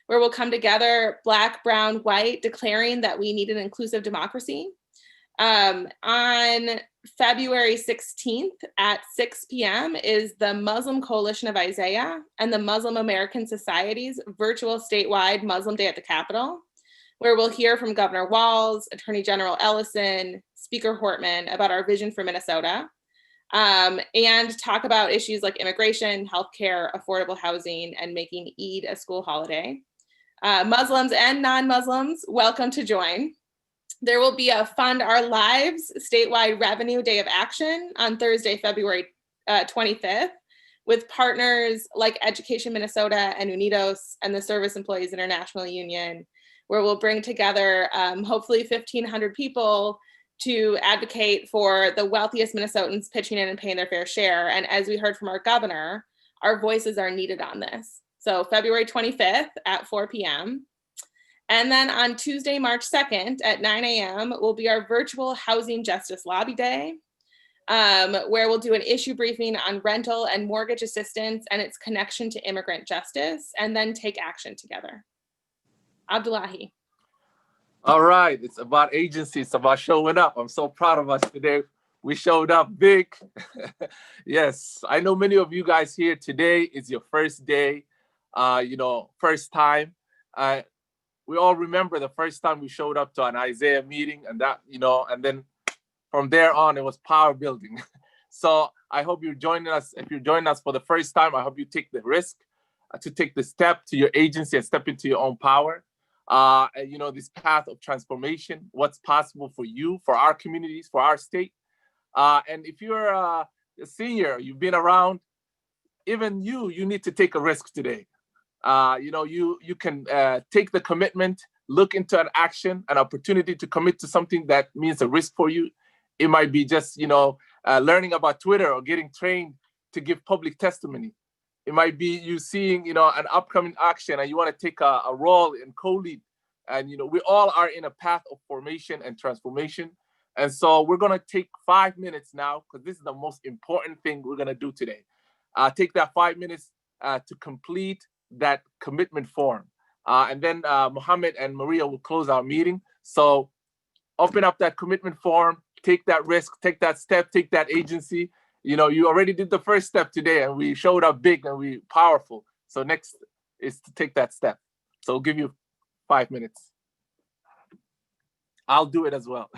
X: where we'll come together, Black, brown, white, declaring that we need an inclusive democracy. On February 16th at 6 p.m. is the Muslim Coalition of Isaiah and the Muslim American Society's virtual statewide Muslim Day at the Capitol, where we'll hear from Governor Walz, Attorney General Ellison, Speaker Hortman about our vision for Minnesota, and talk about issues like immigration, healthcare, affordable housing, and making Eid a school holiday. Muslims and non-Muslims, welcome to join. There will be a Fund Our Lives statewide revenue day of action on Thursday, February 25th, with partners like Education Minnesota and Unidos and the Service Employees International Union, where we'll bring together hopefully 1,500 people to advocate for the wealthiest Minnesotans pitching in and paying their fair share. And as we heard from our governor, our voices are needed on this. So February 25th at 4 p.m. And then on Tuesday, March 2nd at 9 a.m. will be our virtual Housing Justice Lobby Day, where we'll do an issue briefing on rental and mortgage assistance and its connection to immigrant justice, and then take action together. Abdullahi.
Y: All right, it's about agency, it's about showing up. I'm so proud of us today. We showed up big. Yes, I know many of you guys here today is your first day, first time. We all remember the first time we showed up to an Isaiah meeting, and that, and then from there on, it was power building. So I hope you're joining us. If you're joining us for the first time, I hope you take the risk to take the step to your agency and step into your own power. This path of transformation, what's possible for you, for our communities, for our state. And if you're a senior, you've been around, even you need to take a risk today. You can take the commitment, look into an action, an opportunity to commit to something that means a risk for you. It might be just, learning about Twitter or getting trained to give public testimony. It might be you seeing, an upcoming action and you want to take a role in co-lead. And, we all are in a path of formation and transformation. And so we're going to take 5 minutes now, because this is the most important thing we're going to do today. Take that 5 minutes to complete that commitment form. And then Mohammed and Maria will close our meeting. So open up that commitment form, take that risk, take that step, take that agency. You already did the first step today and we showed up big and we powerful. So next is to take that step. So I'll give you 5 minutes. I'll do it as well.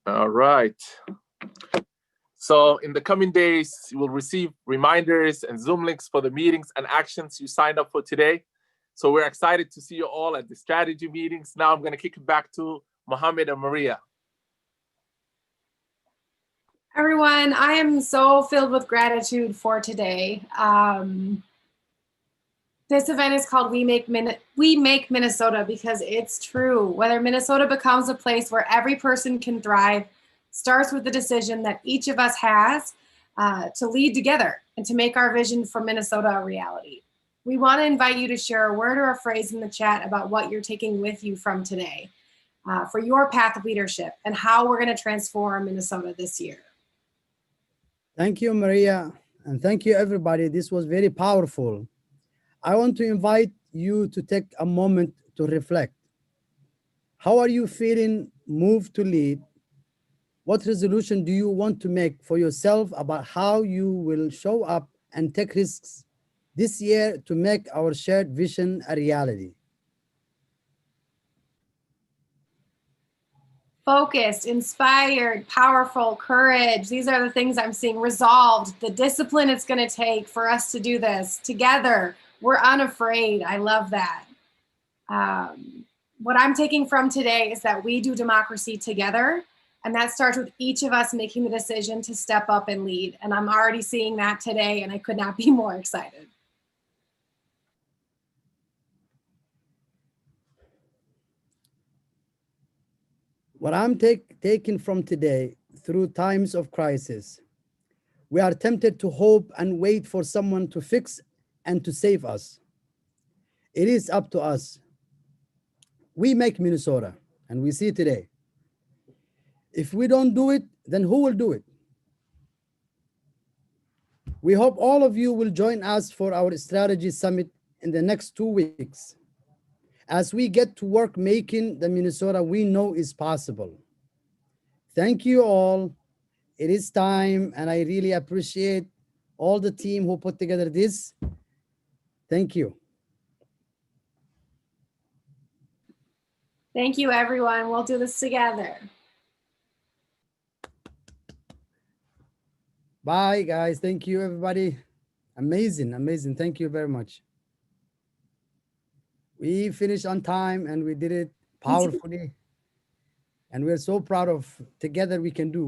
Y: All right. So in the coming days, you will receive reminders and Zoom links for the meetings and actions you signed up for today. So we're excited to see you all at the strategy meetings. Now I'm going to kick it back to Mohammed and Maria.
B: Everyone, I am so filled with gratitude for today. This event is called We Make Minnesota because it's true. Whether Minnesota becomes a place where every person can thrive starts with the decision that each of us has to lead together and to make our vision for Minnesota a reality. We want to invite you to share a word or a phrase in the chat about what you're taking with you from today for your path of leadership and how we're going to transform Minnesota this year.
A: Thank you, Maria, and thank you, everybody. This was very powerful. I want to invite you to take a moment to reflect. How are you feeling moved to lead? What resolution do you want to make for yourself about how you will show up and take risks this year to make our shared vision a reality?
B: Focused, inspired, powerful, courage. These are the things I'm seeing. Resolved, the discipline it's going to take for us to do this together. We're unafraid. I love that. What I'm taking from today is that we do democracy together. And that starts with each of us making the decision to step up and lead. And I'm already seeing that today, and I could not be more excited.
A: What I'm taking from today, through times of crisis, we are tempted to hope and wait for someone to fix and to save us. It is up to us. We make Minnesota, and we see today. If we don't do it, then who will do it? We hope all of you will join us for our strategy summit in the next 2 weeks as we get to work making the Minnesota we know is possible. Thank you all. It is time, and I really appreciate all the team who put together this. Thank you.
B: Thank you, everyone. We'll do this together.
A: Bye, guys. Thank you, everybody. Amazing, amazing. Thank you very much. We finished on time, and we did it powerfully. And we're so proud of together we can do.